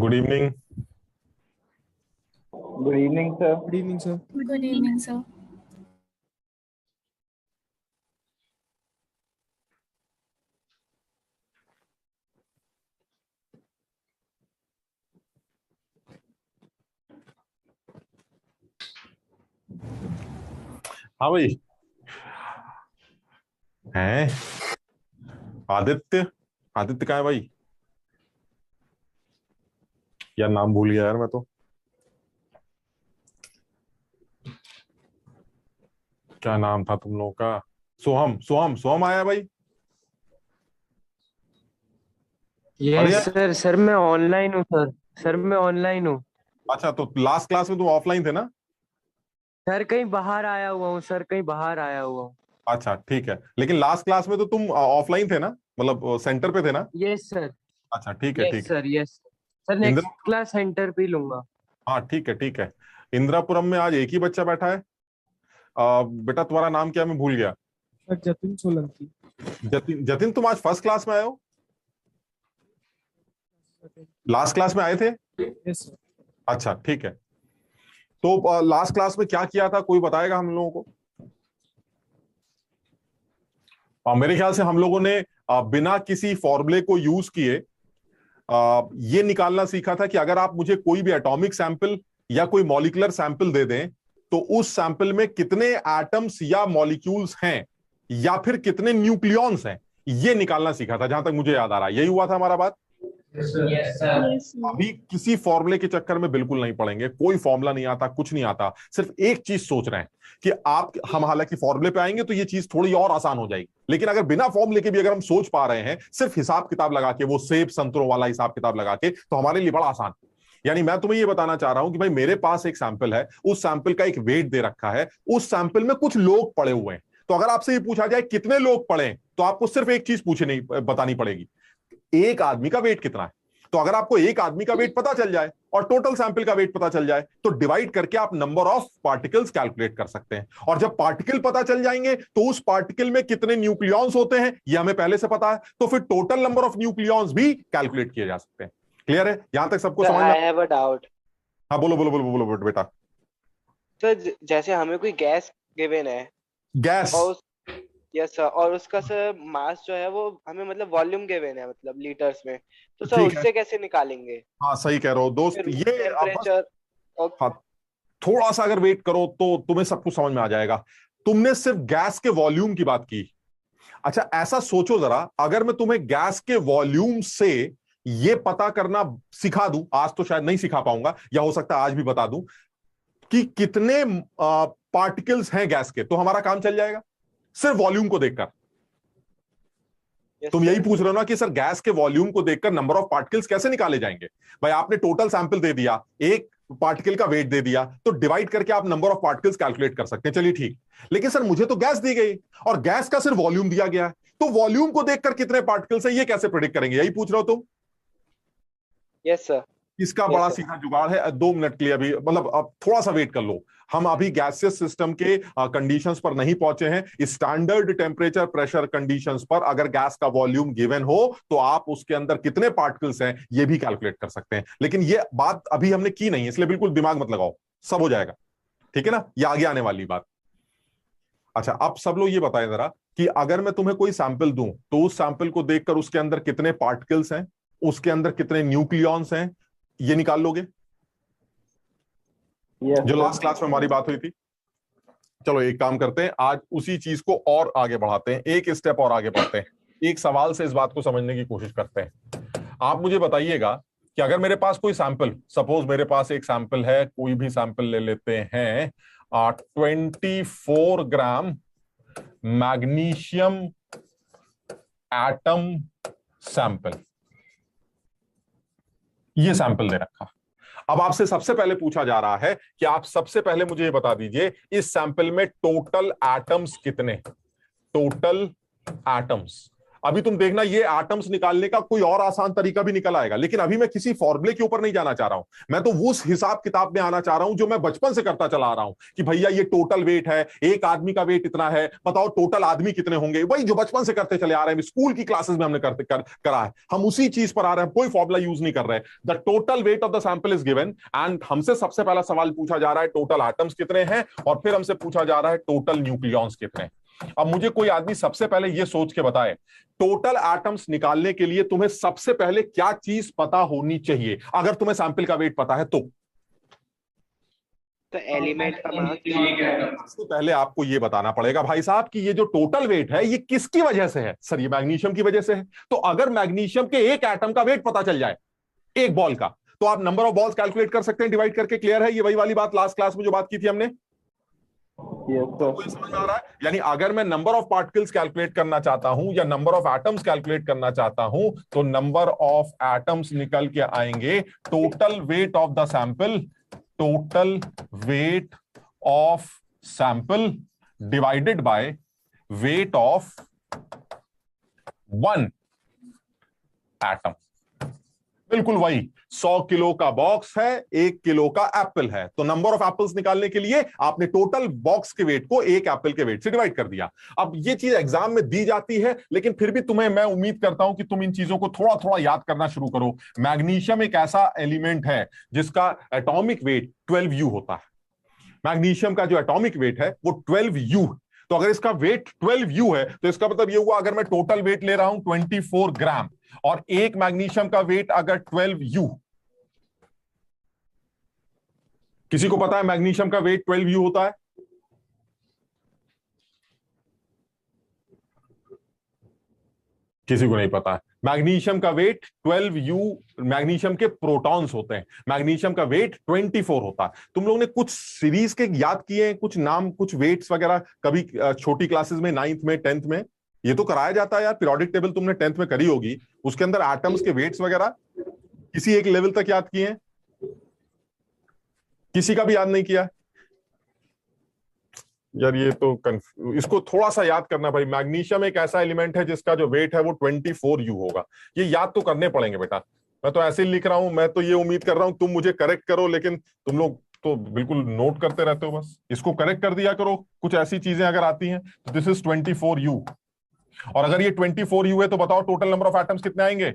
Good evening. Good evening sir. Good evening sir. Good evening sir. हाँ भाई। हैं आदित्य, आदित्य कहाँ है भाई? यार नाम भूल गया यार मैं तो। क्या नाम था तुम लोगों का? सोहम, सोहम, सोहम आया भाई? अरे यस यार, सर। सर मैं ऑनलाइन हूँ सर। सर मैं ऑनलाइन हूँ। अच्छा तो लास्ट क्लास में तुम ऑफलाइन थे ना? सर कहीं बाहर आया हुआ हूँ सर, कहीं बाहर आया हुआ हूँ। अच्छा ठीक है, लेकिन लास्ट क्लास में तो तुम ऑफलाइन थे ना, मतलब सेंटर पे थे ना? Yes sir. अच्छा ठीक है, यस ठीक है। Sir. Yes sir, next Indira, class centre पे ही लूंगा। हाँ ठीक है, ठीक है। इंदिरापुरम में आज एक ही बच्चा बैठा है। बेटा तुम्हारा नाम क्या है? मैं भूल गया। सर जतिन सोलंकी। जतिन, जतिन तुम आज फर्स्ट क्लास में आए हो? लास्ट क्लास में आए थे? Yes sir. अच्छा ठीक है। तो लास्ट क्लास में क्या किया था, कोई बताएगा हम लोगों को? मेरे ख्याल से हम लोगों ने बिना किसी फॉर्मूले को यूज किए ये निकालना सीखा था कि अगर आप मुझे कोई भी एटॉमिक सैंपल या कोई मॉलिक्यूलर सैंपल दे दें तो उस सैंपल में कितने एटम्स या मॉलिक्यूल्स हैं या फिर कितने न्यूक्लियॉन्स हैं, ये निकालना सीखा था, जहां तक मुझे याद आ रहा है। यही हुआ था हमारा बात। अभी किसी फॉर्मूले के चक्कर में बिल्कुल नहीं पड़ेंगे, कोई फॉर्मूला नहीं आता, कुछ नहीं आता। सिर्फ एक चीज सोच रहे हैं कि आप, हम हालांकि फॉर्मूले पे आएंगे तो ये चीज थोड़ी और आसान हो जाएगी, लेकिन अगर बिना फॉर्मूले के भी अगर हम सोच पा रहे हैं, सिर्फ हिसाब किताब लगा के, वो सेब संतरों वाला हिसाब किताब लगा के, तो हमारे लिए बड़ा आसान। यानी मैं तुम्हें ये बताना चाह रहा हूं कि भाई मेरे पास एक सैंपल है, उस सैंपल का एक वेट दे रखा है, उस सैंपल में कुछ लोग पड़े हुए हैं। तो अगर आपसे ये पूछा जाए कितने लोग पड़े, तो आपको सिर्फ एक चीज पूछनी बतानी पड़ेगी, एक आदमी का वेट कितना है। तो अगर आपको एक आदमी का वेट पता चल जाए और टोटल सैंपल का वेट पता चल जाए, तो डिवाइड करके आप नंबर ऑफ पार्टिकल्स कैलकुलेट कर सकते हैं। और जब पार्टिकल पता चल जाएंगे तो उस पार्टिकल में कितने न्यूक्लियॉन्स होते हैं ये हमें पहले से पता है, तो फिर टोटल नंबर ऑफ न्यूक्लियॉन्स भी कैलकुलेट किए जा सकते हैं। क्लियर है? यहां तक सबको समझ में? I have a doubt. हाँ बोलो बोलो बोलो बोलो बेटा। सर जैसे हमें कोई गैस गिवन है गैस। और यस सर, और उसका सर मास जो है वो हमें मतलब वॉल्यूम गिवन है मतलब लीटर्स में, तो सर ठीक है, उससे कैसे निकालेंगे? हाँ सही कह रहे हो दोस्त, फिर ये अब बस, टेम्परेचर और हाँ, थोड़ा सा अगर वेट करो तो तुम्हें सब कुछ समझ में आ जाएगा। तुमने सिर्फ गैस के वॉल्यूम की बात की। अच्छा ऐसा सोचो जरा, अगर मैं तुम्हें गैस के वॉल्यूम से ये पता करना सिखा दूं, आज तो शायद नहीं सिखा पाऊंगा, या हो सकता है आज भी बता दूं कि कितने पार्टिकल्स हैं गैस के, तो हमारा काम चल जाएगा सिर्फ वॉल्यूम को देखकर। यस तुम यही सर। पूछ रहे हो ना कि सर गैस के वॉल्यूम को देखकर नंबर ऑफ पार्टिकल्स कैसे निकाले जाएंगे? भाई आपने टोटल सैंपल दे दिया, एक पार्टिकल का वेट दे दिया, तो डिवाइड करके आप नंबर ऑफ पार्टिकल्स कैलकुलेट कर सकते हैं। चलिए ठीक, लेकिन सर मुझे तो गैस दी गई और गैस का सिर्फ वॉल्यूम दिया गया है, तो वॉल्यूम को देखकर कितने पार्टिकल्स है ये कैसे प्रिडिक्ट करेंगे? यही पूछ रहे हो तुम? Yes sir. इसका यस बड़ा सर। सीधा जुगाड़ है, 2 मिनट के लिए अभी, मतलब अब थोड़ा सा वेट कर लो। हम अभी गैसियस सिस्टम के कंडीशंस पर नहीं पहुंचे हैं। स्टैंडर्ड टेम्परेचर प्रेशर कंडीशंस पर अगर गैस का वॉल्यूम गिवन हो तो आप उसके अंदर कितने पार्टिकल्स हैं ये भी कैलकुलेट कर सकते हैं, लेकिन ये बात अभी हमने की नहीं है, इसलिए बिल्कुल दिमाग मत लगाओ, सब हो जाएगा। ठीक है ना, ये आगे आने वाली बात। अच्छा अब सब लोग ये बताएं जरा कि अगर मैं तुम्हें कोई सैंपल दूं तो उस सैंपल को देखकर उसके अंदर कितने पार्टिकल्स हैं उसके अंदर कितने न्यूक्लियॉन्स हैं, ये निकाल लोगे, जो लास्ट क्लास में हमारी बात हुई थी। चलो एक काम करते हैं, आज उसी चीज को और आगे बढ़ाते हैं, एक स्टेप और आगे बढ़ते हैं, एक सवाल से इस बात को समझने की कोशिश करते हैं। आप मुझे बताइएगा कि अगर मेरे पास कोई सैंपल, सपोज मेरे पास एक सैंपल है, कोई भी सैंपल ले लेते हैं, 24 ग्राम मैग्नीशियम एटम सैंपल, ये सैंपल दे रखा। अब आपसे सबसे पहले पूछा जा रहा है कि आप सबसे पहले मुझे ये बता दीजिए इस सैंपल में टोटल एटम्स कितने, टोटल एटम्स। अभी तुम देखना ये एटम्स निकालने का कोई और आसान तरीका भी निकल आएगा, लेकिन अभी मैं किसी फॉर्मूले के ऊपर नहीं जाना चाह रहा हूं, मैं तो उस हिसाब किताब में आना चाह रहा हूं जो मैं बचपन से करता चला आ रहा हूं कि भैया ये टोटल वेट है, एक आदमी का वेट इतना है, बताओ टोटल आदमी कितने होंगे, वही जो बचपन से करते चले आ रहे हैं, स्कूल की क्लासेस में हमने करा है, हम उसी चीज पर आ रहे हैं, कोई फॉर्मूला यूज नहीं कर रहे। The total weight of the sample is given and हमसे सबसे पहला सवाल पूछा जा रहा है टोटल एटम्स कितने हैं, और फिर हमसे पूछा जा रहा है टोटल न्यूक्लियॉन्स कितने हैं। अब मुझे कोई आदमी सबसे पहले यह सोच के बताए टोटल एटम्स निकालने के लिए तुम्हें सबसे पहले क्या चीज पता होनी चाहिए, अगर तुम्हें सैंपल का वेट पता है तो एलिमेंट का मास। सबसे पहले आपको यह बताना पड़ेगा भाई साहब कि ये जो टोटल वेट है ये किसकी वजह से है। सर ये मैग्नीशियम की वजह से है, तो अगर मैग्नीशियम के एक एटम का वेट पता चल जाए, एक बॉल का, तो आप नंबर ऑफ बॉल्स कैलकुलेट कर सकते हैं डिवाइड करके। क्लियर है, ये वही वाली बात लास्ट क्लास में जो बात की थी हमने, समझ आ रहा है। यानी अगर मैं नंबर ऑफ पार्टिकल्स कैलकुलेट करना चाहता हूं या नंबर ऑफ एटम्स कैलकुलेट करना चाहता हूं तो नंबर ऑफ एटम्स निकल के आएंगे total weight of the sample, total weight of sample divided by weight of one atom. बिल्कुल वही, 100 किलो का बॉक्स है, 1 किलो का एप्पल है, तो नंबर ऑफ एप्पल्स निकालने के लिए आपने टोटल बॉक्स के वेट को एक एप्पल के वेट से डिवाइड कर दिया। अब ये चीज एग्जाम में दी जाती है, लेकिन फिर भी तुम्हें, मैं उम्मीद करता हूं कि तुम इन चीजों को थोड़ा थोड़ा याद करना शुरू करो। मैग्नीशियम एक ऐसा एलिमेंट है जिसका एटॉमिक वेट 12U होता है। मैग्नीशियम का जो एटॉमिक वेट है वो 12U, तो अगर इसका वेट 12U है तो इसका मतलब ये हुआ अगर मैं टोटल वेट ले रहा हूं 24 ग्राम और एक मैग्नीशियम का वेट अगर 12U, किसी को पता है मैग्नीशियम का वेट 12U होता है? किसी को नहीं पता है। मैग्नीशियम का वेट 12U, मैग्नीशियम के प्रोटॉन्स होते हैं, मैग्नीशियम का वेट 24 होता है। तुम लोगों ने कुछ सीरीज के याद किए हैं, कुछ नाम, कुछ वेट्स वगैरह कभी छोटी क्लासेस में, 9th में, 10th में ये तो कराया जाता है यार। पीरियोडिक टेबल तुमने 10th में करी होगी, उसके अंदर एटम्स के वेट्स वगैरह किसी एक लेवल तक याद किए हैं? किसी का भी याद नहीं किया यार? ये तो इसको थोड़ा सा याद करना भाई। मैग्नीशियम एक ऐसा एलिमेंट है जिसका जो वेट है वो 24U होगा, ये याद तो करने पड़ेंगे बेटा। मैं तो ऐसे ही लिख रहा हूं, मैं तो ये उम्मीद कर रहा हूं तुम मुझे करेक्ट करो, लेकिन तुम लोग तो बिल्कुल नोट करते रहते हो, बस इसको करेक्ट कर दिया करो। कुछ ऐसी चीजें अगर आती हैं तो दिस इज 24U, और अगर ये 24U है तो बताओ टोटल नंबर ऑफ एटम्स कितने आएंगे?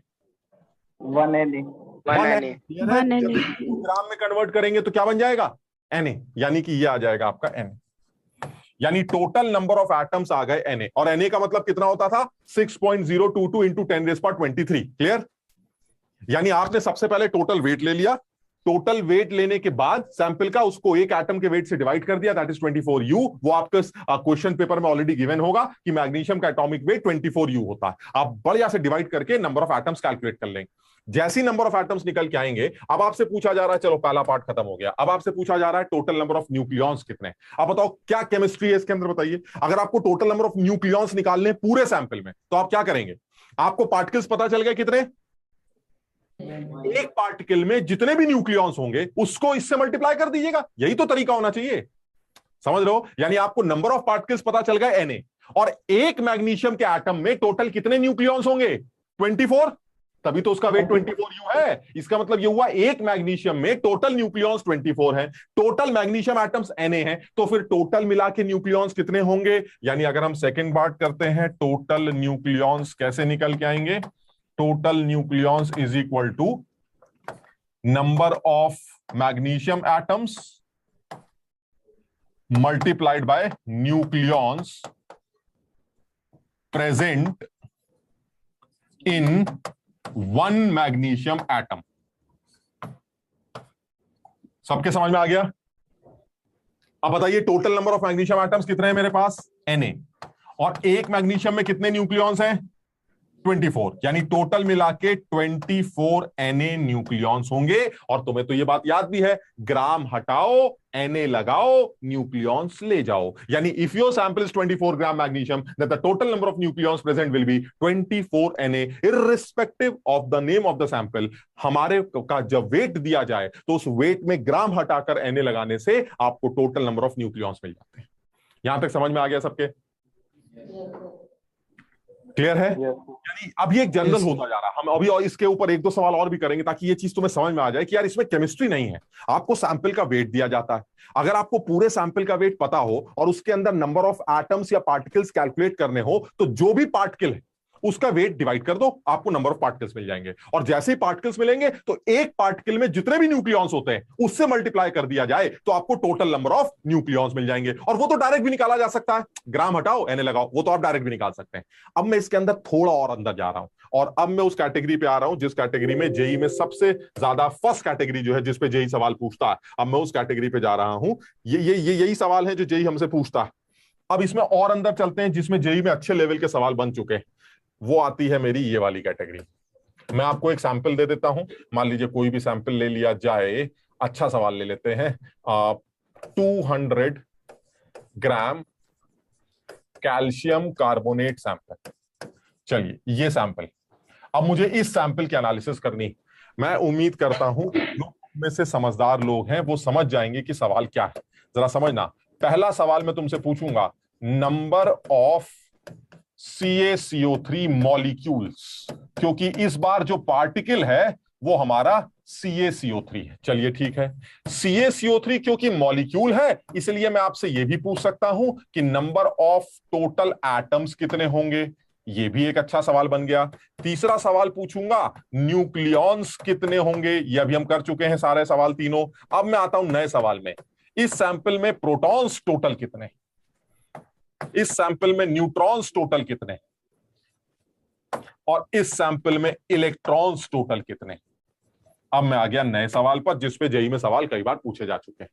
1Na। ग्राम में कन्वर्ट करेंगे तो क्या बन जाएगा? Na, यानी कि ये आ जाएगा आपका Na, यानी टोटल नंबर ऑफ एटम्स आ गए Na, और Na का मतलब कितना होता था? 6.022 इंटू 10⁻23। क्लियर? यानी आपने सबसे पहले टोटल वेट ले लिया, टोटल वेट लेने के बाद सैंपल का उसको एक एटम के वेट से डिवाइड कर दिया, दैट इज 24U। वो आपके क्वेश्चन पेपर में ऑलरेडी गिवन होगा कि मैग्नीशियम का एटॉमिक वेट 24U होता है। आप बढ़िया से डिवाइड करके नंबर ऑफ एटम्स कैलकुलेट कर लेंगे। जैसी नंबर ऑफ एटम्स निकल के आएंगे, अब आपसे पूछा जा रहा है, चलो पहला पार्ट खत्म हो गया, अब आपसे पूछा जा रहा है टोटल नंबर ऑफ न्यूक्लियॉन्स कितने। अब बताओ क्या केमिस्ट्री है इसके अंदर, बताइए। अगर आपको टोटल नंबर ऑफ न्यूक्लियॉन्स निकालने पूरे सैंपल में तो आप क्या करेंगे? आपको पार्टिकल्स पता चल गए कितने, एक पार्टिकल में जितने भी न्यूक्लियॉन्स होंगे उसको इससे मल्टीप्लाई कर दीजिएगा, यही तो तरीका होना चाहिए। समझ रहे हो? यानी आपको नंबर ऑफ पार्टिकल्स पता चल गए Na, और एक मैग्नीशियम के एटम में टोटल कितने न्यूक्लियॉन्स होंगे? 24, तभी तो उसका वेट 24U है। इसका मतलब ये हुआ एक मैग्नीशियम में टोटल न्यूक्लियॉन्स 24 हैं, टोटल मैग्नीशियम एटम्स Na हैं, तो फिर टोटल मिला के न्यूक्लियॉन्स कितने होंगे? यानी अगर हम सेकंड पार्ट करते हैं, टोटल न्यूक्लियॉन्स कैसे निकल के आएंगे? Total nucleons is equal to number of magnesium atoms multiplied by nucleons present in 1 magnesium atom. सबके समझ में आ गया? अब बताइए total number of magnesium atoms कितने हैं मेरे पास? Na। और एक मैग्नीशियम में कितने न्यूक्लियॉन्स हैं? 24, यानी टोटल मिला के 24 Na न्यूक्लियॉन्स होंगे। और तुम्हें तो ये बात याद भी है, ग्राम हटाओ Na लगाओ, न्यूक्लियॉन्स ले जाओ। यानी if your sample is 24 gram magnesium, then the total number of nucleons present will be 24 Na irrespective of the name of the sample. हमारे का जब वेट दिया जाए तो उस वेट में ग्राम हटाकर Na लगाने से आपको टोटल नंबर ऑफ न्यूक्लियॉन्स मिल जाते हैं। यहां तक समझ में आ गया सबके? क्लियर है? यानी अब ये एक जनरल होता जा रहा है। हम अभी और इसके ऊपर एक दो सवाल और भी करेंगे ताकि ये चीज तुम्हें समझ में आ जाए कि यार इसमें केमिस्ट्री नहीं है। आपको सैंपल का वेट दिया जाता है। अगर आपको पूरे सैंपल का वेट पता हो और उसके अंदर नंबर ऑफ एटम्स या पार्टिकल्स कैलकुलेट करने हो, तो जो भी पार्टिकल है उसका वेट डिवाइड कर दो, आपको नंबर ऑफ पार्टिकल्स मिल जाएंगे। और जैसे ही पार्टिकल्स मिलेंगे तो एक पार्टिकल में जितने भी न्यूक्लियॉन्स होते हैं उससे मल्टीप्लाई कर दिया जाए तो आपको टोटल नंबर ऑफ न्यूक्लियॉन्स मिल जाएंगे। और वो तो डायरेक्ट भी निकाला जा सकता है, ग्राम हटाओ Na लगाओ, वो तो आप डायरेक्ट भी निकाल सकते हैं। अब मैं इसके अंदर थोड़ा और अंदर जा रहा हूं और अब मैं उस कैटेगरी पे आ रहा हूं जिस कैटेगरी में जेई में सबसे ज्यादा फर्स्ट कैटेगरी जो है जिसपे जेई सवाल पूछता है। अब मैं उस कैटेगरी पे जा रहा हूं। यही सवाल है जो जेई हमसे पूछता है। अब इसमें और अंदर चलते हैं जिसमें जेई में अच्छे लेवल के सवाल बन चुके हैं। वो आती है मेरी ये वाली कैटेगरी। मैं आपको एक सैंपल दे देता हूं। मान लीजिए कोई भी सैंपल ले लिया जाए। अच्छा सवाल ले लेते हैं। 200 ग्राम कैल्शियम कार्बोनेट सैंपल। चलिए ये सैंपल। अब मुझे इस सैंपल की एनालिसिस करनी। मैं उम्मीद करता हूं जो में से समझदार लोग हैं वो समझ जाएंगे कि सवाल क्या है। जरा समझना। पहला सवाल मैं तुमसे पूछूंगा, नंबर ऑफ CaCO3 मॉलिक्यूल्स, क्योंकि इस बार जो पार्टिकल है वो हमारा CaCO3 है। चलिए ठीक है, CaCO3 क्योंकि मॉलिक्यूल है इसलिए मैं आपसे यह भी पूछ सकता हूं कि नंबर ऑफ टोटल एटम्स कितने होंगे। ये भी एक अच्छा सवाल बन गया। तीसरा सवाल पूछूंगा, न्यूक्लियॉन्स कितने होंगे। ये अभी हम कर चुके हैं सारे सवाल तीनों। अब मैं आता हूं नए सवाल में। इस सैंपल में प्रोटॉन्स टोटल कितने, इस सैंपल में न्यूट्रॉन्स टोटल कितने, और इस सैंपल में इलेक्ट्रॉन्स टोटल कितने। अब मैं आ गया नए सवाल पर जिसपे जेई में सवाल कई बार पूछे जा चुके हैं।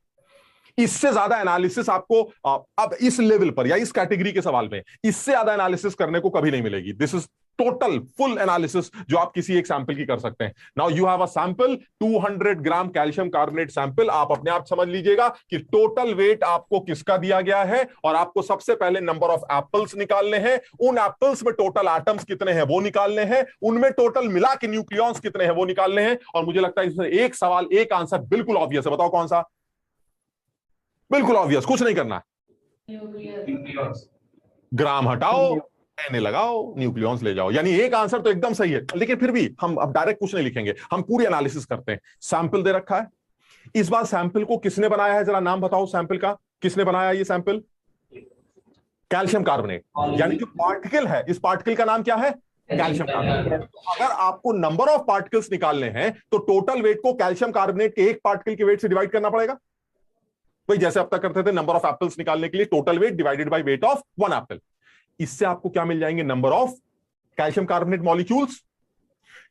इससे ज्यादा एनालिसिस आपको अब इस लेवल पर या इस कैटेगरी के सवाल में इससे ज्यादा एनालिसिस करने को कभी नहीं मिलेगी। This is total full analysis जो आप किसी एक सैंपल की कर सकते हैं। Now you have a sample 200 gram calcium carbonate sample. आप अपने आप समझ लीजिएगा कि टोटल वेट आपको किसका दिया गया है और आपको सबसे पहले नंबर ऑफ एप्पल्स निकालने हैं। उन एप्पल्स में टोटल एटम्स कितने हैं वो निकालने हैं। उनमें टोटल मिला के न्यूक्लियॉन्स कितने हैं वो निकालने हैं। और मुझे लगता है इसमें एक सवाल एक आंसर बिल्कुल ऑब्वियस है। बताओ कौन सा? बिल्कुल ऑब्वियस, कुछ नहीं करना है। ग्राम हटाओ, Na लगाओ, न्यूक्लियॉन्स ले जाओ। यानी एक आंसर तो एकदम सही है, लेकिन फिर भी हम अब डायरेक्ट कुछ नहीं लिखेंगे, हम पूरी एनालिसिस करते हैं। सैंपल दे रखा है। इस बार सैंपल को किसने बनाया है, जरा नाम बताओ सैंपल का। किसने बनाया ये सैंपल? Calcium carbonate. यानी जो पार्टिकल है, इस पार्टिकल का नाम क्या है? Calcium carbonate. तो अगर आपको नंबर ऑफ पार्टिकल्स निकालने हैं तो टोटल वेट को कैल्शियम कार्बोनेट के एक पार्टिकल के वेट से डिवाइड करना पड़ेगा। भाई जैसे अब तक करते थे, नंबर ऑफ एप्पल्स निकालने के लिए total weight divided by weight of one Apple. इससे आपको क्या मिल जाएंगे? Number of calcium carbonate molecules.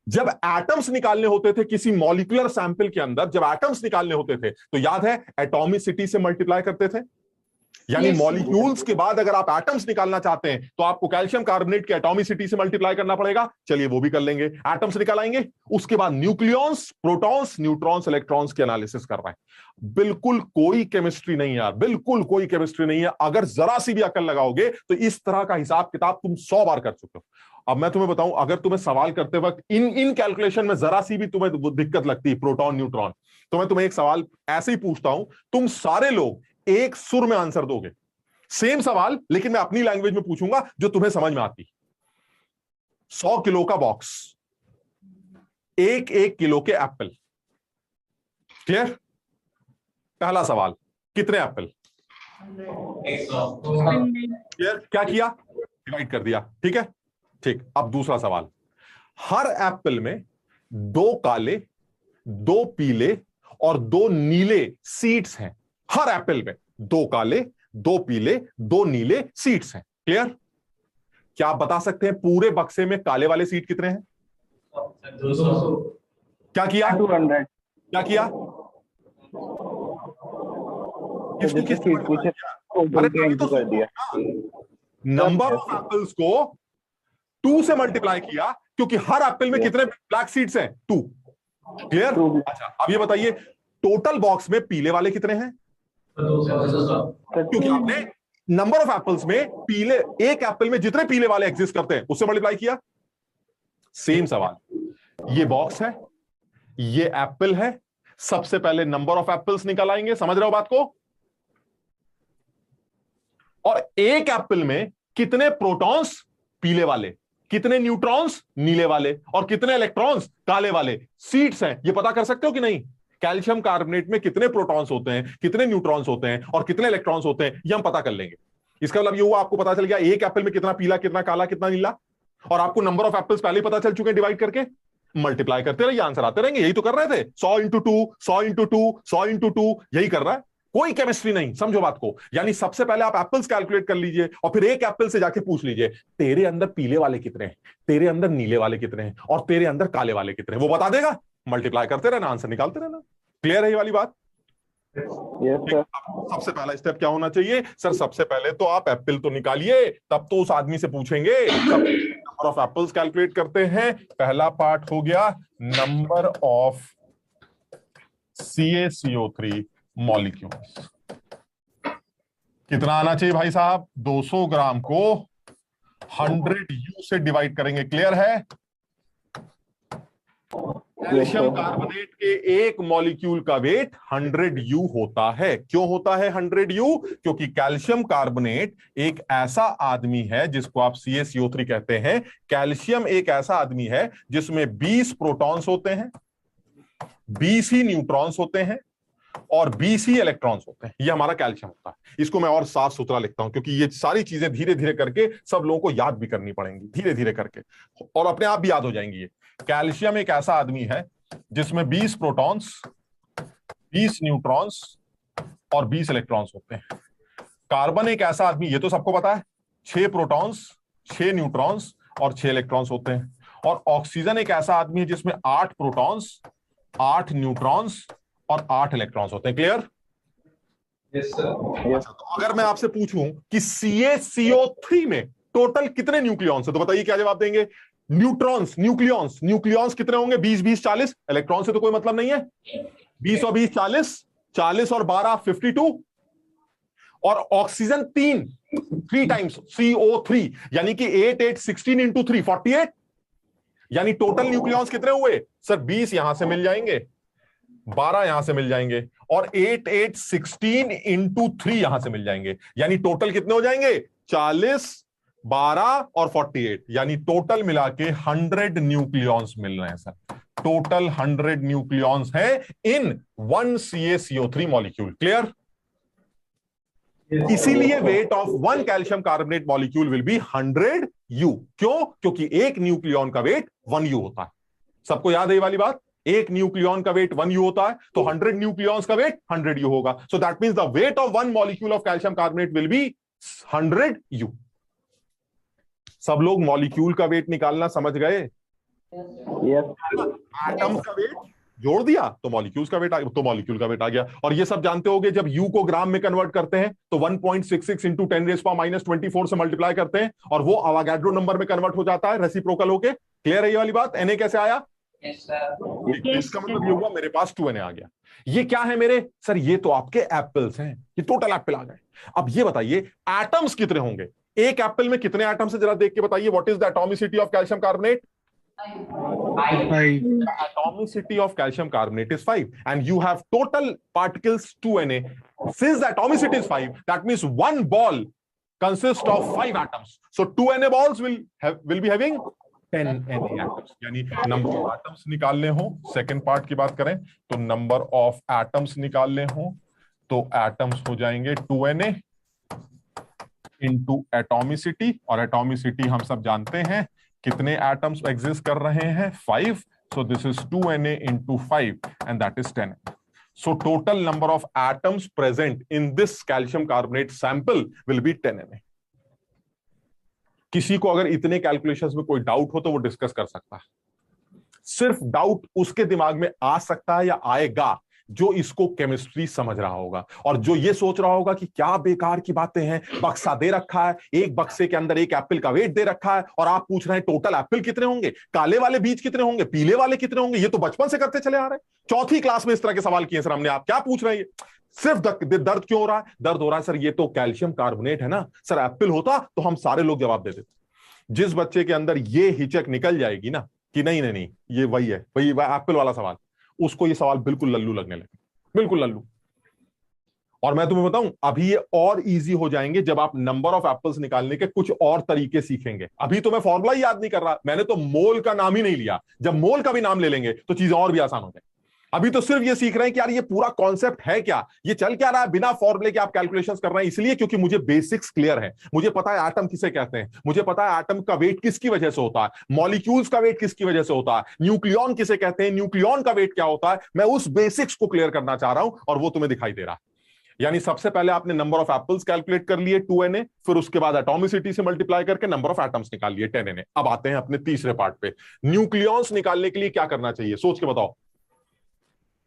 जब एटम्स निकालने होते थे किसी मॉलिक्यूलर सैंपल के अंदर, जब एटम्स निकालने होते थे तो याद है एटॉमिसिटी से मल्टीप्लाई करते थे। यानी मॉलिक्यूल्स के बाद अगर आप एटम्स निकालना चाहते हैं तो आपको कैल्शियम कार्बोनेट के एटॉमिसिटी से मल्टीप्लाई करना पड़ेगा। चलिए वो भी कर लेंगे। एटम्स निकालेंगे, उसके बाद न्यूक्लियॉन्स, प्रोटॉन्स, न्यूट्रॉन्स, इलेक्ट्रॉन्स की एनालिसिस कर रहे हैं। बिल्कुल कोई केमिस्ट्री नहीं यार, बिल्कुल कोई केमिस्ट्री नहीं है। अगर जरा सी भी अकल लगाओगे तो इस तरह का हिसाब किताब तुम 100 बार कर चुके हो। अब मैं तुम्हें बताऊं, अगर तुम्हें सवाल करते वक्त इन कैलकुलेशन में जरा सी भी तुम्हें दिक्कत लगती है, प्रोटॉन न्यूट्रॉन, तो मैं तुम्हें एक सवाल ऐसे ही पूछता हूं, तुम सारे लोग एक सुर में आंसर दोगे। सेम सवाल लेकिन मैं अपनी लैंग्वेज में पूछूंगा जो तुम्हें समझ में आती। 100 किलो का बॉक्स, एक किलो के एप्पल। क्लियर? पहला सवाल, कितने एप्पल? क्लियर? क्या किया? डिवाइड कर दिया। ठीक है, ठीक। अब दूसरा सवाल, हर एप्पल में 2 काले, 2 पीले और 2 नीले सीड्स हैं। हर एप्पल में 2 काले, 2 पीले, 2 नीले सीड्स हैं। क्लियर? क्या आप बता सकते हैं पूरे बक्से में काले वाले सीड कितने हैं? क्या किया? 200। क्या किया? किसको जैसे किससे सीट मल्टीप्लाई पूछे किया? तो अरे बोल के तभी इंटू तो कर दिया। नंबर ऑफ एप्पल्स को 2 से मल्टीप्लाई किया, क्योंकि हर एप्पल में कितने ब्लैक सीड्स हैं? 2। क्लियर? Two। अच्छा, अब ये बताइए टोटल बॉक्स में पीले वाले कितने हैं? क्योंकि आपने नंबर ऑफ एप्पल्स में पीले, एक एप्पल में जितने पीले वाले एग्जिस्ट करते हैं उससे मल्टीप्लाई किया। सेम सवाल, ये बॉक्स है, ये एप्पल है, सबसे पहले नंबर ऑफ एप्पल्स निकल आएंगे। समझ रहे हो बात को? और एक एप्पल में कितने प्रोटॉन्स पीले वाले, कितने न्यूट्रॉन्स नीले वाले, और कितने इलेक्ट्रॉन्स काले वाले सीड्स हैं, ये पता कर सकते हो कि नहीं? कैल्शियम कार्बोनेट में कितने प्रोटॉन्स होते हैं, कितने न्यूट्रॉन्स होते हैं, और कितने इलेक्ट्रॉन्स होते हैं, ये हम पता कर लेंगे। इसका मतलब ये हुआ, आपको पता चल गया एक एप्पल में कितना पीला, कितना काला, कितना नीला, और आपको नंबर ऑफ एप्पल्स पहले ही पता चल चुके हैं। डिवाइड करके मल्टीप्लाई करते रहिए, आंसर आते रहेंगे। यही तो कर रहे थे, 100 इंटू 2, 100 इंटू 2, 100 इंटू 2, यही कर रहा है। कोई केमिस्ट्री नहीं, समझो बात को। यानी सबसे पहले आप एप्पल्स कैलकुलेट कर लीजिए, और फिर एक एप्पल से जाके पूछ लीजिए तेरे अंदर पीले वाले कितने हैं, तेरे अंदर नीले वाले कितने हैं, और तेरे अंदर काले वाले कितने हैं, वो बता देगा। मल्टीप्लाई करते रहना, आंसर निकालते रहना। क्लियर है ये वाली बात? Yes sir. सबसे पहला स्टेप क्या होना चाहिए? सर सबसे पहले तो आप एप्पल तो निकालिए, तब तो उस आदमी से पूछेंगे। नंबर ऑफ एप्पल्स कैलकुलेट करते हैं। पहला पार्ट हो गया नंबर ऑफ CaCO3 मॉलिक्यूल्स। कितना आना चाहिए भाई साहब? 200 ग्राम को 100U से डिवाइड करेंगे। क्लियर है? कैल्शियम कार्बोनेट के एक मॉलिक्यूल का वेट 100U होता है। क्यों होता है 100U? क्योंकि कैल्शियम कार्बोनेट एक ऐसा आदमी है जिसको आप CaCO3 कहते हैं। कैल्शियम एक ऐसा आदमी है जिसमें 20 प्रोटॉन्स होते हैं, 20 ही न्यूट्रॉन्स होते हैं, और 20 ही इलेक्ट्रॉन्स होते हैं। ये हमारा कैल्शियम होता है। इसको मैं और साफ सुथरा लिखता हूं, क्योंकि ये सारी चीजें धीरे धीरे करके सब लोगों को याद भी करनी पड़ेंगी, धीरे धीरे करके, और अपने आप भी याद हो जाएंगी। ये कैल्शियम एक ऐसा आदमी है जिसमें 20 प्रोटॉन्स, 20 न्यूट्रॉन्स और 20 इलेक्ट्रॉन्स होते हैं। कार्बन एक ऐसा आदमी, ये तो सबको पता है, 6 प्रोटॉन्स, 6 न्यूट्रॉन्स और 6 इलेक्ट्रॉन्स होते हैं। और ऑक्सीजन एक ऐसा आदमी है जिसमें 8 प्रोटॉन्स, 8 न्यूट्रॉन्स और 8 इलेक्ट्रॉन्स होते हैं। क्लियर? Yes sir. अच्छा, तो अगर मैं आपसे पूछूं कि CaCO3 में टोटल कितने न्यूक्लियॉन्स है, तो बताइए क्या जवाब देंगे? न्यूट्रॉन्स, न्यूक्लियॉन्स कितने होंगे? 20 20 40। इलेक्ट्रॉन से तो कोई मतलब नहीं है। 20 और 20 40, 40 और 12 52, और ऑक्सीजन 3 टाइम्स CO3, यानी कि 8 8 16 इंटू 3 48। यानी टोटल न्यूक्लियॉन्स कितने हुए सर? 20 यहां से मिल जाएंगे, 12 यहां से मिल जाएंगे, और 8 8 16 इंटू 3 यहां से मिल जाएंगे। यानी टोटल कितने हो जाएंगे? 40, 12 और 48। यानी टोटल मिला के 100 न्यूक्लियॉन्स मिल रहे हैं सर। टोटल 100 न्यूक्लियॉन्स है इन 1 CaCO3 मॉलिक्यूल। क्लियर? इसीलिए wait of 1 calcium carbonate molecule will be 100U। क्यों? क्योंकि एक न्यूक्लियॉन का वेट 1U होता है। सबको याद है ये वाली बात? एक न्यूक्लियॉन का वेट 1U होता है, तो 100 न्यूक्लियॉन्स का वेट 100U होगा। सो that means the wait of 1 molecule of calcium carbonate will be 100U। सब लोग मॉलिक्यूल का वेट निकालना समझ गए? यस। एटम्स का वेट जोड़ दिया तो मॉलिक्यूल्स का वेट तो मॉलिक्यूल का वेट आ गया। और ये सब जानते होगे, जब U को ग्राम में कन्वर्ट करते हैं तो 1.66 इंटू 10⁻⁻24 से मल्टीप्लाई करते हैं, और वो अवागाड्रो नंबर में कन्वर्ट हो जाता है रेसिप्रोकल होके। क्लियर है ये वाली बात? Na कैसे आया? इसका मतलब ये हुआ मेरे पास 2Na आ गया। ये क्या है मेरे सर? ये तो आपके एप्पल्स हैं, ये टोटल एप्पल आ गए। अब ये बताइए एटम्स कितने होंगे एक एप्पल में? कितने एटम्स है जरा देख के बताइए। What is the atomicity of calcium carbonate? 5. The atomicity of calcium carbonate is 5, and you have total particles 2Na. Since the atomicity is 5, that means one ball consists of 5 atoms. So 2Na balls will be having 10 Na atoms. यानी number of atoms निकालने हो, second part की बात करें तो number of atoms निकालने हो तो एटम्स हो जाएंगे 2Na इंटू एटॉमिसिटी, और एटॉमिसिटी हम सब जानते हैं कितने एटम्स एग्जिस्ट कर रहे हैं? 5. So this is 2Na into 5, and that is 10. So total number of atoms present in this calcium carbonate sample will be 10Na. किसी को अगर इतने कैलकुलेशंस में कोई डाउट हो तो वो डिस्कस कर सकता है। सिर्फ डाउट उसके दिमाग में आ सकता है या आएगा जो इसको केमिस्ट्री समझ रहा होगा, और जो ये सोच रहा होगा कि क्या बेकार की बातें हैं, बक्सा दे रखा है, एक बक्से के अंदर एक एप्पल का वेट दे रखा है और आप पूछ रहे हैं टोटल एप्पल कितने होंगे, काले वाले बीज कितने होंगे, पीले वाले कितने होंगे। ये तो बचपन से करते चले आ रहे हैं, चौथी क्लास में इस तरह के सवाल किए सर हमने। आप क्या पूछ रहे हैं? सिर्फ दर्द क्यों हो रहा है? दर्द हो रहा है सर ये तो कैल्शियम कार्बोनेट है ना। सर एप्पल होता तो हम सारे लोग जवाब दे देते। जिस बच्चे के अंदर ये हिचक निकल जाएगी ना कि नहीं नहीं नहीं ये वही है, वही एप्पल वाला सवाल, उसको ये सवाल बिल्कुल लल्लू लगने लगे, बिल्कुल लल्लू। और मैं तुम्हें बताऊं अभी ये और इजी हो जाएंगे जब आप नंबर ऑफ एप्पल्स निकालने के कुछ और तरीके सीखेंगे। अभी तो मैं फॉर्मूला ही याद नहीं कर रहा, मैंने तो मोल का नाम ही नहीं लिया। जब मोल का भी नाम ले लेंगे तो चीजें और भी आसान हो जाएंगी। अभी तो सिर्फ ये सीख रहे हैं कि यार ये पूरा कॉन्सेप्ट है क्या, ये चल क्या रहा है, बिना फॉर्मूले के आप कैलकुलेशंस कर रहे हैं। इसलिए क्योंकि मुझे बेसिक्स क्लियर है, मुझे पता है एटम किसे कहते हैं, मुझे पता है एटम का वेट किसकी वजह से होता है, मॉलिक्यूल्स का वेट किसकी वजह से होता है, न्यूक्लियॉन किसे कहते हैं, न्यूक्लियॉन का वेट क्या होता है। मैं उस बेसिक्स को क्लियर करना चाह रहा हूं और वो तुम्हें दिखाई दे रहा है। यानी सबसे पहले आपने नंबर ऑफ एप्पल्स कैलकुलेट कर लिए 2Na, फिर उसके बाद एटॉमिसिटी से मल्टीप्लाई करके नंबर ऑफ एटम्स निकाल लिए 10Na। अब आते हैं अपने तीसरे पार्ट पे, न्यूक्लियॉन्स निकालने के लिए क्या करना चाहिए, सोच के बताओ।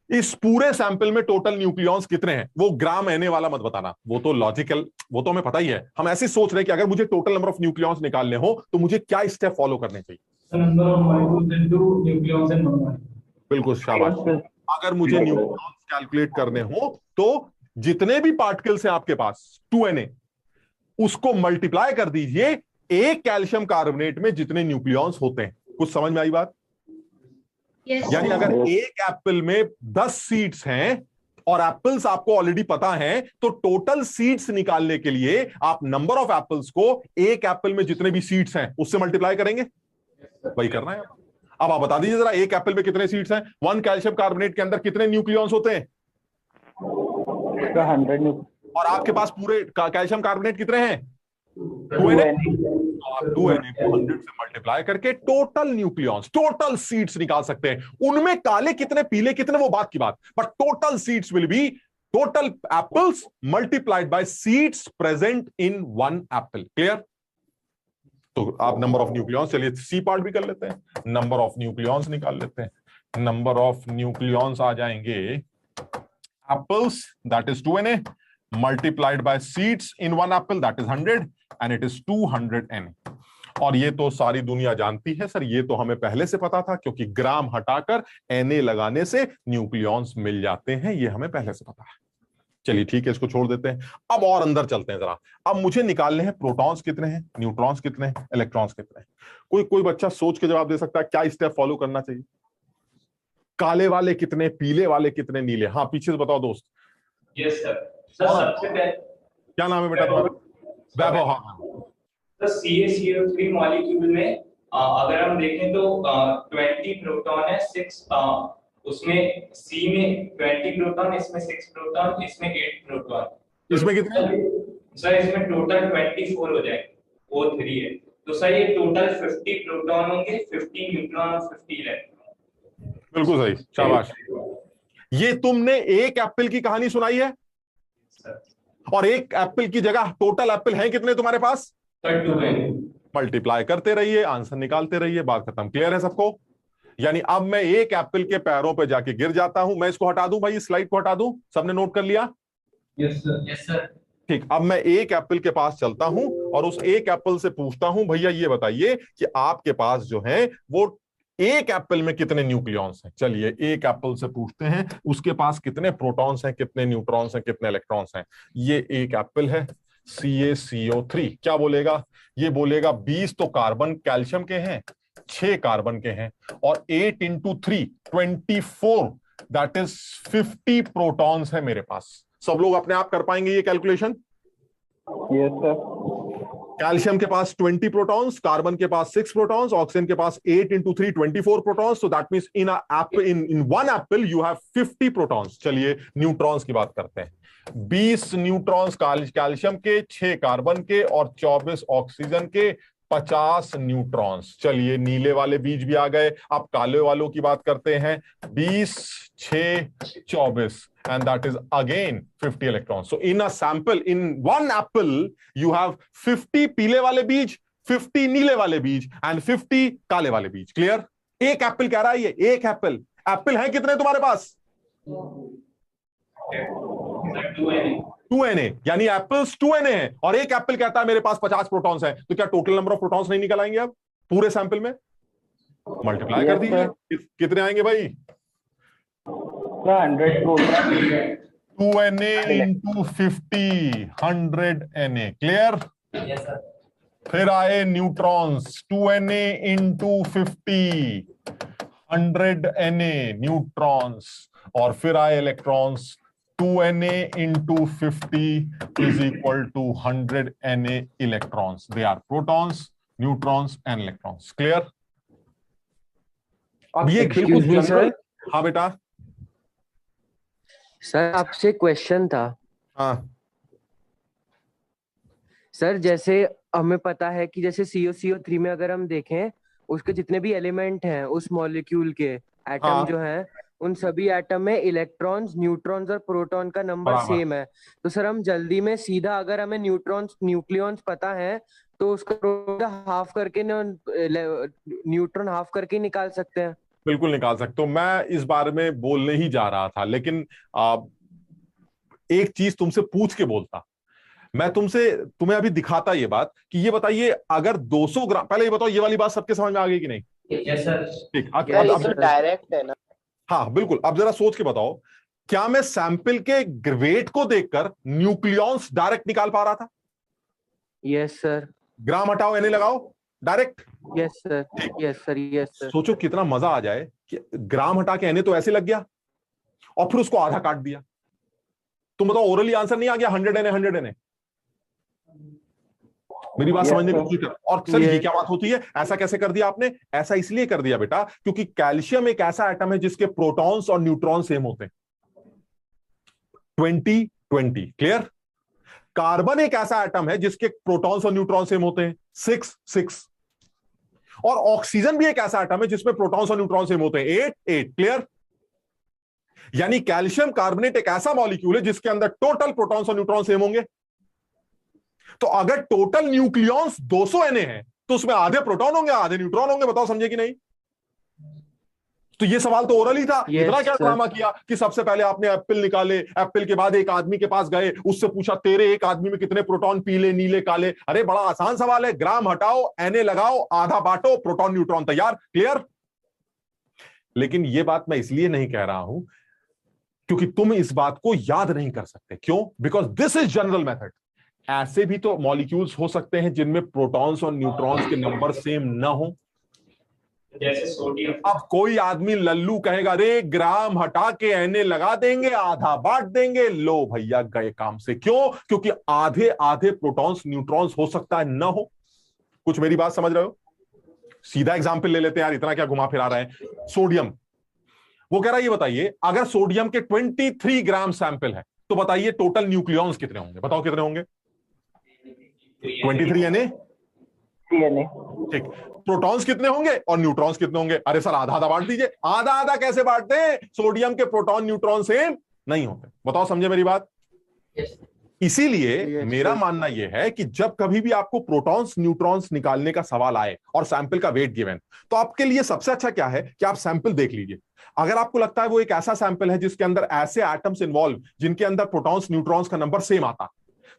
इस पूरे सैंपल में टोटल न्यूक्लियॉन्स कितने हैं, वो ग्राम Na वाला मत बताना, वो तो लॉजिकल, वो तो हमें पता ही है। हम ऐसे सोच रहे हैं कि अगर मुझे टोटल नंबर ऑफ न्यूक्लियॉन्स निकालने हो तो मुझे क्या स्टेप फॉलो करने चाहिए। Number of molecules into nucleons and number. बिल्कुल शाबाश। अगर मुझे न्यूक्लियॉन्स कैलकुलेट करने हो तो जितने भी पार्टिकल्स हैं आपके पास 2Na, उसको मल्टीप्लाई कर दीजिए एक कैल्शियम कार्बोनेट में जितने न्यूक्लियॉन्स होते हैं। कुछ समझ में आई बात? यानी अगर एक एप्पल में 10 सीड्स हैं और एप्पल्स आपको ऑलरेडी पता है, तो टोटल सीड्स निकालने के लिए आप नंबर ऑफ एप्पल्स को एक एप्पल में जितने भी सीड्स हैं उससे मल्टीप्लाई करेंगे। वही करना है। अब आप बता दीजिए जरा, एक एप्पल में कितने सीड्स हैं, 1 कैल्शियम कार्बोनेट के अंदर कितने न्यूक्लियॉन्स होते हैं? 100। और आपके पास पूरे कैल्शियम कार्बोनेट कितने हैं? 2Na। आप 2Na को 100 से मल्टीप्लाई करके टोटल न्यूक्लियॉन्स, टोटल सीड्स निकाल सकते हैं। उनमें काले कितने पीले कितने वो बात की बात, but total seeds will be total apples multiplied by seeds present in 1 Apple. Clear? तो आप नंबर ऑफ न्यूक्लियॉन्स, चलिए सी पार्ट भी कर लेते हैं, नंबर ऑफ न्यूक्लियॉन्स निकाल लेते हैं। नंबर ऑफ न्यूक्लियॉन्स आ जाएंगे apples, that is 2Na, multiplied by seeds in 1 apple, that is 100, and it is 200Na। और ये तो सारी दुनिया जानती है सर, ये तो हमें पहले से पता था, क्योंकि ग्राम हटाकर Na लगाने से न्यूक्लियॉन्स मिल जाते हैं, ये हमें पहले से पता है। चलिए ठीक है, इसको छोड़ देते हैं। अब और अंदर चलते हैं जरा। अब मुझे निकालने हैं प्रोटॉन्स कितने हैं, न्यूट्रॉन्स कितने हैं, इलेक्ट्रॉन्स कितने हैं। कोई बच्चा सोच के जवाब दे सकता है क्या स्टेप फॉलो करना चाहिए? काले वाले कितने, पीले वाले कितने, नीले? हाँ पीछे से बताओ दोस्त। Yes sir. सर सबसे पहले क्या नाम है बेटा तुम्हारा? वैभव। हाँ तो CaCO3 मॉलिक्यूल में अगर हम देखें तो 20 प्रोटॉन है, 6 उसमें C में 20 प्रोटॉन, इसमें 6 प्रोटॉन, इसमें 8 प्रोटॉन। इसमें कितने? सर इसमें टोटल 24 हो जाएंगे, O3 है। तो सर ये टोटल 50 प्रोटॉन होंगे, 50 न्यूट्रॉन और 50 इलेक्ट्रॉन। बिल्कुल सही, शाबाश। ये तुमने एक एप्पल की कहानी सुनाई है, और एक एप्पल की जगह टोटल एप्पल हैं कितने तुम्हारे पास? 2 मल्टीप्लाई करते रहिए, आंसर निकालते रहिए, बात खत्म। क्लियर है सबको? यानी अब मैं एक एप्पल के पैरों पे जाके गिर जाता हूं। मैं इसको हटा दूं भाई, स्लाइड को हटा दूं, सबने नोट कर लिया? Yes sir. Yes sir. ठीक, अब मैं एक एप्पल के पास चलता हूं और उस एक एप्पल से पूछता हूं, भैया ये बताइए कि आपके पास जो है वो एक एप्पल में कितने न्यूक्लियॉन्स हैं। चलिए एक एप्पल से पूछते हैं उसके पास कितने प्रोटॉन्स हैं, कितने न्यूट्रॉन्स हैं, कितने इलेक्ट्रॉन्स हैं। ये एक एप्पल है, CaCO3 क्या बोलेगा? ये बोलेगा 20 तो कार्बन कैल्शियम के हैं, 6 कार्बन के हैं, और 8 × 3 24, दैट इज 50 प्रोटॉन्स है मेरे पास। सब लोग अपने आप कर पाएंगे ये कैलकुलेशन? Yes sir. कैल्शियम के पास 20 प्रोटॉन्स, कार्बन के पास 6 प्रोटॉन्स, ऑक्सीजन के पास 8 × 3 24 protons. So that means in in 1 Apple you have 50 protons. चलिए न्यूट्रॉन्स की बात करते हैं। 20 न्यूट्रॉन्स कैल्शियम के, 6 कार्बन के और 24 ऑक्सीजन के, 50 न्यूट्रॉन्स। चलिए नीले वाले बीज भी आ गए। अब काले वालों की बात करते हैं। 20, 6, 24, and that is again 50 electrons. So in a sample, in 1 apple, you have 50 पीले वाले बीज, 50 नीले वाले बीज and 50 काले वाले बीज. Clear? एक एप्पल कह रहा है, ये एक एप्पल। एप्पल है कितने तुम्हारे पास? 2Na, यानी एप्पल्स 2Na है, और एक एप्पल कहता है मेरे पास 50 प्रोटॉन्स हैं, तो क्या टोटल नंबर ऑफ प्रोटॉन्स नहीं निकल आएंगे अब पूरे सैंपल में? मल्टीप्लाई कर Yes, दीजिए, sir. कितने आएंगे भाई? 100 proton. 2Na into 50, 100Na। Clear? Yes sir. फिर आए neutrons, 2Na into 50, 100Na neutrons. और फिर आए electrons, 2Na into 50 is equal to 100Na electrons. They are protons, neutrons and electrons. Clear? अब ये बिल्कुल Excuse me, जनरल। sir. हाँ बेटा। सर आपसे क्वेश्चन था। हाँ सर जैसे हमें पता है कि जैसे CO3 में अगर हम देखें, उसके जितने भी एलिमेंट हैं उस मॉलिक्यूल के एटम हाँ। जो है, उन सभी एटम में इलेक्ट्रॉन्स, न्यूट्रॉन्स और प्रोटॉन का नंबर बराबर। सेम है। तो सर हम जल्दी में सीधा, अगर हमें न्यूट्रॉन्स न्यूक्लियॉन्स पता है, तो उसका हाफ करके न्यूट्रॉन हाफ करके निकाल सकते हैं। बिल्कुल निकाल सकते हो, मैं इस बारे में बोलने ही जा रहा था, लेकिन एक चीज तुमसे पूछ के बोलता। मैं तुम्हें अभी दिखाता ये बात कि ये बताइए, अगर 200 ग्राम, पहले ये बताओ ये वाली बात सबके समझ में आ गई कि नहीं? Yes sir. ठीक। यार ये तो sir. डायरेक्ट है ना। हाँ बिल्कुल। अब जरा सोच के बताओ, क्या मैं सैंपल के वेट को देखकर न्यूक्लियॉन्स डायरेक्ट निकाल पा रहा था? Yes sir. ग्राम हटाओ, एने लगाओ, direct. Yes sir. Yes sir. Yes sir. सोचो कितना मजा आ जाए कि ग्राम हटा के एने तो ऐसे लग गया, और फिर उसको आधा काट दिया। तुम बताओ, ओरली आंसर नहीं आ गया 100 एने 100 एने? मेरी बात समझने की कोशिश कर। और सर ये क्या बात होती है, ऐसा कैसे कर दिया आपने? ऐसा इसलिए कर दिया बेटा क्योंकि कैल्शियम एक ऐसा एटम है जिसके प्रोटॉन्स और न्यूट्रॉन सेम होते हैं, 20-20। क्लियर? कार्बन एक ऐसा एटम है जिसके प्रोटॉन्स और न्यूट्रॉन सेम होते हैं, 6-6। और ऑक्सीजन भी एक ऐसा एटम है जिसमें प्रोटॉन्स और न्यूट्रॉन सेम होते हैं, 8-8। क्लियर? यानी कैल्शियम कार्बोनेट एक ऐसा मॉलिक्यूल है जिसके अंदर टोटल प्रोटॉन्स और न्यूट्रॉन सेम होंगे। तो अगर टोटल न्यूक्लियॉन्स 200 Na है, तो उसमें आधे प्रोटॉन होंगे आधे न्यूट्रॉन होंगे। बताओ समझे कि नहीं? तो ये सवाल तो ओरल ही था। Yes, इतना क्या sir. ड्रामा किया कि सबसे पहले आपने एप्पल निकाले, एप्पल के बाद एक आदमी के पास गए, उससे पूछा तेरे एक आदमी में कितने प्रोटॉन, पीले नीले काले। अरे बड़ा आसान सवाल है, ग्राम हटाओ, Na लगाओ, आधा बांटो, प्रोटॉन न्यूट्रॉन तैयार। क्लियर? लेकिन ये बात मैं इसलिए नहीं कह रहा हूं क्योंकि तुम इस बात को याद नहीं कर सकते। क्यों? Because this is general method. ऐसे भी तो मॉलिक्यूल्स हो सकते हैं जिनमें प्रोटॉन्स और न्यूट्रॉन्स के नंबर सेम ना हो, जैसे सोडियम। अब कोई आदमी लल्लू कहेगा रे ग्राम हटा के Na लगा देंगे, आधा बांट देंगे, लो भैया गए काम से। क्यों? क्योंकि आधे आधे प्रोटॉन्स न्यूट्रॉन्स हो सकता है ना हो। कुछ मेरी बात समझ रहे हो? सीधा एग्जाम्पल ले लेते हैं यार, इतना क्या घुमा फिरा रहे हैं। सोडियम, वो कह रहा है ये बताइए, अगर सोडियम के 23 ग्राम सैंपल है तो बताइए टोटल न्यूक्लियॉन्स कितने होंगे? बताओ कितने होंगे? 23 Na। DNA. ठीक। प्रोटॉन्स कितने होंगे और न्यूट्रॉन्स कितने होंगे? अरे सर आधा आधा बांट दीजिए। आधा आधा कैसे बांटते हैं? सोडियम के प्रोटॉन न्यूट्रॉन सेम नहीं होते। बताओ समझे मेरी बात? इसीलिए Yes, मेरा sir. मानना यह है कि जब कभी भी आपको प्रोटॉन्स न्यूट्रॉन्स निकालने का सवाल आए और सैंपल का वेट गिवन, तो आपके लिए सबसे अच्छा क्या है कि आप सैंपल देख लीजिए। अगर आपको लगता है वो एक ऐसा सैंपल है जिसके अंदर ऐसे एटम्स इन्वॉल्व जिनके अंदर प्रोटॉन्स न्यूट्रॉन्स का नंबर सेम आता,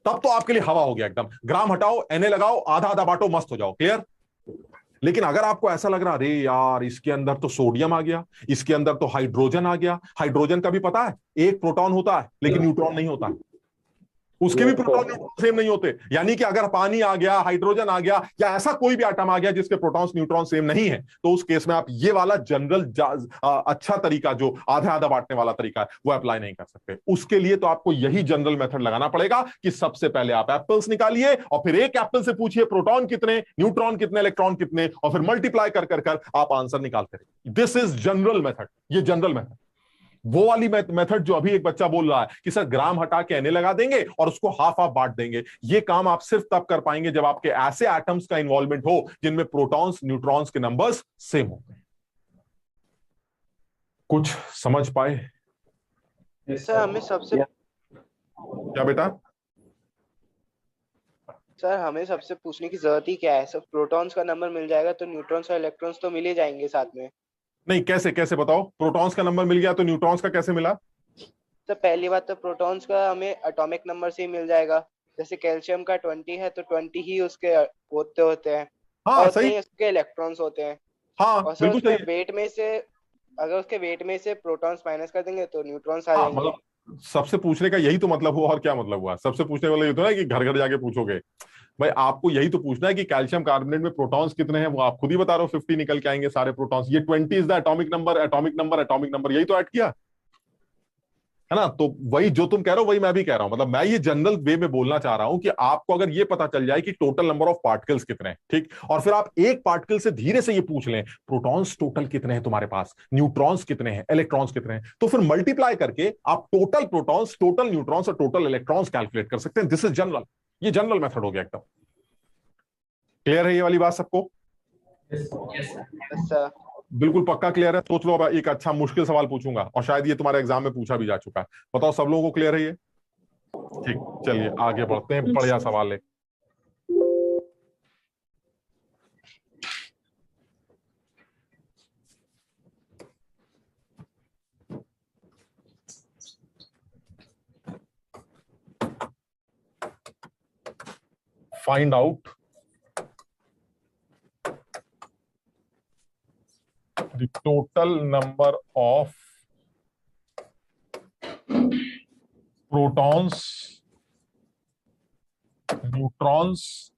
तब तो आपके लिए हवा हो गया एकदम। ग्राम हटाओ, Na लगाओ, आधा आधा बांटो, मस्त हो जाओ। क्लियर? लेकिन अगर आपको ऐसा लग रहा, अरे यार इसके अंदर तो सोडियम आ गया, इसके अंदर तो हाइड्रोजन आ गया, हाइड्रोजन का भी पता है एक प्रोटॉन होता है लेकिन न्यूट्रॉन नहीं होता, उसके भी प्रोटॉन न्यूट्रॉन सेम नहीं होते। यानी कि अगर पानी आ गया, हाइड्रोजन आ गया, या ऐसा कोई भी एटम आ गया जिसके प्रोटॉन्स न्यूट्रॉन सेम नहीं है, तो उस केस में आप ये वाला जनरल अच्छा तरीका, जो आधा आधा बांटने वाला तरीका है, वो अप्लाई नहीं कर सकते। उसके लिए तो आपको यही जनरल मेथड लगाना पड़ेगा कि सबसे पहले आप एप्पल्स निकालिए और फिर एक एप्पल से पूछिए प्रोटॉन कितने, न्यूट्रॉन कितने, इलेक्ट्रॉन कितने, और फिर मल्टीप्लाई कर कर कर आप आंसर निकालते रहिए। This is general method. ये जनरल मेथड। वो वाली मेथड जो अभी एक बच्चा बोल रहा है कि सर ग्राम हटा के Na लगा देंगे और उसको हाफ हाफ बांट देंगे, ये काम आप सिर्फ तब कर पाएंगे जब आपके ऐसे एटम्स का इन्वॉल्वमेंट हो जिनमें प्रोटॉन्स न्यूट्रॉन्स के नंबर्स सेम होते हैं। कुछ समझ पाए? सर हमें सबसे क्या बेटा? सर हमें सबसे पूछने की जरूरत ही क्या है? सब प्रोटॉन्स का नंबर मिल जाएगा तो न्यूट्रॉन्स और इलेक्ट्रॉन्स तो मिल ही जाएंगे साथ में। नहीं, कैसे कैसे बताओ, प्रोटॉन्स का नंबर मिल गया तो न्यूट्रॉन्स का कैसे मिला? तो पहली बात तो प्रोटॉन्स का हमें एटॉमिक नंबर से ही मिल जाएगा। जैसे कैल्शियम का 20 है तो 20 ही उसके होते होते हैं, हाँ और उतने सही। ही उसके इलेक्ट्रॉन्स होते हैं। हाँ और सर बिल्कुल उसके सही है। वेट में से, अगर उसके वेट में से प्रोटॉन्स माइनस कर देंगे तो न्यूट्रॉन्स आ हाँ जाएंगे। मतलब सबसे पूछने का यही तो मतलब हुआ, और क्या मतलब हुआ? सबसे पूछने वाला ये तो ना कि घर घर जाके पूछोगे। भाई आपको यही तो पूछना है कि कैल्शियम कार्बोनेट में प्रोटॉन्स कितने हैं, वो आप खुद ही बता रहे हो 50 निकल के आएंगे सारे प्रोटॉन्स। ये 20 is the atomic number, atomic number, atomic number, यही तो ऐड किया है ना। तो वही जो तुम कह रहे हो वही मैं भी कह रहा हूं। मतलब मैं ये जनरल वे में बोलना चाह रहा हूं कि आपको अगर ये पता चल जाए कि टोटल नंबर ऑफ पार्टिकल्स कितने हैं, ठीक, और फिर आप एक पार्टिकल से धीरे से ये पूछ लें प्रोटॉन्स टोटल कितने हैं तुम्हारे पास, न्यूट्रॉन्स कितने हैं, इलेक्ट्रॉन्स कितने हैं, तो फिर मल्टीप्लाई करके आप टोटल प्रोटॉन्स, टोटल न्यूट्रॉन्स और टोटल इलेक्ट्रॉन्स कैलकुलेट कर सकते हैं। दिस इज जनरल, ये जनरल मेथड हो गया एकदम। क्लियर है ये वाली बात सबको? अच्छा, बिल्कुल पक्का क्लियर है? सोच लो अब एक अच्छा मुश्किल सवाल पूछूंगा, और शायद ये तुम्हारे एग्जाम में पूछा भी जा चुका है। बताओ सब लोगों को क्लियर है ये? ठीक, चलिए आगे बढ़ते हैं, बढ़िया सवाल है। Find out the total number of protons, neutrons,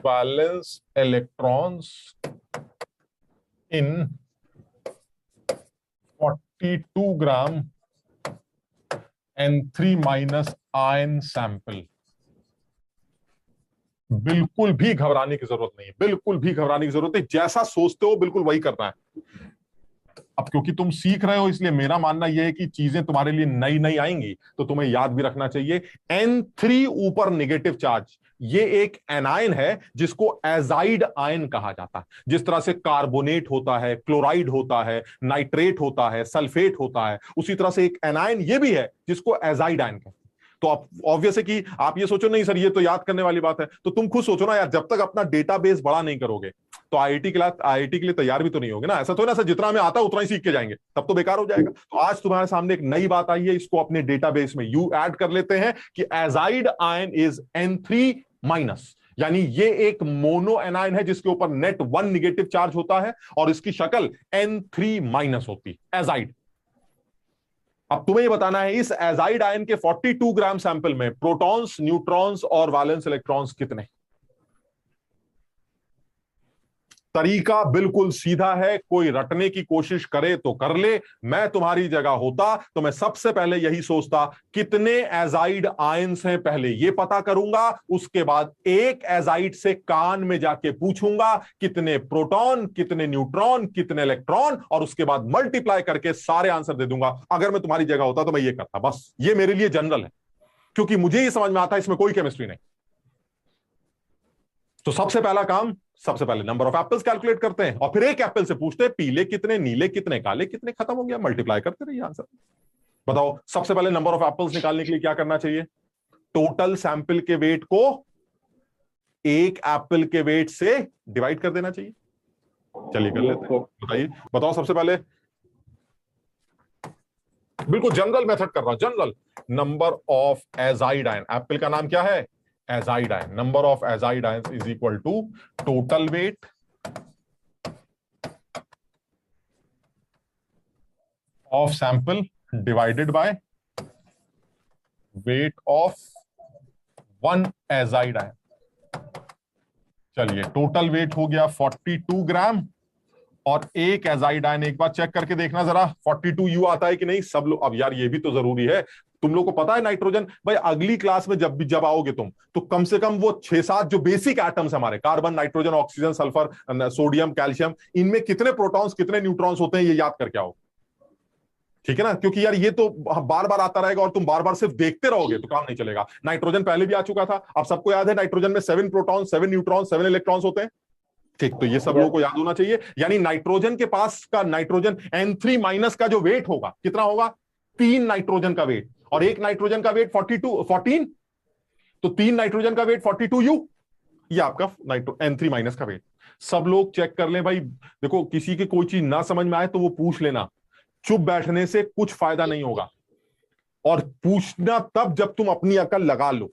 valence electrons in 42 gram N3 minus ion sample। बिल्कुल भी घबराने की जरूरत नहीं है, बिल्कुल भी घबराने की जरूरत नहीं। जैसा सोचते हो बिल्कुल वही करना है। अब क्योंकि तुम सीख रहे हो इसलिए मेरा मानना यह है कि चीजें तुम्हारे लिए नई नई आएंगी तो तुम्हें याद भी रखना चाहिए। N3 ऊपर नेगेटिव चार्ज, ये एक एनायन है जिसको एजाइड आयन कहा जाता है। जिस तरह से कार्बोनेट होता है, क्लोराइड होता है, नाइट्रेट होता है, सल्फेट होता है, उसी तरह से एक एनायन ये भी है जिसको एजाइड आयन कहते हैं। तो आप ऑब्वियस है कि आप ये सोचो नहीं सर ये तो याद करने वाली बात है, तो तुम खुद सोचो ना यार, जब तक अपना डेटाबेस बड़ा नहीं करोगे तो आईआईटी के लिए तैयार भी तो नहीं होगे ना। ऐसा तो ना सर जितना हमें आता है उतना ही सीख के जाएंगे, तब तो बेकार हो जाएगा। तो आज तुम्हारे सामने एक नई बात आई है, इसको अपने डेटाबेस में यू ऐड कर लेते हैं कि azide ion is N3 minus, यानी ये एक मोनो एनायन है जिसके ऊपर नेट 1 निगेटिव चार्ज होता है और इसकी शक्ल N3 माइनस होती है, एजाइड। अब तुम्हें ये बताना है इस एजाइड आयन के 42 ग्राम सैंपल में प्रोटॉन्स, न्यूट्रॉन्स और वैलेंस इलेक्ट्रॉन्स कितने। तरीका बिल्कुल सीधा है, कोई रटने की कोशिश करे तो कर ले। मैं तुम्हारी जगह होता तो मैं सबसे पहले यही सोचता कितने एजाइड आयंस हैं पहले ये पता करूंगा, उसके बाद एक एजाइड से कान में जाके पूछूंगा कितने प्रोटॉन, कितने न्यूट्रॉन, कितने इलेक्ट्रॉन, और उसके बाद मल्टीप्लाई करके सारे आंसर दे दूंगा। अगर मैं तुम्हारी जगह होता तो मैं ये करता। बस ये मेरे लिए जनरल है क्योंकि मुझे ये समझ में आता है इसमें कोई केमिस्ट्री नहीं। तो सबसे पहला काम, सबसे पहले नंबर ऑफ एप्पल्स कैलकुलेट करते हैं और फिर एक एप्पल से पूछते हैं पीले कितने, नीले कितने, काले कितने, खत्म हो गया, मल्टीप्लाई करते रहिए आंसर। बताओ सबसे पहले नंबर ऑफ एप्पल्स निकालने के लिए क्या करना चाहिए? टोटल सैंपल के वेट को एक एप्पल के वेट से डिवाइड कर देना चाहिए। चलिए कर लेते हैं, बताइए। बताओ सबसे पहले, बिल्कुल जनरल मेथड कर रहा हूं, general. Number of azide ion, apple का नाम क्या है? Azide ion. Number of azide ion is equal to total weight of sample divided by weight of one azide ion. चलिए टोटल वेट हो गया 42 ग्राम और एक एजाइड आयन। एक बार चेक करके देखना जरा 42U आता है कि नहीं सब लोग। अब यार ये भी तो जरूरी है, तुम लोग को पता है नाइट्रोजन, भाई अगली क्लास में जब आओगे तुम तो कम से कम वो 6-7 जो बेसिक एटम्स हमारे, carbon, nitrogen, oxygen, sulphur, sodium, calcium, इनमें कितने प्रोटॉन्स कितने न्यूट्रॉन्स होते हैं ये याद करके आओ, ठीक है ना। क्योंकि यार ये तो बार बार आता रहेगा और तुम बार बार सिर्फ देखते रहोगे तो काम नहीं चलेगा। नाइट्रोजन पहले भी आ चुका था, अब सबको याद है नाइट्रोजन में 7 प्रोटॉन, 7 न्यूट्रॉन, 7 इलेक्ट्रॉन्स होते हैं, ठीक। तो ये सब लोगों को याद होना चाहिए। यानी नाइट्रोजन के पास का नाइट्रोजन N3 माइनस का जो वेट होगा कितना होगा? 3 नाइट्रोजन का वेट, और एक नाइट्रोजन का वेट 14, तो 3 नाइट्रोजन का वेट 42U, ये आपका N3 माइनस का वेट। सब लोग चेक कर लें भाई। देखो, किसी की कोई चीज ना समझ में आए तो वो पूछ लेना, चुप बैठने से कुछ फायदा नहीं होगा, और पूछना तब जब तुम अपनी अकल लगा लो।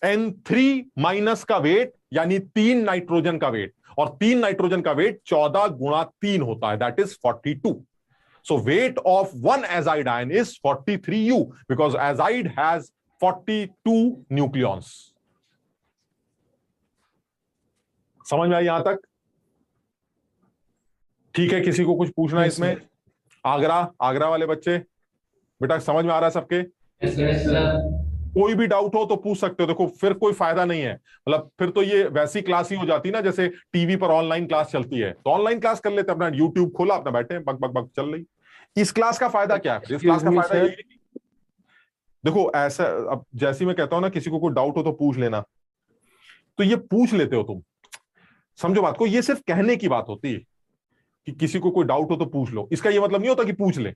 N3 माइनस का वेट यानी 3 नाइट्रोजन का वेट, और 3 नाइट्रोजन का वेट 14 गुणा 3 होता है, that is 42। So weight of one azide ion is 43U because azide has 42 nucleons. समझ में आई यहां तक? ठीक है, किसी को कुछ पूछना है इसमें? आगरा वाले बच्चे, बेटा समझ में आ रहा है सबके? कोई भी डाउट हो तो पूछ सकते हो। देखो फिर कोई फायदा नहीं है, मतलब फिर तो ये वैसी क्लास ही हो जाती ना जैसे टीवी पर ऑनलाइन क्लास चलती है, तो ऑनलाइन क्लास कर लेते, अपना यूट्यूब खोला, अपना बैठे बक बक बक चल रही। इस क्लास का फायदा क्या है? इस क्लास का फायदा यही है, देखो ऐसा, अब जैसे मैं कहता हूं ना किसी को कोई डाउट हो तो पूछ लेना, तो ये पूछ लेते हो तुम, समझो बात को, ये सिर्फ कहने की बात होती है कि किसी को कोई डाउट हो तो पूछ लो, इसका ये मतलब नहीं होता कि पूछ ले।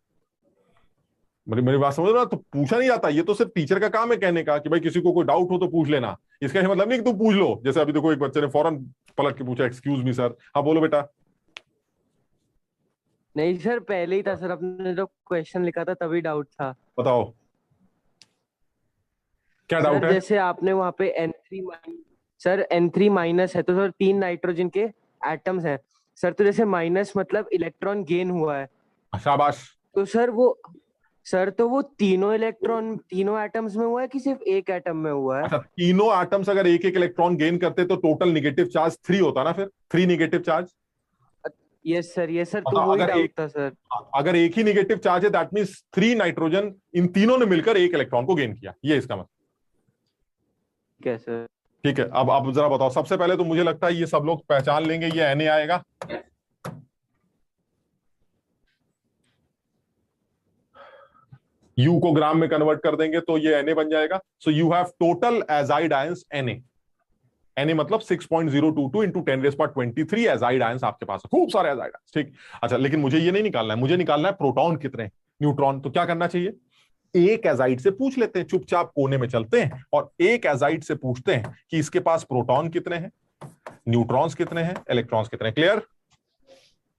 मेरी बात समझ रहे हो? तो पूछा नहीं जाता, ये तो सिर्फ टीचर का काम है कहने का कि भाई किसी को कोई डाउट हो तो पूछ लेना, इसका ये मतलब नहीं कि तुम पूछ लो। जैसे अभी देखो एक बच्चे ने फौरन पलट के पूछा, एक्सक्यूज मी सर। हाँ बोलो बेटा। नहीं सर, पहले ही था सर, अपने जो क्वेश्चन लिखा था तभी डाउट था। बताओ क्या डाउट सर है? जैसे आपने वहां पे N3 माइनस है, तो सर 3 नाइट्रोजन के एटम्स हैं सर, तो जैसे माइनस मतलब इलेक्ट्रॉन गेन हुआ है, शाबाश। तो सर तो वो तीनों एटम्स में हुआ है कि सिर्फ एक एटम में हुआ है? अच्छा, तीनों एटम्स अगर एक एक इलेक्ट्रॉन गेन करते तो टोटल नेगेटिव चार्ज 3 होता ना, फिर 3 नेगेटिव चार्ज। यस सर, तो वही डाउट था सर। अगर एक ही नेगेटिव चार्ज है दैट मींस 3 नाइट्रोजन इन तीनों ने मिलकर एक इलेक्ट्रॉन को गेन किया, ये इसका मतलब। क्या सर? ठीक है, अब जरा बताओ, सबसे पहले तो मुझे लगता है ये सब लोग पहचान लेंगे, ये Na आएगा। U को ग्राम में कन्वर्ट कर देंगे तो ये Na बन जाएगा। So you have total azide ions Na मतलब 6.022 इंटू 10⁻23 एजाइड आयंस आपके पास है, खूब सारे एजाइड आयंस। ठीक, अच्छा, लेकिन मुझे ये नहीं निकालना है, मुझे निकालना है प्रोटॉन कितने, न्यूट्रॉन। तो क्या करना चाहिए, एक एजाइड से पूछ लेते हैं, चुपचाप कोने में चलते हैं और एक एजाइड से पूछते हैं कि इसके पास प्रोटॉन कितने हैं, न्यूट्रॉन्स कितने हैं, इलेक्ट्रॉन्स कितने हैं। क्लियर?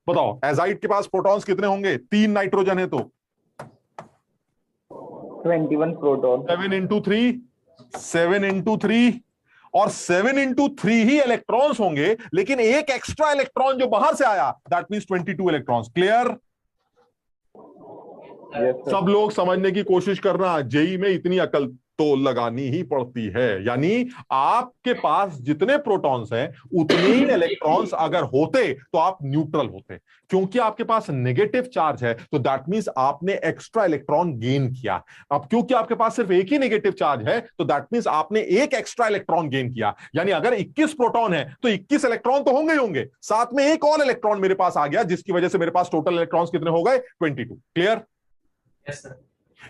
बताओ एजाइड के पास प्रोटॉन्स कितने होंगे? 3 नाइट्रोजन है तो 21 प्रोटॉन। 7 इंटू 3 और 7 इंटू 3 ही इलेक्ट्रॉन्स होंगे, लेकिन एक एक्स्ट्रा इलेक्ट्रॉन जो बाहर से आया दैट मींस 22 इलेक्ट्रॉन्स। क्लियर? सब लोग समझने की कोशिश करना, जेई में इतनी अकल तो लगानी ही पड़ती है, यानी आपके पास जितने प्रोटॉन्स हैं उतने ही इलेक्ट्रॉन्स अगर होते तो आप न्यूट्रल होते, क्योंकि आपके पास नेगेटिव चार्ज है तो दैट मींस आपने एक्स्ट्रा इलेक्ट्रॉन गेन किया। अब क्योंकि आपके पास सिर्फ एक ही नेगेटिव चार्ज है तो दैट मींस आपने एक एक्स्ट्रा इलेक्ट्रॉन गेन किया, यानी अगर 21 प्रोटॉन है तो 21 इलेक्ट्रॉन तो होंगे ही होंगे, साथ में एक और इलेक्ट्रॉन मेरे पास आ गया जिसकी वजह से मेरे पास टोटल इलेक्ट्रॉन्स कितने हो गए? 22। क्लियर? Yes sir.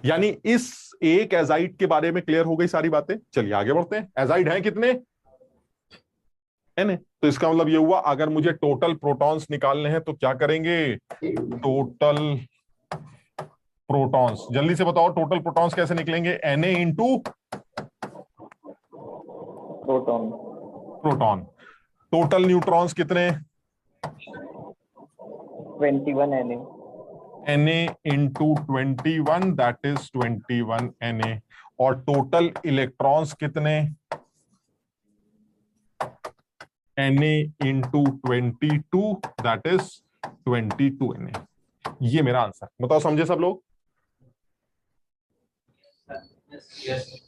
यानी इस एक एजाइड के बारे में क्लियर हो गई सारी बातें। चलिए आगे बढ़ते हैं। एजाइड हैं कितने? Na। तो इसका मतलब ये हुआ अगर मुझे टोटल प्रोटॉन्स निकालने हैं तो क्या करेंगे? टोटल प्रोटॉन्स, जल्दी से बताओ टोटल प्रोटॉन्स कैसे निकलेंगे? Na into proton. Total neutrons कितने? 21 Na। Na into 21 that is 21 Na। और टोटल इलेक्ट्रॉन्स कितने? Na into 22 that is 22 Na। ये मेरा आंसर। बताओ समझे सब लोग?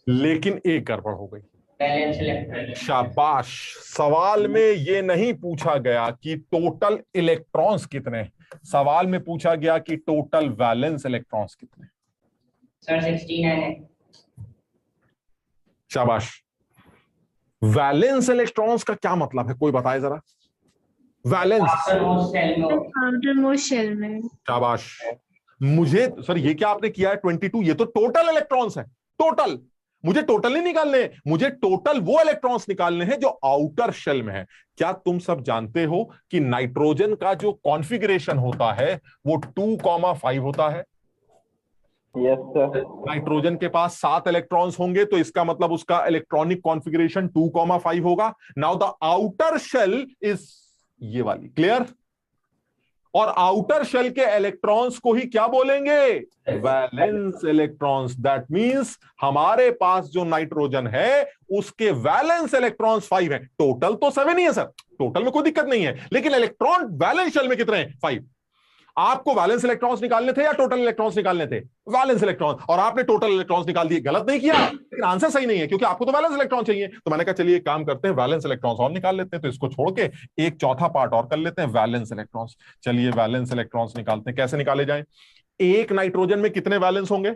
लेकिन एक गड़बड़ हो गई। शाबाश, सवाल में ये नहीं पूछा गया कि टोटल इलेक्ट्रॉन्स कितने, सवाल में पूछा गया कि टोटल वैलेंस इलेक्ट्रॉन्स कितने। सर 16 है। शाबाश। वैलेंस इलेक्ट्रॉन्स का क्या मतलब है, कोई बताए जरा? वैलेंस आउटरमोस्ट शेल में। शाबाश। मुझे सर ये क्या आपने किया है? 22, ये तो टोटल इलेक्ट्रॉन्स है, टोटल। मुझे टोटल नहीं निकालने, मुझे टोटल वो इलेक्ट्रॉन्स निकालने हैं जो आउटर शेल में है। क्या तुम सब जानते हो कि नाइट्रोजन का जो कॉन्फ़िगरेशन होता है वो 2,5 होता है? Yes sir. नाइट्रोजन के पास 7 इलेक्ट्रॉन्स होंगे तो इसका मतलब उसका इलेक्ट्रॉनिक कॉन्फ़िगरेशन 2,5 होगा। Now the outer shell is ये वाली। क्लियर? और आउटर शेल के इलेक्ट्रॉन्स को ही क्या बोलेंगे? Valence electrons. दैट मींस हमारे पास जो नाइट्रोजन है उसके वैलेंस इलेक्ट्रॉन्स 5 हैं। टोटल तो 7 ही है सर, टोटल में कोई दिक्कत नहीं है, लेकिन इलेक्ट्रॉन वैलेंस शेल में कितने हैं? 5। आपको वैलेंस इलेक्ट्रॉन्स निकालने थे या टोटल इलेक्ट्रॉन्स निकालने थे? Valence electron. और आपने टोटल इलेक्ट्रॉन्स निकाल दिए। गलत नहीं किया, लेकिन आंसर सही नहीं है, क्योंकि आपको तो वैलेंस इलेक्ट्रॉन चाहिए। तो मैंने कहा चलिए एक काम करते हैं, वैलेंस इलेक्ट्रॉन्स और निकाल लेते हैं। तो इसको छोड़ के एक चौथा पार्ट और कर लेते हैं, वैलेंस इलेक्ट्रॉन्स। चलिए वैलेंस इलेक्ट्रॉन्स निकालते हैं। कैसे निकाले जाए? एक नाइट्रोजन में कितने वैलेंस होंगे?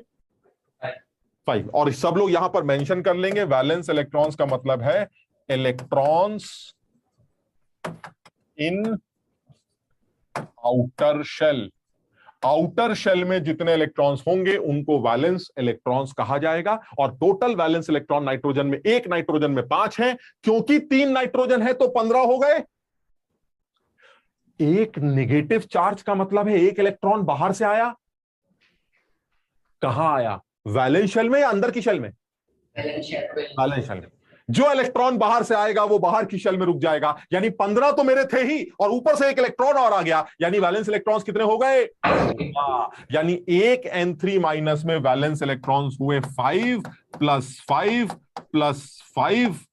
5। और सब लोग यहां पर मेंशन कर लेंगे, वैलेंस इलेक्ट्रॉन्स का मतलब है electrons in outer shell. Outer shell में जितने इलेक्ट्रॉन्स होंगे उनको वैलेंस इलेक्ट्रॉन्स कहा जाएगा। और टोटल वैलेंस इलेक्ट्रॉन नाइट्रोजन में, एक नाइट्रोजन में 5 हैं, क्योंकि 3 नाइट्रोजन है तो 15 हो गए। एक नेगेटिव चार्ज का मतलब है एक इलेक्ट्रॉन बाहर से आया। कहां आया? वैलेंस शेल में या अंदर की शेल में? वैलेंस शेल में। जो इलेक्ट्रॉन बाहर से आएगा वो बाहर की शेल में रुक जाएगा। यानी 15 तो मेरे थे ही, और ऊपर से एक इलेक्ट्रॉन और आ गया, यानी वैलेंस इलेक्ट्रॉन्स कितने हो गए? यानी एक N3 माइनस में वैलेंस इलेक्ट्रॉन्स हुए 5 + 5 + 5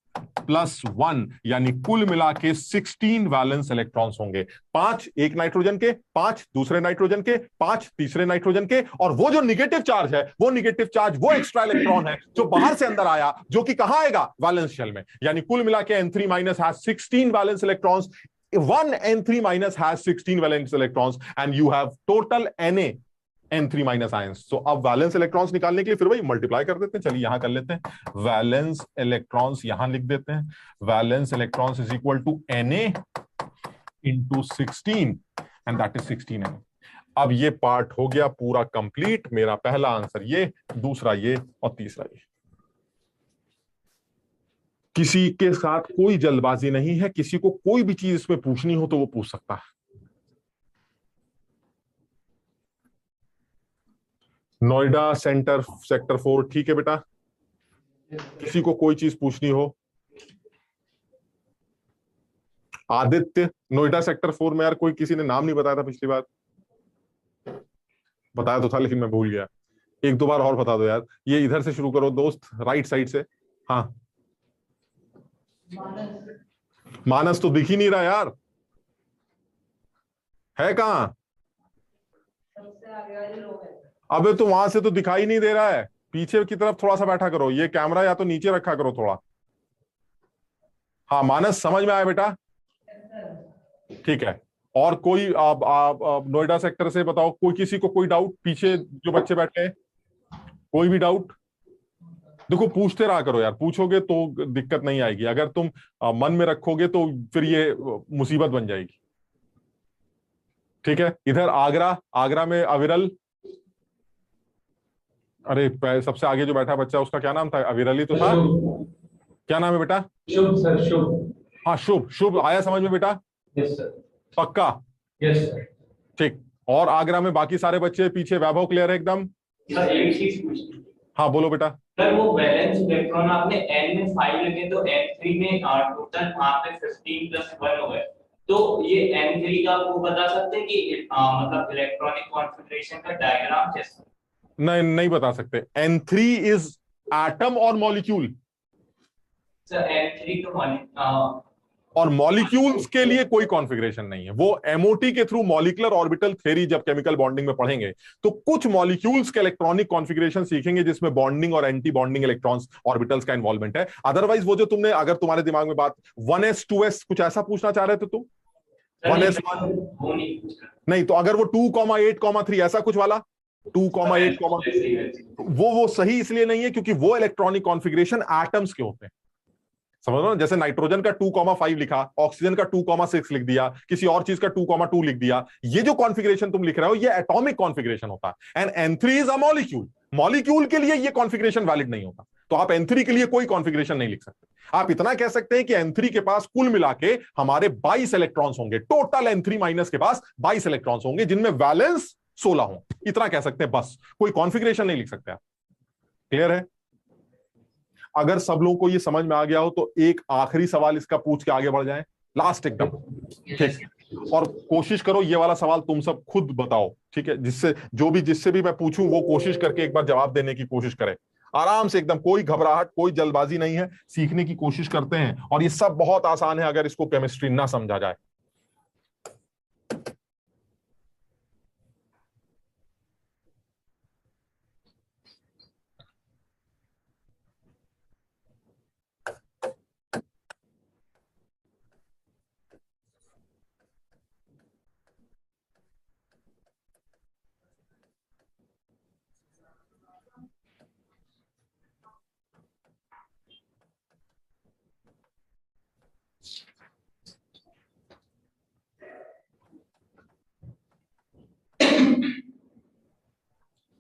+ 1, यानी कुल मिला के 16 वैलेंस इलेक्ट्रॉन्स होंगे। 5 एक नाइट्रोजन के, 5 दूसरे नाइट्रोजन के, 5 तीसरे नाइट्रोजन के, और वो जो निगेटिव चार्ज है, वो निगेटिव चार्ज वो एक्स्ट्रा इलेक्ट्रॉन है जो बाहर से अंदर आया, जो कि कहां आएगा? वैलेंस शेल में। यानी कुल मिला के N3 minus has 16 valence electrons. 1 N3 minus has 16 valence electrons and you have total Na N3 minus ions. तो अब वैलेंस इलेक्ट्रॉन्स निकालने के लिए फिर वही मल्टीप्लाई कर देते हैं। चलिए यहां कर लेते हैं, वैलेंस इलेक्ट्रॉन्स यहां लिख देते हैं। Valence electrons is equal to Na into 16 and that is 16 Na। अब ये पार्ट हो गया पूरा कंप्लीट। मेरा पहला आंसर ये, दूसरा ये, और तीसरा ये। किसी के साथ कोई जल्दबाजी नहीं है, किसी को कोई भी चीज इसमें पूछनी हो तो वो पूछ सकता है। नोएडा सेक्टर 4 ठीक है बेटा? किसी को कोई चीज पूछनी हो? आदित्य, नोएडा सेक्टर 4 में यार कोई किसी ने नाम नहीं बताया था पिछली बार? बताया तो था लेकिन मैं भूल गया। एक दो बार और बता दो यार। ये इधर से शुरू करो दोस्त, राइट साइड से। हाँ, मानस तो दिख ही नहीं रहा यार, है कहां? अबे तो वहां से तो दिखाई नहीं दे रहा है। पीछे की तरफ थोड़ा सा बैठा करो, ये कैमरा या तो नीचे रखा करो थोड़ा। हाँ मानस, समझ में आया बेटा? ठीक है। और कोई नोएडा सेक्टर से बताओ, कोई किसी को कोई डाउट? पीछे जो बच्चे बैठे हैं, कोई भी डाउट? देखो पूछते रहा करो यार, पूछोगे तो दिक्कत नहीं आएगी। अगर तुम मन में रखोगे तो फिर ये मुसीबत बन जाएगी। ठीक है। इधर आगरा में अविरल, अरे सबसे आगे जो बैठा बच्चा उसका क्या नाम था? अविरल ही तो था। क्या नाम है बेटा? शुभ सर, शुभ। हाँ शुभ आया समझ में बेटा? Yes sir. पक्का? Yes sir. ठीक। और आगरा में बाकी सारे बच्चे पीछे? वैभव क्लियर है एकदम? सर एक चीज पूछनी। हाँ बोलो बेटा। सर वो वैलेंस इलेक्ट्रॉन आपने N में 5 लगे तो N3 में टोटल वहां पे 15 + 1 हो गए। तो ये N3 का आपको बता सकते हैं कि मतलब इलेक्ट्रॉनिक कॉन्फ़िगरेशन का डायग्राम कैसा? नहीं बता सकते। N3 इज एटम और मॉलिक्यूल। सर N3 तो और मॉलिक्यूल्स के लिए कोई कॉन्फ़िगरेशन नहीं है। वो एमओटी के थ्रू मॉलिक्यूलर ऑर्बिटल थ्योरी जब केमिकल बॉन्डिंग में पढ़ेंगे तो कुछ मॉलिक्यूल्स के इलेक्ट्रॉनिक कॉन्फ़िगरेशन सीखेंगे जिसमें बॉन्डिंग और एंटी बॉन्डिंग इलेक्ट्रॉन्स ऑर्बिटल्स का इन्वॉल्वमेंट है। अदरवाइज वो जो तुमने, अगर तुम्हारे दिमाग में बात 1s 2s कुछ ऐसा पूछना चाह रहे थे तुम? 1s नहीं, तो अगर वो 2,8,3 ऐसा कुछ वाला 2,8, वो सही इसलिए नहीं है क्योंकि वो इलेक्ट्रॉनिक कॉन्फ़िगरेशन एटम्स के होते हैं। समझ लो, जैसे नाइट्रोजन का 2,5 लिखा, ऑक्सीजन का 2,6 लिख दिया, किसी और चीज का 2,2 लिख दिया। ये जो कॉन्फ़िगरेशन तुम लिख रहे हो ये एटॉमिक कॉन्फ़िगरेशन होता है। And N3 is a molecule. Molecule के लिए ये कॉन्फ़िगरेशन वैलिड नहीं होता। तो आप N3 के लिए कोई कॉन्फ़िगरेशन नहीं लिख सकते। आप इतना कह सकते हैं कि N3 के पास कुल मिला के हमारे 22 इलेक्ट्रॉन्स होंगे। टोटल N3 माइनस के पास 22 इलेक्ट्रॉन्स होंगे जिनमें वैलेंस 16 हो। इतना कह सकते हैं बस, कोई कॉन्फ़िगरेशन नहीं लिख सकते आप। क्लियर है? अगर सब लोगों को ये समझ में आ गया हो तो एक आखिरी सवाल इसका पूछ के आगे बढ़ जाएं। लास्ट एकदम, ठीक। और कोशिश करो ये वाला सवाल तुम सब खुद बताओ, ठीक है, जिससे भी मैं पूछूं वो कोशिश करके एक बार जवाब देने की कोशिश करे, आराम से एकदम, कोई घबराहट, कोई जल्दबाजी नहीं है, सीखने की कोशिश करते हैं। और ये सब बहुत आसान है अगर इसको केमिस्ट्री ना समझा जाए।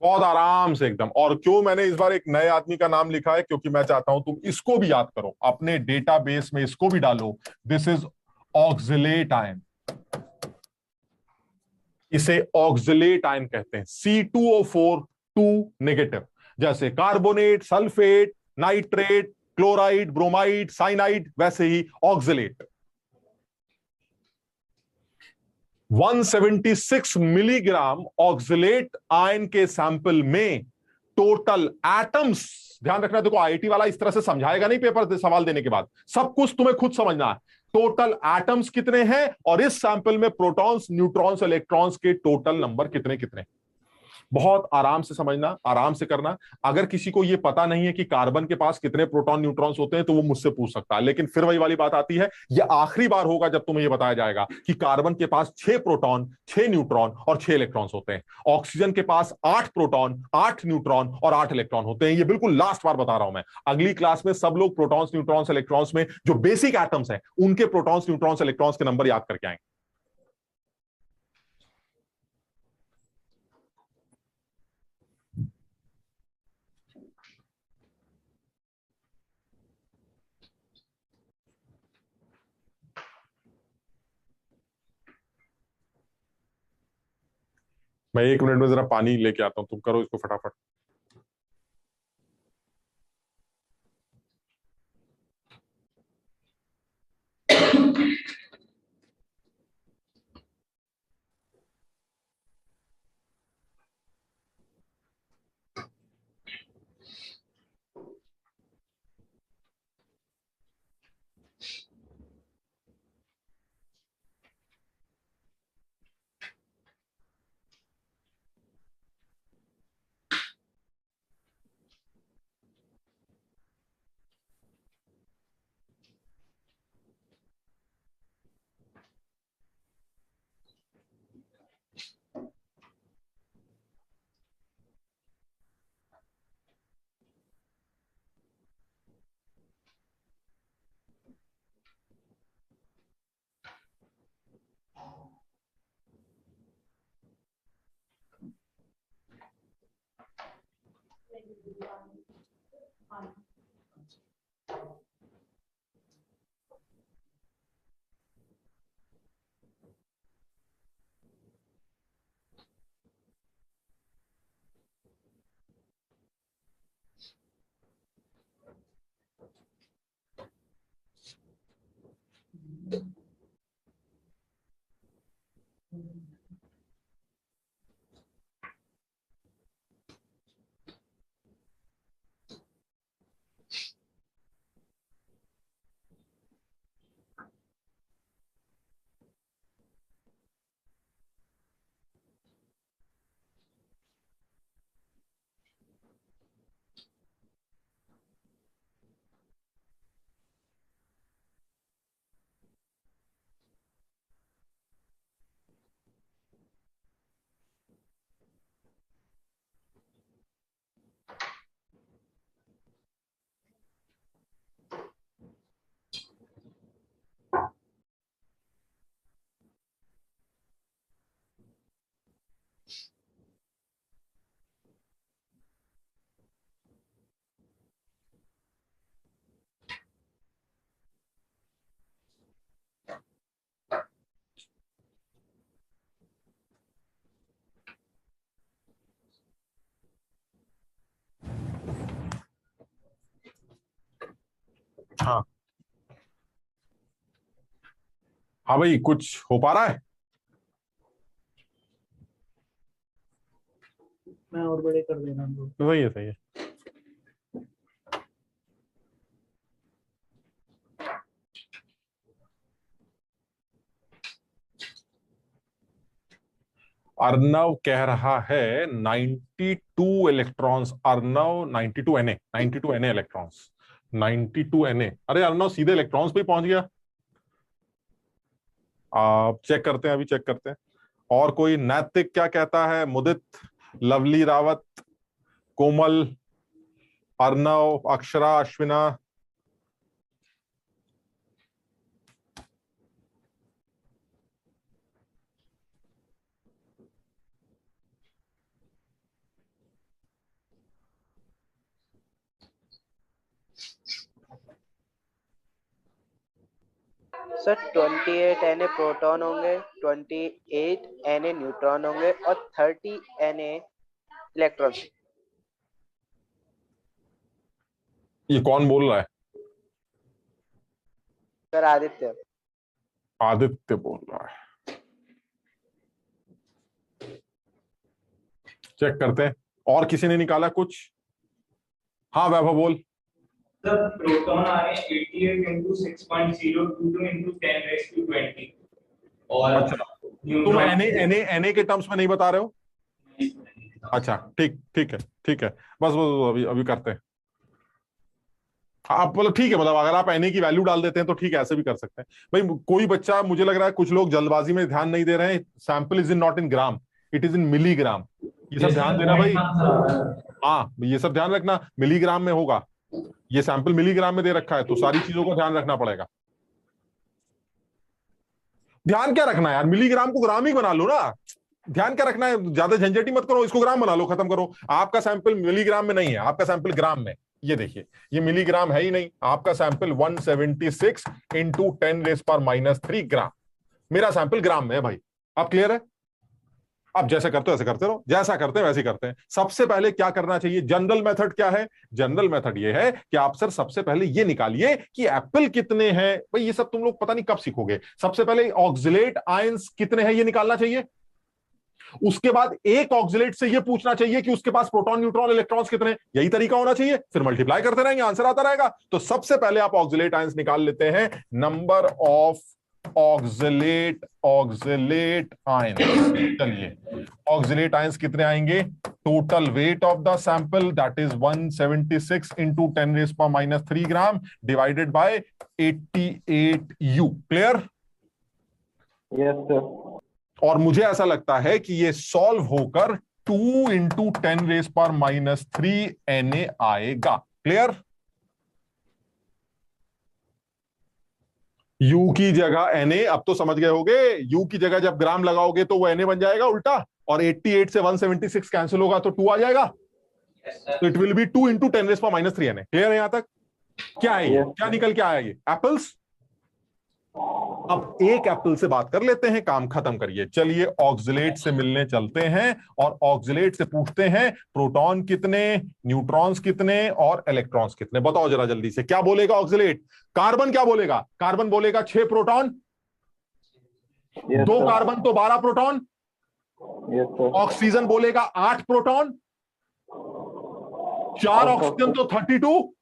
बहुत आराम से एकदम। और क्यों मैंने इस बार एक नए आदमी का नाम लिखा है, क्योंकि मैं चाहता हूं तुम इसको भी याद करो, अपने डेटाबेस में इसको भी डालो। दिस इज ऑक्सिलेट आयन, इसे ऑक्सिलेट आयन कहते हैं। C2O4 2 नेगेटिव, जैसे carbonate, sulphate, nitrate, chloride, bromide, cyanide, वैसे ही ऑक्सिलेट। 176 मिलीग्राम ऑक्सिलेट आयन के सैंपल में टोटल एटम्स, ध्यान रखना, देखो आईआईटी वाला इस तरह से समझाएगा नहीं पेपर सवाल देने के बाद, सब कुछ तुम्हें खुद समझना है। टोटल एटम्स कितने हैं और इस सैंपल में प्रोटॉन्स, न्यूट्रॉन्स, इलेक्ट्रॉन्स के टोटल नंबर कितने कितने। बहुत आराम से समझना, आराम से करना। अगर किसी को यह पता नहीं है कि कार्बन के पास कितने प्रोटॉन न्यूट्रॉन्स होते हैं तो वो मुझसे पूछ सकता है, लेकिन फिर वही वाली बात आती है, यह आखिरी बार होगा जब तुम्हें यह बताया जाएगा कि कार्बन के पास 6 प्रोटॉन, 6 न्यूट्रॉन और 6 इलेक्ट्रॉन्स होते हैं। ऑक्सीजन के पास 8 प्रोटॉन, 8 न्यूट्रॉन और 8 इलेक्ट्रॉन होते हैं। ये बिल्कुल लास्ट बार बता रहा हूं मैं। अगली क्लास में सब लोग प्रोटॉन्स, न्यूट्रॉन्स, इलेक्ट्रॉन्स में जो बेसिक एटम्स हैं उनके प्रोटॉन्स, न्यूट्रॉन्स, इलेक्ट्रॉन्स के नंबर याद करके आएंगे। मैं 1 मिनट में जरा पानी लेके आता हूं, तुम करो इसको फटाफट। हाँ, हाँ भाई, कुछ हो पा रहा है? मैं और बड़े कर देना bro। सही है, सही है। अर्नव कह रहा है 92 electrons. Arnav 92 Na, 92 Na electrons, 92 Na। अरे अर्नव सीधे इलेक्ट्रॉन्स पे ही पहुंच गया। आप चेक करते हैं, अभी चेक करते हैं। और कोई नैतिक क्या कहता है? मुदित, लवली रावत, कोमल, अर्नव, अक्षरा, अश्विना। सर 28 Na प्रोटॉन होंगे, 28 Na न्यूट्रॉन होंगे और 30 Na इलेक्ट्रॉन। ये कौन बोल रहा है? सर आदित्य। आदित्य बोल रहा है। चेक करते हैं। और किसी ने निकाला कुछ? हाँ वैभव बोल। सर प्रोटॉन आ रहे हैं 88 into 6.022 into 10 raised to 20 और अच्छा, तुम एनए के टर्म्स में नहीं बता रहे हो? अच्छा, ठीक ठीक है, ठीक है। बस बस अभी अभी करते हैं। आप मतलब ठीक है, मतलब अगर आप एनए की वैल्यू डाल देते हैं तो ठीक है, ऐसे भी कर सकते हैं। भाई कोई बच्चा, मुझे लग रहा है कुछ लोग जल्दबाजी में ध्यान नहीं दे रहे हैं। Sample is in not in gram, it is in milligram. ये सब ध्यान देना भाई। हाँ, ये सब ध्यान रखना, मिलीग्राम में होगा। ये सैंपल मिलीग्राम में दे रखा है, तो सारी चीजों को ध्यान रखना पड़ेगा। ध्यान क्या रखना है यार, मिलीग्राम को ग्राम ही बना लो ना। ध्यान क्या रखना है, ज्यादा झंझटी मत करो, इसको ग्राम बना लो, खत्म करो। आपका सैंपल मिलीग्राम में नहीं है, आपका सैंपल ग्राम में। ये देखिए, ये मिलीग्राम है ही नहीं, आपका सैंपल 176 इंटू 10⁻³ ग्राम। मेरा सैंपल ग्राम में है भाई। आप क्लियर है? आप जैसे करते हो ऐसे करते रहो, जैसा करते हैं वैसे करते हैं। सबसे पहले क्या करना चाहिए? जनरल मेथड क्या है? जनरल मेथड ये है कि आप सर सबसे पहले ये निकालिए कि एप्पल कितने हैं। भाई ये सब तुम लोग पता नहीं कब सीखोगे। सबसे पहले ऑक्सिलेट आयंस कितने हैं ये निकालना चाहिए। उसके बाद एक ऑक्सिलेट से ये पूछना चाहिए कि उसके पास प्रोटॉन, न्यूट्रॉन, इलेक्ट्रॉन्स कितने। यही तरीका होना चाहिए, फिर मल्टीप्लाई करते रहेंगे, आंसर आता रहेगा। तो सबसे पहले आप ऑक्सिलेट आयंस निकाल लेते हैं। Number of oxalate ions. चलिए, ऑक्सिलेट आयंस कितने आएंगे? Total weight of the sample that is 176 into 10⁻³ gram divided by 88U। Clear? Yes sir. और मुझे ऐसा लगता है कि ये सॉल्व होकर 2 इंटू 10⁻³ Na आएगा। क्लियर? U की जगह Na, अब तो समझ गए होगे। U की जगह जब ग्राम लगाओगे तो वो Na बन जाएगा उल्टा, और 88 से 176 कैंसिल होगा तो 2 आ जाएगा। तो it will be 2 into 10⁻³ Na। Clear है यहां तक? क्या है ये? क्या निकल के आया ये? एप्पल्स। अब एक एप्पल से बात कर लेते हैं, काम खत्म करिए। चलिए ऑक्सिलेट से मिलने चलते हैं और ऑक्सिलेट से पूछते हैं प्रोटॉन कितने, न्यूट्रॉन्स कितने और इलेक्ट्रॉन्स कितने। बताओ जरा जल्दी से, क्या बोलेगा ऑक्सिलेट? कार्बन क्या बोलेगा? कार्बन बोलेगा 6 प्रोटॉन, 2 कार्बन तो 12 प्रोटॉन। ऑक्सीजन बोलेगा 8 प्रोटॉन, 4 ऑक्सीजन तो 32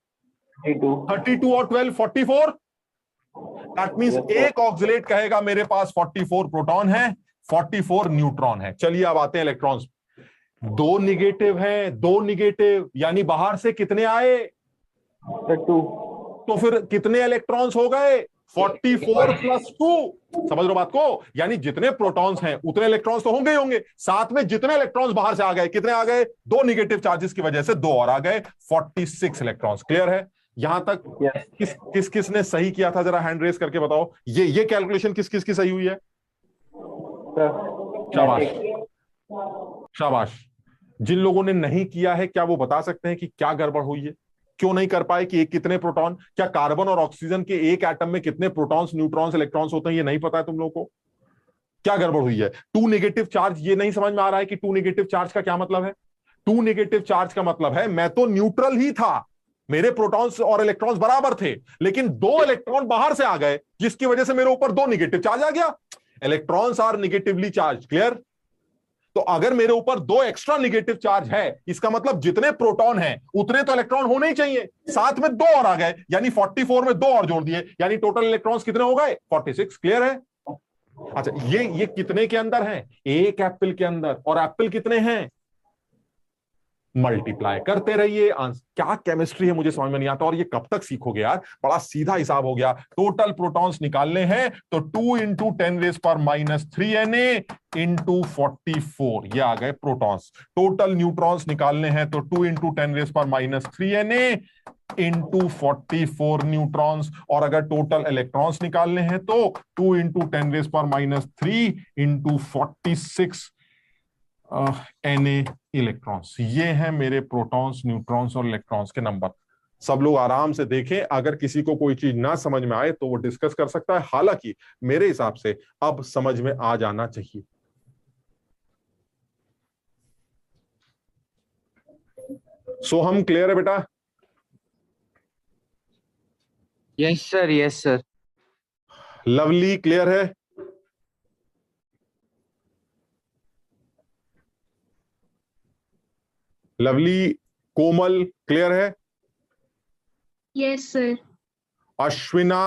और 12 44। दैट मींस एक ऑक्सिलेट कहेगा मेरे पास 44 प्रोटॉन है, 44 न्यूट्रॉन है। चलिए अब आते हैं इलेक्ट्रॉन्स। 2 निगेटिव हैं, 2 निगेटिव, यानी बाहर से कितने आए? 2। तो फिर कितने इलेक्ट्रॉन्स हो गए? 44 प्लस 2। समझ रहे हो बात को? यानी जितने प्रोटॉन्स हैं उतने इलेक्ट्रॉन्स तो होंगे ही होंगे, साथ में जितने इलेक्ट्रॉन्स बाहर से आ गए, कितने आ गए? 2 निगेटिव चार्जेस की वजह से 2 और आ गए, 46 इलेक्ट्रॉन्स। क्लियर है यहां तक? किस ने सही किया था, जरा हैंड रेस करके बताओ। ये कैलकुलेशन किस की सही हुई है? शाबाश, शाबाश। जिन लोगों ने नहीं किया है, क्या वो बता सकते हैं कि क्या गड़बड़ हुई है? क्यों नहीं कर पाए कि एक कितने प्रोटॉन? क्या कार्बन और ऑक्सीजन के एक एटम में कितने प्रोटॉन्स, न्यूट्रॉन्स, इलेक्ट्रॉन्स होते हैं? ये नहीं पता है तुम लोगों को? क्या गड़बड़ हुई है? 2 नेगेटिव चार्ज, ये नहीं समझ में आ रहा है कि 2 नेगेटिव चार्ज का क्या मतलब है? 2 नेगेटिव चार्ज का मतलब है मैं तो न्यूट्रल ही था, मेरे प्रोटॉन्स और इलेक्ट्रॉन्स बराबर थे, लेकिन 2 इलेक्ट्रॉन बाहर से आ गए, जिसकी वजह से मेरे ऊपर 2 निगेटिव चार्ज आ गया। Electrons are negatively charged, clear? तो अगर मेरे ऊपर 2 एक्स्ट्रा निगेटिव चार्ज है, इसका मतलब जितने प्रोटॉन हैं उतने तो इलेक्ट्रॉन होने ही चाहिए, साथ में 2 और आ गए, यानी 44 में 2 और जोड़ दिए, यानी टोटल इलेक्ट्रॉन्स कितने हो गए? 46। क्लियर है? अच्छा, ये कितने के अंदर है? एक एप्पल के अंदर। और एप्पल कितने हैं? मल्टीप्लाई करते रहिए। क्या केमिस्ट्री है मुझे समझ में नहीं आता, और ये कब तक सीखोगे यार? बड़ा सीधा हिसाब हो गया। टोटल प्रोटॉन्स निकालने हैं तो 2 इंटू 10⁻³ Na इंटू 44, ये आ गए प्रोटॉन्स। टोटल न्यूट्रॉन्स निकालने हैं तो 2 इंटू 10⁻³ Na इंटू 44 न्यूट्रॉन्स। और अगर टोटल इलेक्ट्रॉन्स निकालने हैं तो 2 इंटू 10⁻³ इंटू 46 Na इलेक्ट्रॉन्स। ये हैं मेरे प्रोटॉन्स, न्यूट्रॉन्स और इलेक्ट्रॉन्स के नंबर। सब लोग आराम से देखें, अगर किसी को कोई चीज ना समझ में आए तो वो डिस्कस कर सकता है, हालांकि मेरे हिसाब से अब समझ में आ जाना चाहिए। हम क्लियर है बेटा? Yes sir, yes sir. Lovely clear है? लवली, कोमल क्लियर है? Yes sir. Ashwina,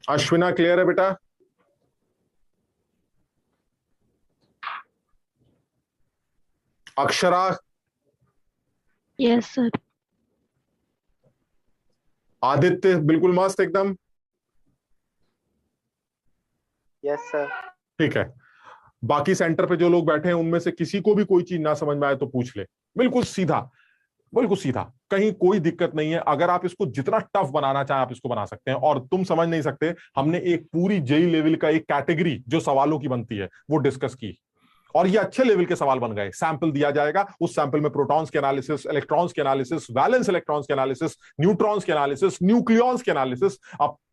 Ashwina clear है बेटा? Akshara, yes sir. आदित्य बिल्कुल मस्त एकदम? Yes sir. ठीक है। बाकी सेंटर पे जो लोग बैठे हैं उनमें से किसी को भी कोई चीज ना समझ में आए तो पूछ ले, बिल्कुल सीधा, बिल्कुल सीधा, कहीं कोई दिक्कत नहीं है। अगर आप इसको जितना टफ बनाना चाहें आप इसको बना सकते हैं। और तुम समझ नहीं सकते, हमने एक पूरी जेई लेवल का एक कैटेगरी जो सवालों की बनती है वो डिस्कस की, और ये अच्छे लेवल के सवाल बन गए। सैंपल दिया जाएगा, उस सैंपल में प्रोटॉन्स के एनालिसिस, इलेक्ट्रॉन्स के एनालिसिस, वैलेंस इलेक्ट्रॉन्स के एनालिसिस, न्यूट्रॉन्स के एनालिसिस, न्यूक्लियॉन्स के एनालिसिस,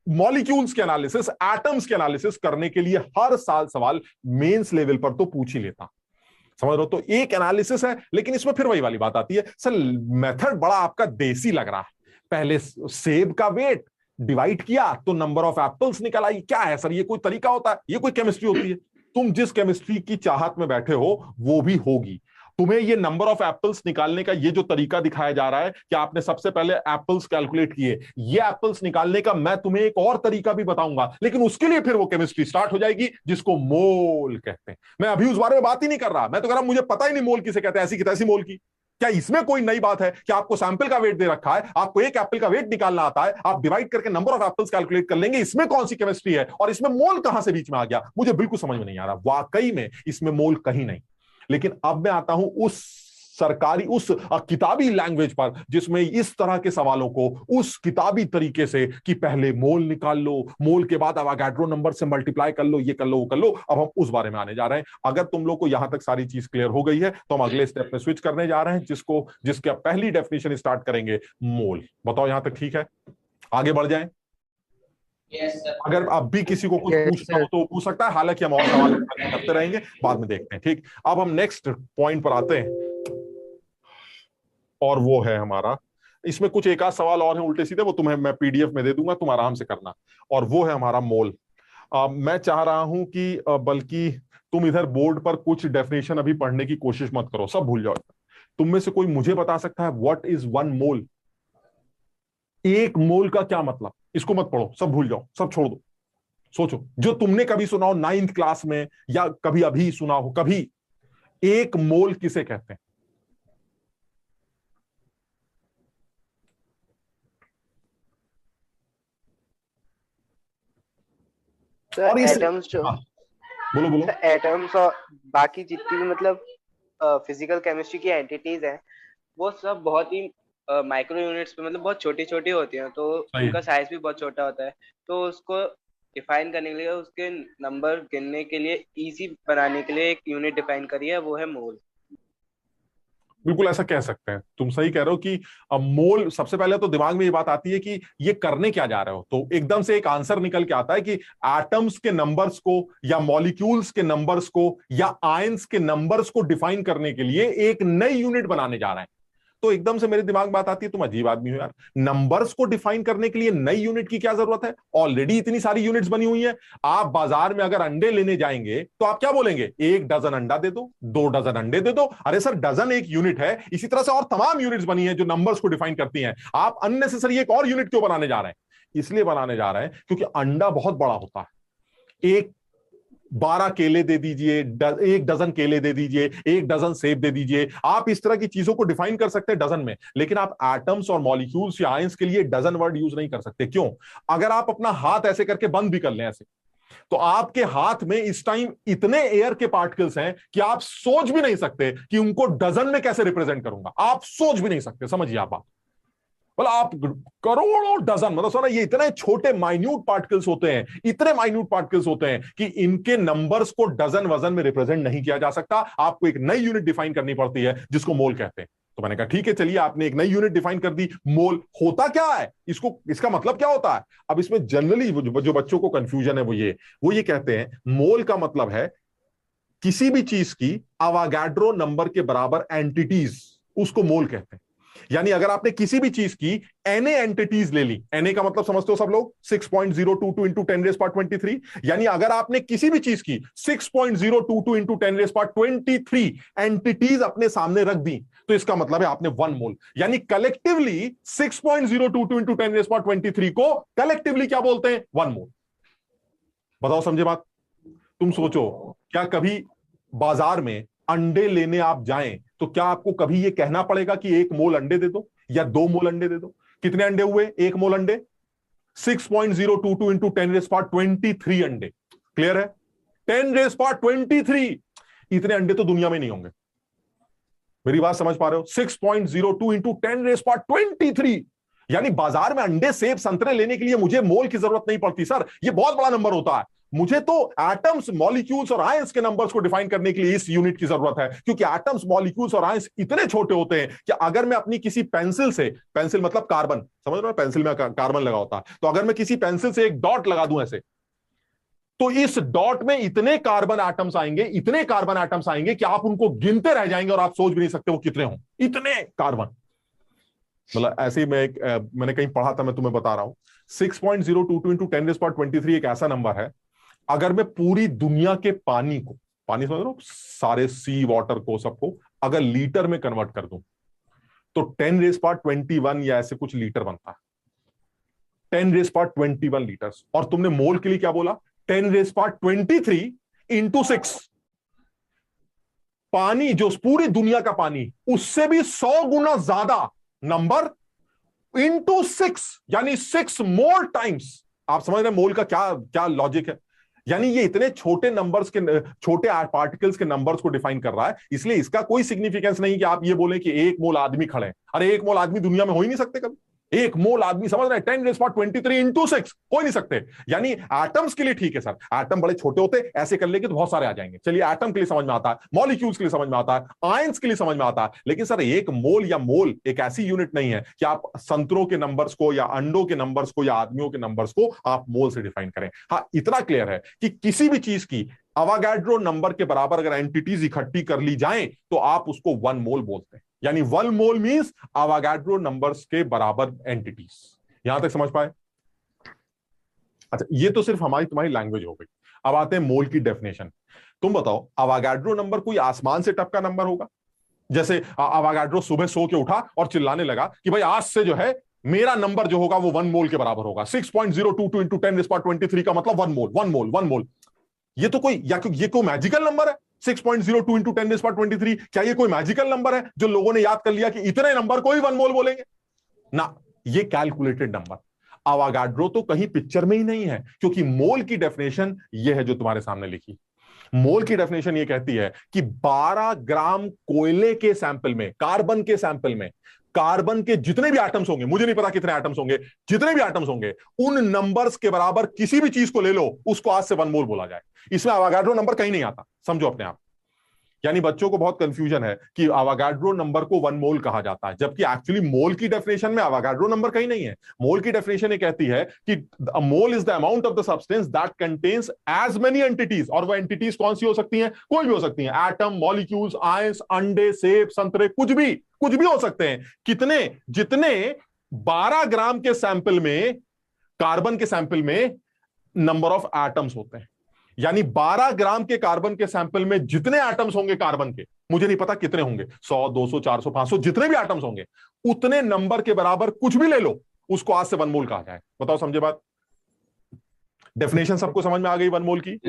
मॉलिक्यूल्स के एनालिसिस, एटम्स के एनालिसिस करने के लिए हर साल सवाल मेंस लेवल पर तो पूछ ही लेता। समझ रहे हो? तो एक एनालिसिस है, लेकिन इसमें फिर वही वाली बात आती है, सर मेथड बड़ा आपका देसी लग रहा है। पहले सेब का वेट डिवाइड किया तो नंबर ऑफ एप्पल्स निकल आई। क्या है सर, ये कोई तरीका होता है? ये कोई केमिस्ट्री होती है? तुम जिस केमिस्ट्री की चाहत में बैठे हो वो भी होगी। तुम्हें ये नंबर ऑफ एप्पल्स निकालने का ये जो तरीका दिखाया जा रहा है कि आपने सबसे पहले एप्पल्स कैलकुलेट किए, ये एप्पल्स निकालने का मैं तुम्हें एक और तरीका भी बताऊंगा, लेकिन उसके लिए फिर वो केमिस्ट्री स्टार्ट हो जाएगी जिसको मोल कहते हैं। मैं अभी उस बारे में बात ही नहीं कर रहा, मैं तो कह रहा मुझे पता ही नहीं मोल किसे कहते हैं, ऐसी की तैसी मोल की। क्या इसमें कोई नई बात है कि आपको सैंपल का वेट दे रखा है, आपको एक एप्पल का वेट निकालना आता है, आप डिवाइड करके नंबर ऑफ एप्पल्स कैलकुलेट कर लेंगे? इसमें कौन सी केमिस्ट्री है? और इसमें मोल कहां से बीच में आ गया? मुझे बिल्कुल समझ में नहीं आ रहा, वाकई में इसमें मोल कहीं नहीं। लेकिन अब मैं आता हूं उस सरकारी, उस किताबी लैंग्वेज पर जिसमें इस तरह के सवालों को उस किताबी तरीके से कि पहले मोल निकाल लो, मोल के बाद अवोगाड्रो नंबर से मल्टीप्लाई कर लो, ये कर लो, वो कर लो। अब हम उस बारे में आने जा रहे हैं। अगर तुम लोग को यहां तक सारी चीज क्लियर हो गई है तो हम अगले स्टेप में स्विच करने जा रहे हैं, जिसके पहली डेफिनेशन स्टार्ट करेंगे, मोल। बताओ यहां तक ठीक है? आगे बढ़ जाएं? अगर अब भी किसी को कुछ पूछना हो तो पूछ सकता है, हालांकि हम और सवाल करते रहेंगे, बाद में देखते हैं। ठीक, अब हम नेक्स्ट पॉइंट पर आते हैं, और वो है हमारा, इसमें कुछ एक आध सवाल और हैं उल्टे सीधे, वो तुम्हें मैं पीडीएफ में दे दूंगा, तुम आराम से करना। और वो है हमारा मोल। मैं चाह रहा हूं कि बल्कि तुम इधर बोर्ड पर कुछ डेफिनेशन अभी पढ़ने की कोशिश मत करो, सब भूल जाओ। तुम में से कोई मुझे बता सकता है व्हाट इज 1 मोल? एक मोल का क्या मतलब? इसको मत पढ़ो, सब भूल जाओ, सब छोड़ दो। सोचो, जो तुमने कभी सुना हो 9th क्लास में, या कभी अभी सुना हो कभी, एक मोल किसे कहते हैं? सर एटम्स जो, हाँ, बोलो बोलो। सर एटम्स और बाकी जितनी भी मतलब फिजिकल केमिस्ट्री की एंटिटीज हैं, वो सब बहुत ही माइक्रो यूनिट्स पे, मतलब बहुत छोटी छोटी होती हैं, तो उनका साइज भी बहुत छोटा होता है। तो उसको डिफाइन करने के लिए, उसके नंबर गिनने के लिए, इजी बनाने के लिए एक यूनिट डिफाइन करी है, वो है मोल। बिल्कुल ऐसा कह सकते हैं, तुम सही कह रहे हो कि मोल, सबसे पहले तो दिमाग में ये बात आती है कि ये करने क्या जा रहे हो, तो एकदम से एक आंसर निकल के आता है कि एटम्स के नंबर्स को या मॉलिक्यूल्स के नंबर्स को या आयंस के नंबर्स को डिफाइन करने के लिए एक नई यूनिट बनाने जा रहे हैं। तो एकदम से मेरे दिमाग में बात आती है, तुम अजीब आदमी हो यार, नंबर्स को डिफाइन करने के लिए नई यूनिट की क्या जरूरत है, ऑलरेडी इतनी सारी यूनिट्स बनी हुई हैं। आप बाजार में अगर अंडे लेने जाएंगे तो आप क्या बोलेंगे, 1 डजन अंडा दे दो, 2 डजन अंडे दे दो। अरे सर, डजन एक यूनिट है, इसी तरह से और तमाम यूनिट्स बनी है जो नंबर्स को डिफाइन करती हैं। आप अननेसेसरी एक और यूनिट क्यों बनाने जा रहे हैं? इसलिए बनाने जा रहे हैं क्योंकि अंडा बहुत बड़ा होता है। एक 12 केले दे दीजिए, 1 डजन केले दे दीजिए, 1 डजन सेब दे दीजिए, आप इस तरह की चीजों को डिफाइन कर सकते हैं डजन में, लेकिन आप एटम्स और मॉलिक्यूल्स या आयंस के लिए डजन वर्ड यूज नहीं कर सकते। क्यों? अगर आप अपना हाथ ऐसे करके बंद भी कर लें ऐसे, तो आपके हाथ में इस टाइम इतने एयर के पार्टिकल्स हैं कि आप सोच भी नहीं सकते कि उनको डजन में कैसे रिप्रेजेंट करूंगा, आप सोच भी नहीं सकते। समझिए आप बात, मतलब आप करोड़ों डजन, मतलब सुना, ये इतने छोटे माइन्यूट पार्टिकल्स होते हैं, इतने माइन्यूट पार्टिकल्स होते हैं कि इनके नंबर्स को डजन वजन में रिप्रेजेंट नहीं किया जा सकता। आपको एक नई यूनिट डिफाइन करनी पड़ती है जिसको मोल कहते हैं। तो मैंने कहा ठीक है, चलिए आपने एक नई यूनिट डिफाइन कर दी, मोल होता क्या है, इसको, इसका मतलब क्या होता है। अब इसमें जनरली जो बच्चों को कंफ्यूजन है वो ये कहते हैं मोल का मतलब है किसी भी चीज की अवागाड्रो नंबर के बराबर एंटिटीज, उसको मोल कहते हैं। यानी अगर आपने किसी भी चीज की Na एंटिटीज ले ली, Na का मतलब समझते हो सब लोग, 6.022 इंटू 10⁻23, यानी अगर आपने किसी भी चीज की 6.022 इंटू 10⁻23 एंटिटीज अपने सामने रख दी, तो इसका मतलब है आपने 1 मोल, यानी कलेक्टिवली 6.022 इंटू 10⁻23 को कलेक्टिवली क्या बोलते हैं, 1 मोल। बताओ, समझे बात? तुम सोचो, क्या कभी बाजार में अंडे लेने आप जाएं तो क्या आपको कभी यह कहना पड़ेगा कि 1 मोल अंडे दे दो या 2 मोल अंडे दे दो? कितने अंडे हुए 1 मोल अंडे? 6.022 इंटू 10⁻23 अंडे। क्लियर है? 10⁻23, इतने अंडे तो दुनिया में नहीं होंगे। मेरी बात समझ पा रहे हो? 6.02 इंटू 10⁻23, यानी बाजार में अंडे, सेब, संतरे लेने के लिए मुझे मोल की जरूरत नहीं पड़ती। सर, ये बहुत बड़ा नंबर होता है, मुझे तो एटम्स, मॉलिक्यूल्स और आयंस के नंबर्स को डिफाइन करने के लिए इस यूनिट की जरूरत है, क्योंकि एटम्स, मॉलिक्यूल्स और आयंस इतने छोटे होते हैं कि अगर मैं अपनी किसी पेंसिल से, पेंसिल मतलब कार्बन, समझ रहे हो, पेंसिल में कार्बन लगा होता है, तो अगर मैं किसी पेंसिल से एक डॉट लगा दूं ऐसे, तो इस डॉट में इतने कार्बन एटम्स आएंगे, इतने कार्बन एटम्स आएंगे कि आप उनको गिनते रह जाएंगे और आप सोच भी नहीं सकते वो कितने हों, इतने कार्बन। मतलब ऐसे ही मैंने कहीं पढ़ा था, मैं तुम्हें बता रहा हूं, 6.022 इंटू 10⁻23 एक ऐसा नंबर है, अगर मैं पूरी दुनिया के पानी को, पानी समझ रहे हो, सारे सी वाटर को, सबको अगर लीटर में कन्वर्ट कर दूं तो 10⁻21 या ऐसे कुछ लीटर बनता है, 10⁻21 लीटर्स। और तुमने मोल के लिए क्या बोला, 10⁻23 इंटू 6। पानी, जो पूरी दुनिया का पानी, उससे भी 100 गुना ज्यादा नंबर इंटू 6, यानी 6 मोर टाइम्स। आप समझ रहे हैं मोल का क्या क्या लॉजिक है? यानी ये इतने छोटे नंबर्स के, छोटे पार्टिकल्स के नंबर्स को डिफाइन कर रहा है, इसलिए इसका कोई सिग्निफिकेंस नहीं कि आप ये बोले कि 1 मोल आदमी खड़े हैं। अरे 1 मोल आदमी दुनिया में हो ही नहीं सकते कभी, 1 मोल आदमी, समझ रहे हैं, 10⁻23 इंटू 6 हो ही नहीं सकते। यानी एटम्स के लिए ठीक है सर, एटम बड़े छोटे होते, ऐसे कर लेंगे तो बहुत सारे आ जाएंगे, चलिए एटम के लिए समझ में आता है, मॉलिक्यूल्स के लिए समझ में आता है, आयंस के लिए समझ में आता है, लेकिन सर 1 मोल या मोल एक ऐसी यूनिट नहीं है कि आप संतरों के नंबर्स को या अंडों के नंबर्स को या आदमियों के नंबर्स को आप मोल से डिफाइन करें। हाँ, इतना क्लियर है कि किसी भी चीज की अवागाड्रो नंबर के बराबर अगर एंटिटीज इकट्ठी कर ली जाएं तो आप उसको 1 मोल बोलते हैं, यानी 1 मोल मींस अवागाड्रो नंबर्स के बराबर एंटिटीज। यहां तक समझ पाए? अच्छा, ये तो सिर्फ हमारी तुम्हारी लैंग्वेज हो गई। अब आते हैं मोल की डेफिनेशन। तुम बताओ, अवागाड्रो नंबर कोई आसमान से टपका नंबर होगा? जैसे अवागाड्रो सुबह सो के उठा और चिल्लाने लगा कि भाई आज से जो है मेरा नंबर जो होगा वो 1 मोल के बराबर होगा, 6.022 इंटू 10⁻23 का मतलब 1 मोल, 1 मोल, 1 मोल। ये तो कोई, या ये कोई मैजिकल नंबर है? 6.02 इंटू 10⁻23, क्या ये कोई मैजिकल नंबर है जो लोगों ने याद कर लिया कि इतने नंबर को ही 1 मोल बोलेंगे? ना, ये कैलकुलेटेड नंबर। अवागाड्रो तो कहीं पिक्चर में ही नहीं है, क्योंकि मोल की डेफिनेशन ये है जो तुम्हारे सामने लिखी। मोल की डेफिनेशन ये कहती है कि 12 ग्राम कोयले के सैंपल में, कार्बन के सैंपल में, कार्बन के जितने भी एटम्स होंगे, मुझे नहीं पता कितने एटम्स होंगे, जितने भी एटम्स होंगे, उन नंबर्स के बराबर किसी भी चीज को ले लो, उसको आज से 1 मोल बोला जाए। इसमें अवागाड्रो नंबर कहीं नहीं आता, समझो अपने आप। यानी बच्चों को बहुत कंफ्यूजन है कि अवोगाड्रो नंबर को 1 मोल कहा जाता है, जबकि एक्चुअली मोल की डेफिनेशन में अवोगाड्रो नंबर कहीं नहीं है। मोल की डेफिनेशन ये कहती है कि a mole is the amount of the substance that contains as many entities, और वो एंटिटीज कौन सी हो सकती हैं? कोई भी हो सकती हैं, एटम, मॉलिक्यूल्स, आयंस, अंडे, सेब, संतरे, कुछ भी हो सकते हैं। कितने? जितने 12 ग्राम के सैंपल में, कार्बन के सैंपल में नंबर ऑफ एटम्स होते हैं। यानी 12 ग्राम के कार्बन के सैंपल में जितने एटम्स होंगे कार्बन के, मुझे नहीं पता कितने होंगे, 100, 200, 400, 500, जितने भी एटम्स होंगे, उतने नंबर के बराबर कुछ भी ले लो, उसको आज से 1 मोल कहा जाए। बताओ, समझे बात? डेफिनेशन सबको समझ में आ गई 1 मोल की?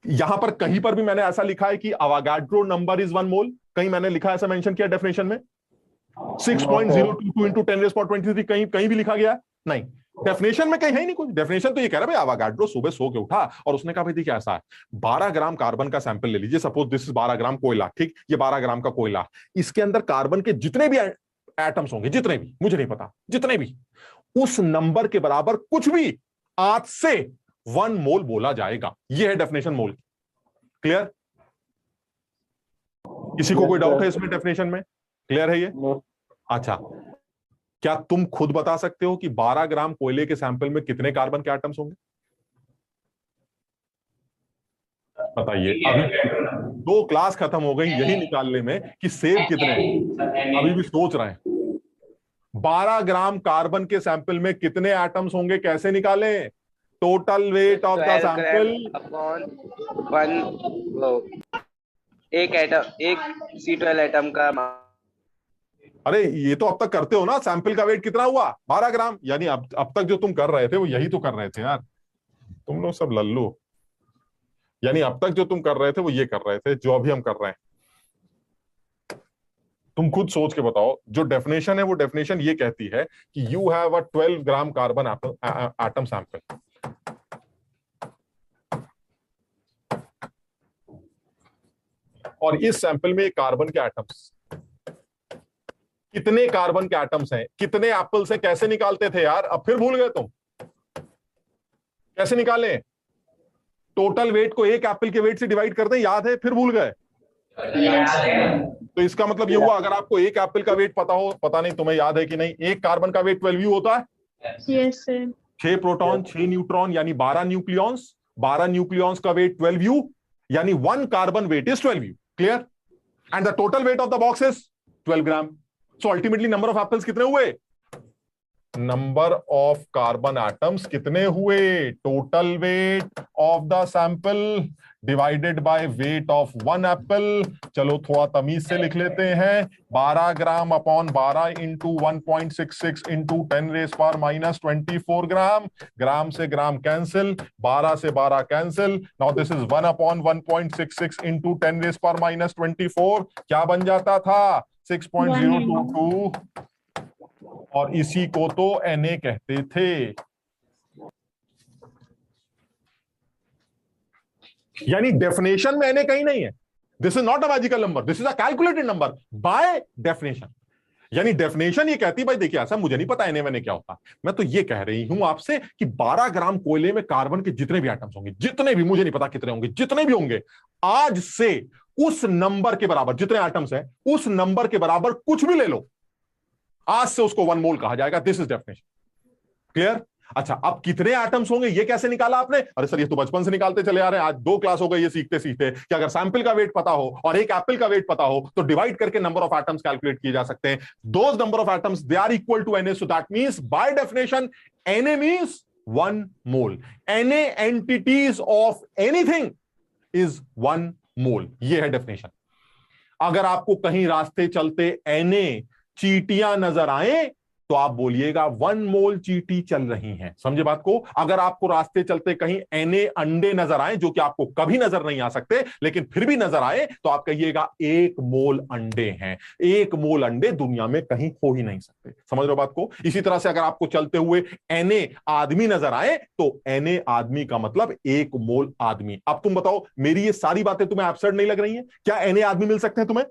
यहां पर कहीं पर भी मैंने ऐसा लिखा है कि अवोगाड्रो नंबर इज 1 मोल? कहीं मैंने लिखा, ऐसा मेंशन किया डेफिनेशन में? 6.022 इंटू 10⁻23 कहीं भी लिखा गया? नहीं, डेफिनेशन में कहीं है ही नहीं कुछ। डेफिनेशन तो ये कह रहा है भाई, अवोगाड्रो सुबह सो के उठा और उसने कहा भाई देखिए ऐसा है, 12 ग्राम कार्बन का सैंपल ले लीजिए, सपोज दिस इज 12 ग्राम कोयला, ठीक, ये 12 ग्राम का कोयला, इसके अंदर कार्बन के जितने भी एटम्स होंगे, जितने भी, मुझे नहीं पता, जितने भी, उस नंबर के बराबर कुछ भी आज से 1 मोल बोला जाएगा। ये है डेफिनेशन मोल। क्लियर? किसी को कोई डाउट है इसमें डेफिनेशन में? क्लियर है ये? अच्छा, क्या तुम खुद बता सकते हो कि 12 ग्राम कोयले के सैंपल में कितने कार्बन के एटम्स होंगे? बताइए। अभी 2 क्लास खत्म हो गई यही निकालने में कि सेब कितने हैं, अभी भी सोच रहे हैं। 12 ग्राम कार्बन के सैंपल में कितने एटम्स होंगे, कैसे निकालें? Total weight of the sample upon 1 एक एटम, एक C12 एटम का। अरे ये तो अब तक करते हो ना, सैंपल का वेट कितना हुआ? 12 ग्राम। यानी अब तक जो तुम कर रहे थे वो यही तो कर रहे थे यार, तुम लोग सब लल्लू। यानी अब तक जो तुम कर रहे थे वो ये कर रहे थे जो अभी हम कर रहे हैं। तुम खुद सोच के बताओ, जो डेफिनेशन है वो डेफिनेशन ये कहती है कि you have a 12 gram carbon atom sample, और इस सैंपल में कार्बन के एटम्स, कितने कार्बन के एटम्स हैं, कितने एप्पल से कैसे निकालते थे यार? अब फिर भूल गए तुम? कैसे निकाले? टोटल वेट को एक एप्पल के वेट से डिवाइड कर दें, याद है? फिर भूल गए? तो इसका मतलब ये हुआ, अगर आपको एक एप्पल का वेट पता हो, पता नहीं तुम्हें याद है कि नहीं, एक कार्बन का वेट 12U होता है। Yes sir. 6 प्रोटॉन, 6 न्यूट्रॉन, यानी 12 न्यूक्लियॉन्स। 12 न्यूक्लियॉन्स का वेट 12U, यानी 1 carbon weight is 12U। Clear? And the total weight of the box is 12 gram. So ultimately number of apples कितने हुए? नंबर ऑफ कार्बन एटम्स कितने हुए? Total weight of the sample divided by weight of 1 apple. चलो थोड़ा तमीज से लिख लेते हैं, 12 gram upon 12 into 1.66 into 10⁻⁻24 gram. Gram से ग्राम कैंसिल, 12 से 12 cancel. Now this is 1 upon 1.66 into 10⁻⁻24। क्या बन जाता था? 6.022। और इसी को तो Na कहते थे। यानी डेफिनेशन में Na कहीं नहीं है। This is not a magical number, this is a calculated number by definition. यानी डेफिनेशन ये कहती भाई देखिए ऐसा मुझे नहीं पता Na क्या होता, मैं तो ये कह रही हूं आपसे कि 12 ग्राम कोयले में कार्बन के जितने भी एटम्स होंगे, जितने भी, मुझे नहीं पता कितने होंगे, जितने भी होंगे, आज से उस नंबर के बराबर, जितने एटम्स हैं उस नंबर के बराबर कुछ भी ले लो, आज से उसको 1 मोल कहा जाएगा। This is definition. क्लियर? अच्छा, अब कितने एटम्स होंगे ये कैसे निकाला आपने? अरे सर ये तो बचपन से निकालते चले आ रहे हैं, आज 2 क्लास हो गई ये सीखते सीखते कि अगर सैंपल का वेट पता हो और एक एप्पल का वेट पता हो तो डिवाइड करके नंबर ऑफ एटम्स कैलकुलेट किए जा सकते हैं। Those number of atoms they are equal to Na, so that means by definition Na means 1 mole. Na entities of anything is 1 mole. ये है डेफिनेशन। अगर आपको कहीं रास्ते चलते Na चीटियां नजर आए तो आप बोलिएगा 1 मोल चींटी चल रही हैं। समझे बात को? अगर आपको रास्ते चलते कहीं Na अंडे नजर आए, जो कि आपको कभी नजर नहीं आ सकते लेकिन फिर भी नजर आए, तो आप कहिएगा 1 मोल अंडे हैं। 1 मोल अंडे दुनिया में कहीं हो ही नहीं सकते। समझ रहे हो बात को? इसी तरह से अगर आपको चलते हुए Na आदमी नजर आए तो Na आदमी का मतलब 1 मोल आदमी। अब तुम बताओ, मेरी ये सारी बातें तुम्हें एब्सर्ड नहीं लग रही हैं? क्या Na आदमी मिल सकते हैं तुम्हें?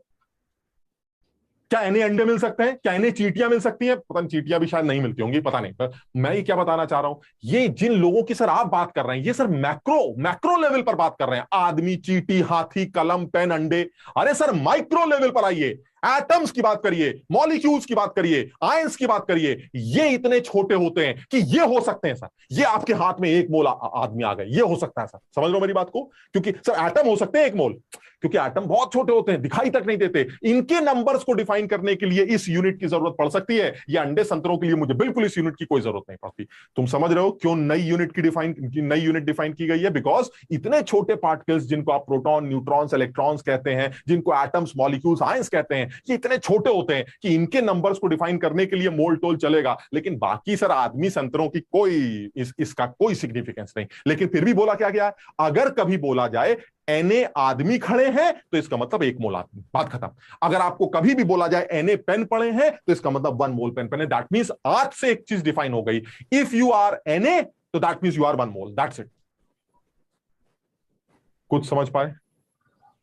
क्या एने अंडे मिल सकते हैं? क्या एने चींटियां मिल सकती हैं? पता नहीं, चींटियां भी शायद नहीं मिलती होंगी, पता नहीं। पर मैं ये क्या बताना चाह रहा हूं, ये जिन लोगों की सर आप बात कर रहे हैं, ये सर मैक्रो मैक्रो लेवल पर बात कर रहे हैं। आदमी, चींटी, हाथी, कलम, पेन, अंडे। अरे सर माइक्रो लेवल पर आइए, एटम्स की बात करिए, मॉलिक्यूल्स की बात करिए, आयंस की बात करिए। ये इतने छोटे होते हैं कि ये हो सकते हैं सर, ये आपके हाथ में 1 मोल आदमी आ गए, ये हो सकता है सर। समझ लो मेरी बात को? क्योंकि सर एटम हो सकते हैं 1 मोल, क्योंकि एटम बहुत छोटे होते हैं, दिखाई तक नहीं देते। इनके नंबर्स को डिफाइन करने के लिए इस यूनिट की जरूरत पड़ सकती है, या अंडे संतरों के लिए मुझे बिल्कुल इस यूनिट की कोई जरूरत नहीं पड़ती। तुम समझ रहे हो क्यों नई यूनिट डिफाइन की गई है? बिकॉज इतने छोटे पार्टिकल्स जिनको आप प्रोटॉन, न्यूट्रॉन्स, इलेक्ट्रॉन्स कहते हैं, जिनको एटम्स, मॉलिक्यूल्स, आयंस कहते हैं, ये इतने छोटे होते हैं कि इनके नंबर्स को डिफाइन करने के लिए मोल टोल चलेगा। लेकिन बाकी सर आदमी संतरों की कोई इसका कोई सिग्निफिकेंस नहीं। लेकिन फिर भी बोला क्या गया है, अगर कभी बोला जाए एने आदमी खड़े हैं तो इसका मतलब 1 मोल आदमी, बात खत्म। अगर आपको कभी भी बोला जाए एने पेन पड़े हैं तो इसका मतलब 1 मोल पेन पड़े। दैट मींस आज से एक चीज डिफाइन हो गई, इफ यू आर एने तो that means you are 1 mole, that's it. कुछ समझ पाए?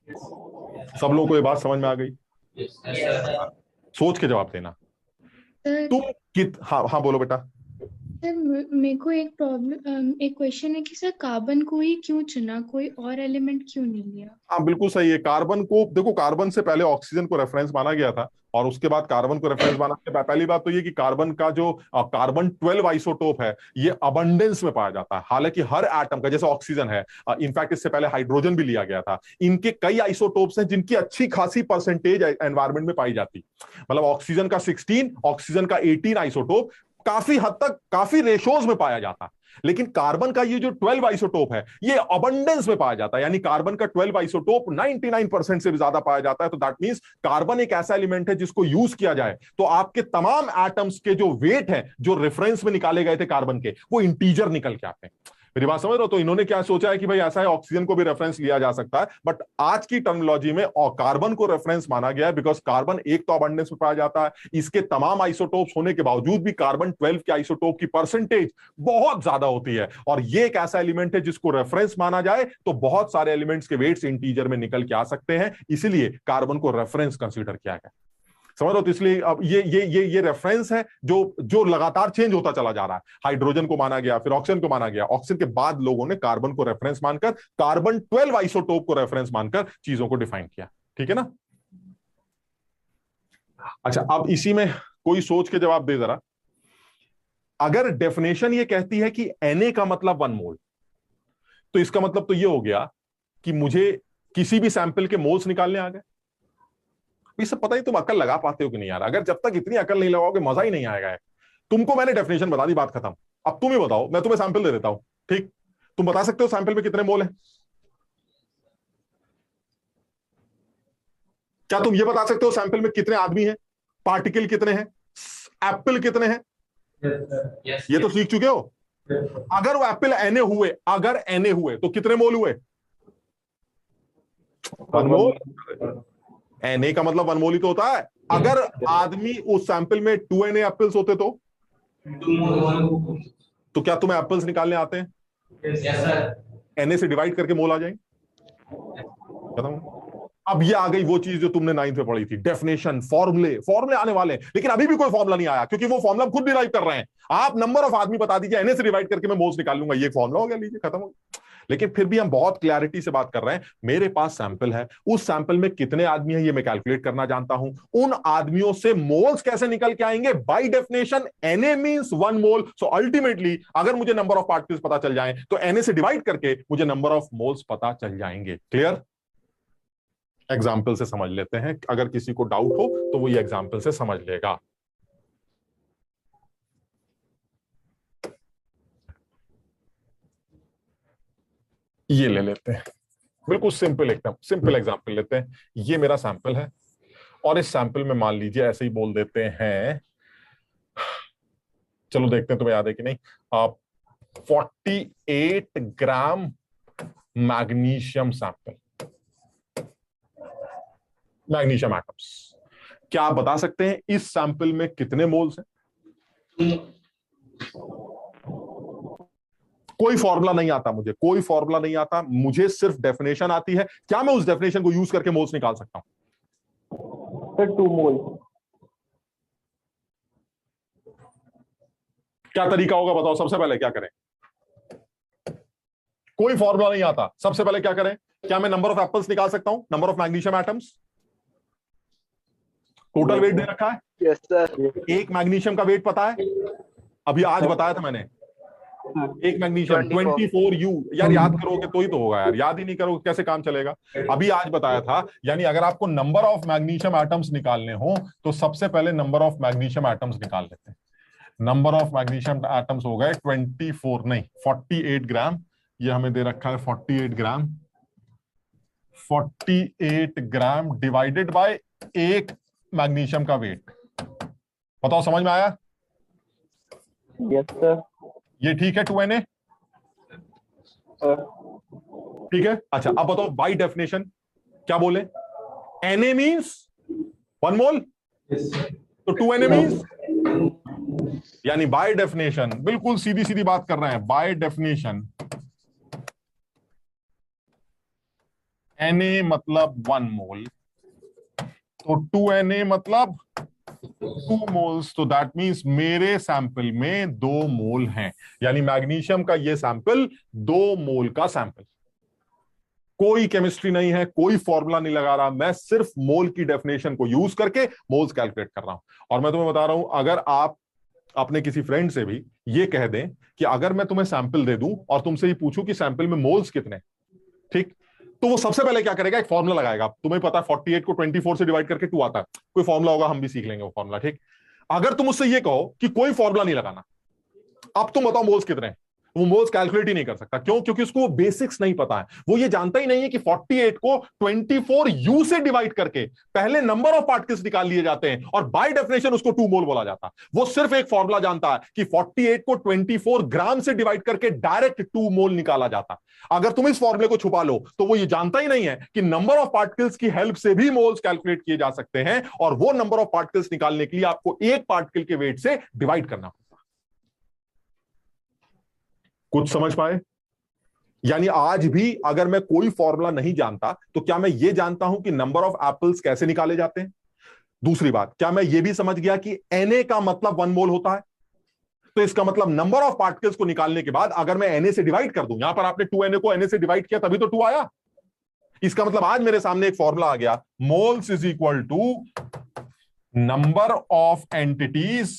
सब लोगों को ये बात समझ में आ गई? सोच के जवाब देना। सर तुम हाँ हाँ बोलो बेटा। सर मेरे को एक क्वेश्चन है कि सर कार्बन को ही क्यों चुना, कोई और एलिमेंट क्यों नहीं लिया? हाँ बिल्कुल सही है। कार्बन को देखो, कार्बन से पहले ऑक्सीजन को रेफरेंस माना गया था, और उसके बाद कार्बन को रेफरेंस माना गया। पहली बात तो ये कि कार्बन का जो कार्बन 12 आइसोटोप है, ये अबंडेंस में पाया जाता है। हालांकि हर एटम का, जैसे ऑक्सीजन है, इनफैक्ट इससे पहले हाइड्रोजन भी लिया गया था, इनके कई आइसोटोप्स हैं जिनकी अच्छी खासी परसेंटेज एनवायरमेंट में पाई जाती। मतलब ऑक्सीजन का 16, ऑक्सीजन का 18 आइसोटोप काफी हद तक, काफी रेशोज में पाया जाता है। लेकिन कार्बन का ये जो 12 आइसोटोप है, ये अबंडेंस में पाया जाता है। यानी कार्बन का 12 आइसोटोप 99% से भी ज्यादा पाया जाता है। तो दैट मींस कार्बन एक ऐसा एलिमेंट है जिसको यूज किया जाए तो आपके तमाम एटम्स के जो वेट है, जो रेफरेंस में निकाले गए थे कार्बन के, वो इंटीजर निकल के आते हैं। मेरी बात समझ रहे हो? तो इन्होंने क्या सोचा है कि भाई ऐसा है, ऑक्सीजन को भी रेफरेंस लिया जा सकता है, बट आज की टर्मिनोलॉजी में कार्बन को रेफरेंस माना गया है बिकॉज कार्बन एक तो अबंडेंस में पाया जाता है, इसके तमाम आइसोटोप्स होने के बावजूद भी कार्बन 12 के आइसोटोप की परसेंटेज बहुत ज्यादा होती है। और ये एक ऐसा एलिमेंट है जिसको रेफरेंस माना जाए तो बहुत सारे एलिमेंट्स के वेट्स इंटीजर में निकल के आ सकते हैं, इसीलिए कार्बन को रेफरेंस कंसीडर किया गया। समझ रहे हो? तो इसलिए अब ये रेफरेंस है जो लगातार चेंज होता चला जा रहा है। हाइड्रोजन को माना गया, फिर ऑक्सीजन को माना गया, ऑक्सीजन के बाद लोगों ने कार्बन को रेफरेंस मानकर, कार्बन 12 आइसोटोप को रेफरेंस मानकर चीजों को डिफाइन किया। ठीक है ना? अच्छा, अब इसी में कोई सोच के जवाब दे जरा। अगर डेफिनेशन ये कहती है कि Na का मतलब 1 मोल, तो इसका मतलब तो ये हो गया कि मुझे किसी भी सैंपल के मोल्स निकालने आ गए। ये सब पता ही, तुम अकल लगा पाते हो कि नहीं यार? अगर जब तक इतनी अकल नहीं लगाओगे मजा ही नहीं आएगा। तुमको मैंने डेफिनेशन बता दी, बात खत्म। अब तुम ही बताओ, मैं तुम्हें सैंपल दे देता हूं, ठीक? तुम बता सकते हो सैंपल में कितने मोल हैं? क्या तुम ये बता सकते हो सैंपल में कितने आदमी हैं, पार्टिकल कितने हैं, एप्पल कितने हैं? ये तो सीख चुके हो। अगर वो एप्पल एने हुए तो कितने मोल हुए? 1 मोल। एने का मतलब 1 मोल ही तो होता है। अगर आदमी उस सैंपल में 2 एने एप्पल्स होते तो क्या तुम्हें एप्पल्स निकालने आते हैं? एने से डिवाइड करके मोल आ जाएंगे, खत्म। अब ये आ गई वो चीज जो तुमने 9th में पढ़ी थी, डेफिनेशन, फॉर्मूले आने वाले हैं, लेकिन अभी भी कोई फॉर्मूला नहीं आया, क्योंकि वो फॉर्मूला खुद डिराइव कर रहे हैं। आप नंबर ऑफ आदमी बता दीजिए, एने से डिवाइड करके मैं मोल्स निकाल लूंगा, ये फॉर्मूला हो गया, लीजिए खत्म हो गया। लेकिन फिर भी हम बहुत क्लैरिटी से बात कर रहे हैं। मेरे पास सैंपल है, उस सैंपल में कितने आदमी हैं ये मैं कैलकुलेट करना जानता हूं। उन आदमियों से मोल्स कैसे निकल के आएंगे? बाय डेफिनेशन Na मींस 1 मोल। सो अल्टीमेटली अगर मुझे नंबर ऑफ पार्टिकल्स पता चल जाएं तो Na से डिवाइड करके मुझे नंबर ऑफ मोल्स पता चल जाएंगे। क्लियर? एग्जाम्पल से समझ लेते हैं, अगर किसी को डाउट हो तो वो ये एग्जाम्पल से समझ लेगा। ये ले लेते हैं, बिल्कुल सिंपल, एकदम सिंपल एग्जांपल लेते हैं। ये मेरा सैंपल है, और इस सैंपल में मान लीजिए ऐसे ही बोल देते हैं, चलो देखते हैं तुम्हें याद है कि नहीं। 48 ग्राम मैग्नीशियम सैंपल, मैग्नीशियम एटम्स। क्या आप बता सकते हैं इस सैंपल में कितने मोल्स हैं? कोई फॉर्मूला नहीं आता मुझे, कोई फॉर्मूला नहीं आता मुझे, सिर्फ डेफिनेशन आती है। क्या मैं उस डेफिनेशन को यूज करके मोल्स निकाल सकता हूं? सर 2 मोल। क्या तरीका होगा बताओ? सबसे पहले क्या करें? कोई फॉर्मूला नहीं आता, सबसे पहले क्या करें? क्या मैं नंबर ऑफ एप्पल्स निकाल सकता हूं? Number of magnesium atoms, total weight दे रखा है। Yes sir. एक मैग्नीशियम का वेट पता है, अभी आज बताया था मैंने। एक मैग्नीशियम 24U। यार याद करोगे तो ही तो होगा यार, याद ही नहीं करोगे कैसे काम चलेगा? अभी आज बताया था। यानी अगर आपको नंबर ऑफ मैग्नीशियम एटम्स निकालने हो तो सबसे पहले नंबर ऑफ मैग्नीशियम एटम्स निकाल लेते हैं। नंबर ऑफ मैग्नीशियम एटम्स हो गए 24 नहीं 48 ग्राम। ये हमें दे रखा है 48 ग्राम। 48 ग्राम डिवाइडेड बाय एक मैग्नीशियम का वेट। बताओ समझ में आया? Yes sir. ये ठीक है 2Na? ठीक है। अच्छा अब बताओ बाय डेफिनेशन क्या बोले? Na मींस 1 मोल, तो 2Na मींस, यानी बाय डेफिनेशन, बिल्कुल सीधी सीधी बात कर रहे हैं, बाय डेफिनेशन Na मतलब 1 मोल, तो 2Na मतलब 2 मोल्स, तो दैट मींस मेरे सैंपल में 2 मोल हैं। यानी मैग्नीशियम का ये सैंपल 2 मोल का सैंपल। कोई केमिस्ट्री नहीं है, कोई फॉर्मूला नहीं लगा रहा, मैं सिर्फ मोल की डेफिनेशन को यूज करके मोल्स कैलकुलेट कर रहा हूं। और मैं तुम्हें बता रहा हूं, अगर आप अपने किसी फ्रेंड से भी ये कह दें कि अगर मैं तुम्हें सैंपल दे दूं और तुमसे ये पूछूं कि सैंपल में मोल्स कितने, ठीक, तो वो सबसे पहले क्या करेगा? एक फॉर्मूला लगाएगा। तुम्हें पता है 48 को 24 से डिवाइड करके 2 आता है, कोई फॉर्मूला होगा, हम भी सीख लेंगे वो फॉर्मूला, ठीक। अगर तुम उससे ये कहो कि कोई फॉर्मूला नहीं लगाना, अब तुम बताओ मोल्स कितने हैं, वो मोल्स कैलकुलेट ही नहीं कर सकता। क्यों? क्योंकि उसको वो बेसिक्स नहीं पता है। वो ये जानता ही नहीं है कि 48 को 24U से डिवाइड करके पहले नंबर ऑफ पार्टिकल्स निकाल लिए जाते हैं और बाय डेफिनेशन उसको 2 मोल बोला जाता है। वो सिर्फ एक फॉर्मूला जानता है कि 48 को 24 ग्राम से डिवाइड करके डायरेक्ट 2 मोल निकाला जाता है। अगर तुम इस फॉर्मूले को छुपा लो तो वो ये जानता ही नहीं है कि नंबर ऑफ पार्टिकल्स की हेल्प से भी मोल्स कैलकुलेट किए जा सकते हैं, और वो नंबर ऑफ पार्टिकल्स निकालने के लिए आपको एक पार्टिकल के वेट से डिवाइड करना। कुछ समझ पाए? यानी आज भी अगर मैं कोई फॉर्मूला नहीं जानता तो क्या मैं ये जानता हूं कि नंबर ऑफ एप्पल्स कैसे निकाले जाते हैं? दूसरी बात, क्या मैं ये भी समझ गया कि Na का मतलब 1 मोल होता है? तो इसका मतलब नंबर ऑफ पार्टिकल्स को निकालने के बाद अगर मैं Na से डिवाइड कर दूं, यहां पर आपने 2Na को Na से डिवाइड किया तभी तो 2 आया। इसका मतलब आज मेरे सामने एक फॉर्मूला आ गया, moles is equal to number of entities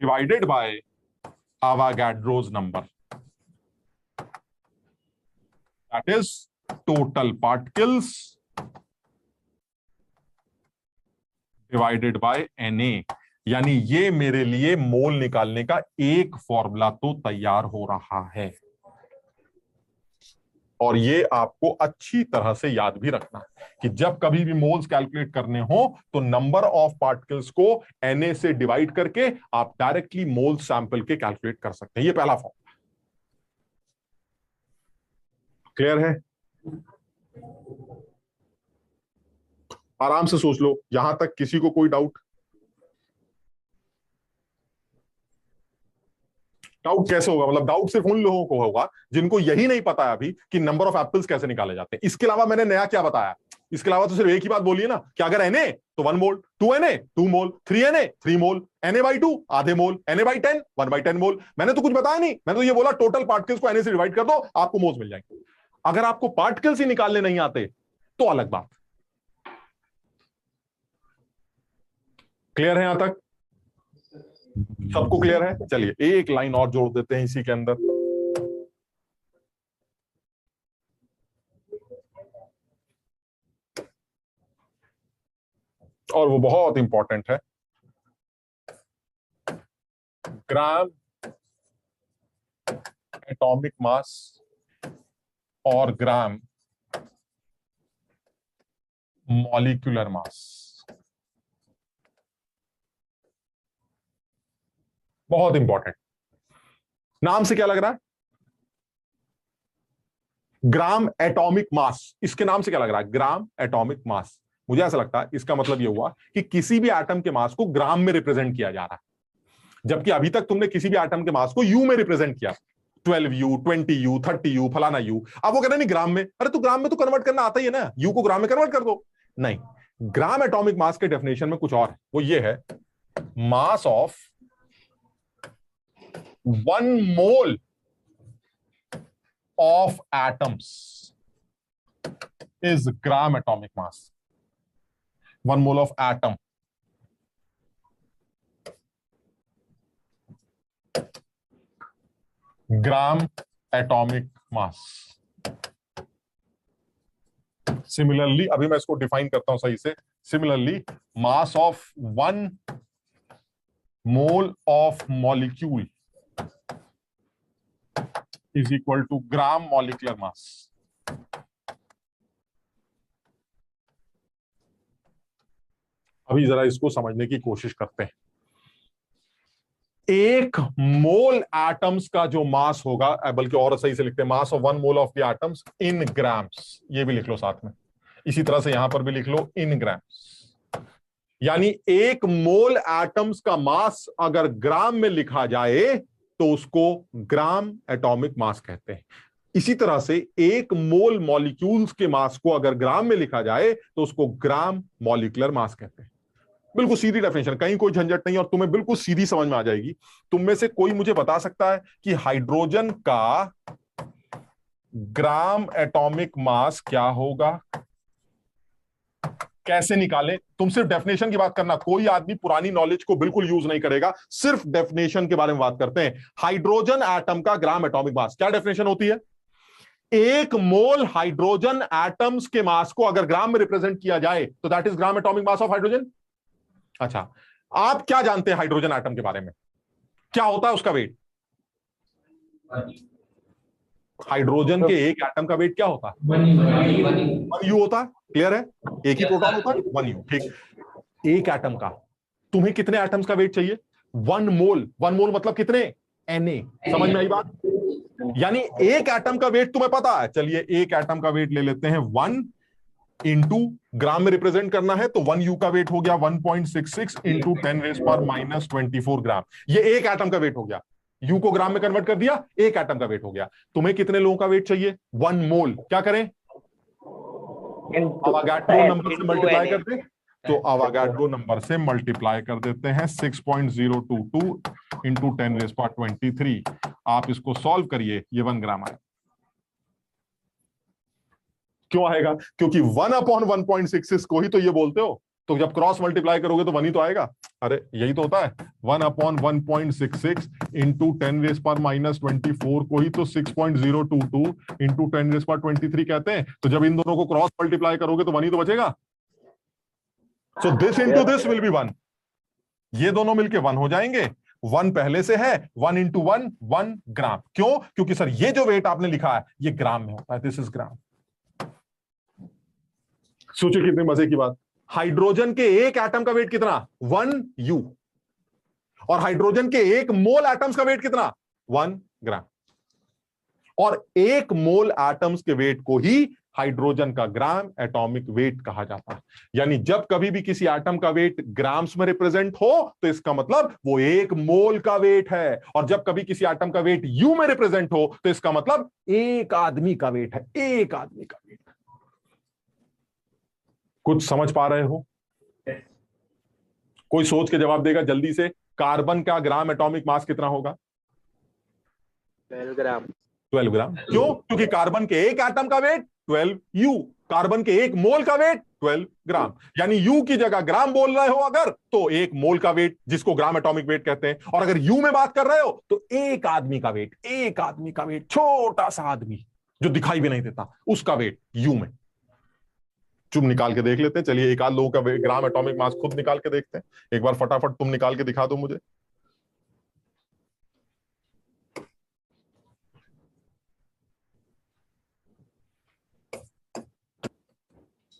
divided by Avogadro's number, that is total particles divided by Na। यानी ये मेरे लिए मोल निकालने का एक फॉर्मूला तो तैयार हो रहा है, और ये आपको अच्छी तरह से याद भी रखना है कि जब कभी भी मोल्स कैलकुलेट करने हो तो नंबर ऑफ पार्टिकल्स को Na से डिवाइड करके आप डायरेक्टली मोल सैंपल के कैलकुलेट कर सकते हैं। ये पहला फॉर्मूला। क्लियर है? आराम से सोच लो, यहां तक किसी को कोई डाउट? डाउट कैसे होगा? मतलब डाउट सिर्फ उन लोगों को होगा जिनको यही नहीं पता है अभी कि नंबर ऑफ एप्पल्स कैसे निकाले जाते हैं। इसके अलावा मैंने नया क्या बताया? इसके अलावा तो सिर्फ एक ही बात बोली है ना कि अगर Na तो 1 मोल, 2Na 2 मोल, 3Na 3 मोल, Na/2 आधे मोल, Na/10 1/10 मोल। मैंने तो कुछ बताया नहीं, मैंने तो ये बोला टोटल पार्टिकल्स को Na से डिवाइड कर दो, आपको मोल्स मिल जाएंगे। अगर आपको पार्टिकल्स ही निकालने नहीं आते तो अलग बात। क्लियर है? यहां तक सबको क्लियर है? चलिए एक लाइन और जोड़ देते हैं इसी के अंदर। और वो बहुत इंपॉर्टेंट है, ग्राम एटॉमिक मास और ग्राम मॉलिक्यूलर मास। बहुत इंपॉर्टेंट। नाम से क्या लग रहा है? ग्राम एटॉमिक मास। इसके नाम से क्या लग रहा है? ग्राम एटॉमिक मास। मुझे ऐसा लगता है इसका मतलब यह हुआ कि किसी भी एटम के मास को ग्राम में रिप्रेजेंट किया जा रहा है, जबकि अभी तक तुमने किसी भी एटम के मास को यू में रिप्रेजेंट किया, 12U 20U 30U फलाना यू। अब वो कह रहे नहीं ग्राम में, अरे तो ग्राम में तो कन्वर्ट करना आता ही है ना, यू को ग्राम में कन्वर्ट कर दो। नहीं, ग्राम एटॉमिक मास के डेफिनेशन में कुछ और है। वो ये है, मास of 1 mole of atoms is gram atomic mass. 1 mole of atom ग्राम एटॉमिक मास. सिमिलरली अभी मैं इसको डिफाइन करता हूं सही से. Similarly mass of 1 mole of molecule is equal to ग्राम मॉलिक्यूलर मास. अभी जरा इसको समझने की कोशिश करते हैं. एक मोल एटम्स का जो मास होगा, बल्कि और सही से लिखते हैं मास of 1 mole of the atoms in grams. ये भी लिख लो साथ में, इसी तरह से यहां पर भी लिख लो इन ग्राम्स. यानी एक मोल एटम्स का मास अगर ग्राम में लिखा जाए तो उसको ग्राम एटॉमिक मास कहते हैं. इसी तरह से एक मोल मॉलिक्यूल्स के मास को अगर ग्राम में लिखा जाए तो उसको ग्राम मॉलिक्यूलर मास कहते हैं. बिल्कुल सीधी डेफिनेशन, कहीं कोई झंझट नहीं और तुम्हें बिल्कुल सीधी समझ में आ जाएगी. तुम में से कोई मुझे बता सकता है कि हाइड्रोजन का ग्राम एटॉमिक मास क्या होगा? कैसे निकालें? तुम सिर्फ डेफिनेशन की बात करना, कोई आदमी पुरानी नॉलेज को बिल्कुल यूज नहीं करेगा, सिर्फ डेफिनेशन के बारे में बात करते हैं. हाइड्रोजन एटम का ग्राम एटॉमिक मास क्या डेफिनेशन होती है? एक मोल हाइड्रोजन एटम्स के मास को अगर ग्राम में रिप्रेजेंट किया जाए तो that is gram atomic mass of hydrogen. अच्छा, आप क्या जानते हैं हाइड्रोजन एटम के बारे में? क्या होता है उसका वेट? हाइड्रोजन के एक एटम का वेट क्या होता है? 1 यू होता है. क्लियर है? एक ही प्रोटॉन होता है, 1 यू. ठीक. एक एटम का तुम्हें कितने एटम्स का वेट चाहिए? 1 मोल. 1 मोल मतलब कितने? Na. समझ में आई बात? यानी एक एटम का वेट तुम्हें पता है. चलिए एक एटम का वेट ले लेते हैं 1 इंटू ग्राम में रिप्रेजेंट करना है तो 1 यू का वेट हो गया 1.66 इंटू 10⁻⁻24 ग्राम. ये एक एटम का वेट हो गया. यू को ग्राम में कन्वर्ट कर दिया, एक एटम का वेट हो गया. तुम्हें कितने लोगों का वेट चाहिए? 1 मोल. क्या करें? अवागाड्रो नंबर से मल्टीप्लाई करते हैं. तो अवागाड्रो नंबर से मल्टीप्लाई कर देते हैं 6.022 इंटू 10⁻23. आप इसको सॉल्व करिए, ये 1 ग्राम आएगा. क्यों आएगा? क्योंकि 1/1.66 को ही तो ये बोलते हो. तो जब क्रॉस मल्टीप्लाई करोगे तो 1 ही तो आएगा. अरे यही तो होता है. 1/1.66 इंटू 10⁻⁻24 को ही तो 6.022 इंटू 10⁻23 कहते हैं. तो जब इन दोनों को क्रॉस मल्टीप्लाई करोगे तो 1 ही तो बचेगा. So this into this will be 1. ये दोनों मिलके 1 हो जाएंगे. 1 पहले से है. 1 इंटू 1 ग्राम. क्यों? क्योंकि सर ये जो वेट आपने लिखा है ये ग्राम में होता है. This is gram. सोचो कितनी मजे की बात. हाइड्रोजन के एक एटम का वेट कितना? 1 यू. और हाइड्रोजन के एक मोल एटम्स का वेट कितना? 1 ग्राम. और एक मोल एटम्स के वेट को ही हाइड्रोजन का ग्राम एटॉमिक वेट कहा जाता है. यानी जब कभी भी किसी एटम का वेट ग्राम्स में रिप्रेजेंट हो तो इसका मतलब वो एक मोल का वेट है. और जब कभी किसी एटम का वेट यू में रिप्रेजेंट हो तो इसका मतलब एक आदमी का वेट है. एक आदमी का वेट. कुछ समझ पा रहे हो? कोई सोच के जवाब देगा जल्दी से. कार्बन का ग्राम एटॉमिक मास कितना होगा? 12 ग्राम. 12 ग्राम. क्यों? क्योंकि कार्बन के एक एटम का वेट 12 यू. कार्बन के एक मोल का वेट 12 ग्राम. यानी यू की जगह ग्राम बोल रहे हो अगर तो एक मोल का वेट जिसको ग्राम एटॉमिक वेट कहते हैं. और अगर यू में बात कर रहे हो तो एक आदमी का वेट. एक आदमी का वेट, छोटा सा आदमी जो दिखाई भी नहीं देता, उसका वेट यू में. चुप निकाल के देख लेते हैं. चलिए एक आध लोगों का ग्राम एटॉमिक मास खुद निकाल के देखते हैं. एक बार फटाफट तुम निकाल के दिखा दो मुझे.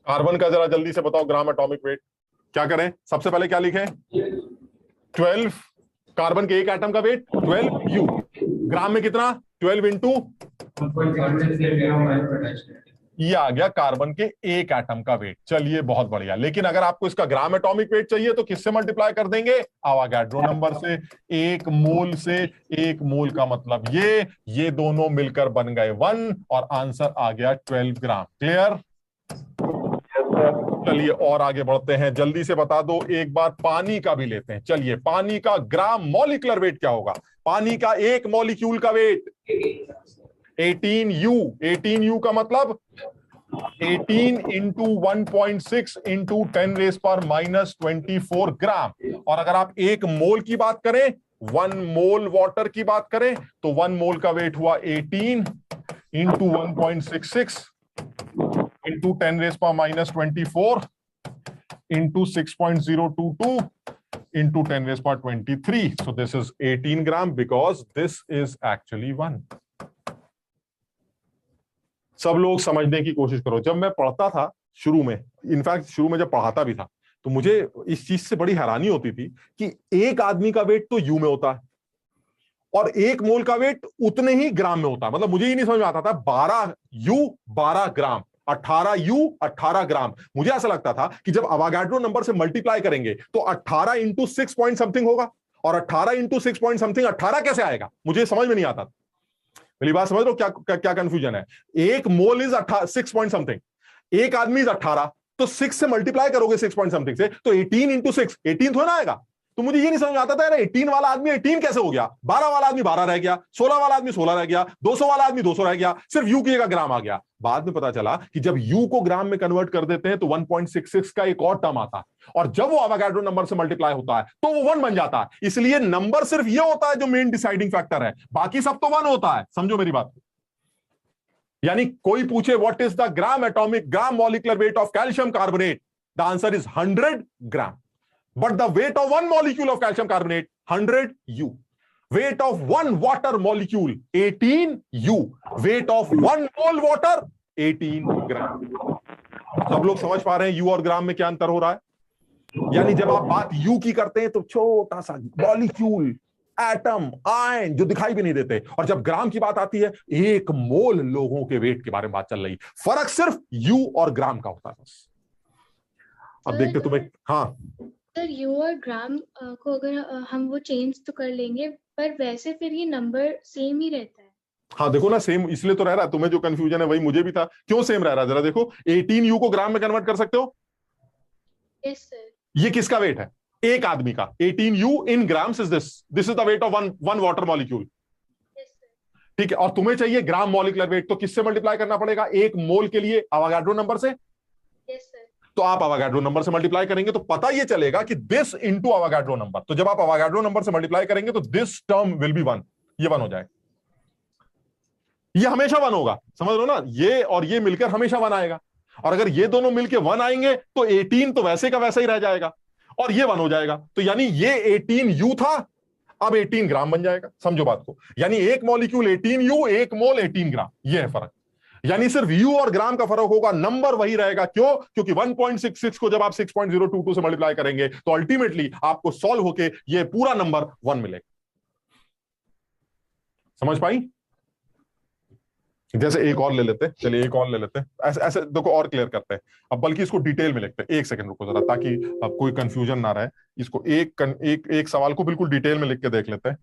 कार्बन का जरा जल्दी से बताओ ग्राम एटॉमिक वेट. क्या करें? सबसे पहले क्या लिखें? 12. कार्बन के एक एटम का वेट 12 यू. ग्राम में कितना? 12 इंटू ये आ गया कार्बन के एक एटम का वेट. चलिए बहुत बढ़िया. लेकिन अगर आपको इसका ग्राम एटॉमिक वेट चाहिए तो किससे मल्टीप्लाई कर देंगे? अवागाड्रो नंबर से. एक मोल से. एक मोल का मतलब ये दोनों मिलकर बन गए 1 और आंसर आ गया 12 ग्राम. क्लियर? चलिए और आगे बढ़ते हैं. जल्दी से बता दो. एक बार पानी का भी लेते हैं. चलिए पानी का ग्राम मॉलिक्यूलर वेट क्या होगा? पानी का एक मॉलिक्यूल का वेट 18U। 18U का मतलब 18 इंटू 1.6 इंटू 10⁻⁻24 ग्राम। और अगर आप एक मोल की बात करें, 1 मोल वाटर की बात करें, तो 1 मोल का वेट हुआ 18 into 1.66 into 10⁻⁻24 into 6.022 into 10⁻23. So this is 18 gram because this is actually 1. सब लोग समझने की कोशिश करो। जब मैं पढ़ता था शुरू में, इनफैक्ट शुरू में जब पढ़ाता भी था, तो मुझे इस चीज से बड़ी हैरानी होती थी कि एक आदमी का वेट तो यू में होता है और एक मोल का वेट उतने ही ग्राम में होता है। मतलब मुझे ही नहीं समझ में आता था 12U 12 ग्राम, 18U 18 ग्राम। मुझे ऐसा लगता था कि जब अवागाड्रो नंबर से मल्टीप्लाई करेंगे तो 18 इंटू 6 पॉइंट समथिंग होगा, और 18 इंटू 6 पॉइंट समथिंग 18 कैसे आएगा, मुझे समझ में नहीं आता। मेरी बात समझ लो क्या कंफ्यूजन है। एक मोल इज 6 पॉइंट समथिंग, एक आदमी इज 18, तो 6 से मल्टीप्लाई करोगे 6 पॉइंट समथिंग से, तो 18 इंटू 6 18 थोड़ा ना आएगा। तो मुझे ये नहीं समझ में आता था यार 18 वाला आदमी 18 कैसे हो गया, 12 वाला आदमी 12 रह गया, 16 वाला आदमी 16 रह गया, 200 वाला आदमी 200 रह गया, सिर्फ यू की जगह ग्राम आ गया। बाद में पता चला कि जब यू को ग्राम में कन्वर्ट कर देते हैं तो 1.66 का एक और टर्म आता है, और जब वो अवागाड्रो नंबर से मल्टीप्लाई होता है तो वो 1 बन जाता है। इसलिए नंबर सिर्फ ये होता है जो मेन डिसाइडिंग फैक्टर है, बाकी सब तो 1 होता है। समझो मेरी बात। यानी कोई पूछे what is the gram molecular weight of calcium carbonate, the answer is 100 gram. But the weight of 1 molecule of calcium carbonate 100U. Weight of 1 water molecule 18U. Weight of 1 mole water 18 ग्राम। सब लोग समझ पा रहे हैं you और ग्राम में क्या अंतर हो रहा है? यानी जब आप बात यू की करते हैं तो छोटा सा मॉलिक्यूल, एटम, आयन जो दिखाई भी नहीं देते, और जब ग्राम की बात आती है 1 मोल लोगों के वेट के बारे में बात चल रही। फर्क सिर्फ यू और ग्राम का होता है बस। अब देखते तुम्हें, हाँ सर यू और ग्राम को अगर हम वो चेंज तो कर लेंगे, पर वैसे फिर ये नंबर सेम ही रहता है। हाँ देखो ना, सेम इसलिए तो रह रहा है। तुम्हें जो कंफ्यूजन है वही मुझे भी था, क्यों सेम रह रहा है जरा देखो। 18U को ग्राम में कन्वर्ट कर सकते हो? Yes sir. ये किसका वेट है? एक आदमी का। 18U in grams is this is the wait of one water molecule. ठीक है, और तुम्हें चाहिए ग्राम मॉलिक्यूलर वेट, तो किससे मल्टीप्लाई करना पड़ेगा? 1 मोल के लिए अवागाड्रो नंबर से। Yes sir. तो आप अवागाड्रो नंबर से मल्टीप्लाई करेंगे तो पता ये चलेगा कि दिस इनटू अवागाड्रो नंबर। तो जब आप अवागाड्रो नंबर से मल्टीप्लाई करेंगे तो दिस टर्म विल बी 1, ये 1 हो जाएगा। ये हमेशा 1 होगा, समझ लो ना, ये और ये मिलकर हमेशा 1 आएगा। और अगर ये दोनों मिलकर 1 आएंगे तो 18 तो वैसे का वैसा ही रह जाएगा और ये 1 हो जाएगा। तो यानी ये 18U था, अब 18 ग्राम बन जाएगा। समझो बात को, यानी एक मॉलिक्यूल 18U, एक मोल 18 ग्राम, ये है फर्क। यानी सिर्फ यू और ग्राम का फर्क होगा, नंबर वही रहेगा। क्यों? क्योंकि 1.66 को जब आप 6.022 से मल्टीप्लाई करेंगे तो अल्टीमेटली आपको सॉल्व होके ये पूरा नंबर 1 मिलेगा। समझ पाई? जैसे एक और ले लेते हैं, चलिए एक और ले लेते हैं, ऐसे ऐसे देखो और क्लियर करते हैं। अब बल्कि इसको डिटेल में लिखते हैं। एक सेकंड रुको जरा, ताकि अब कोई कंफ्यूजन ना रहे। इसको एक सवाल को बिल्कुल डिटेल में लिख के देख लेते हैं।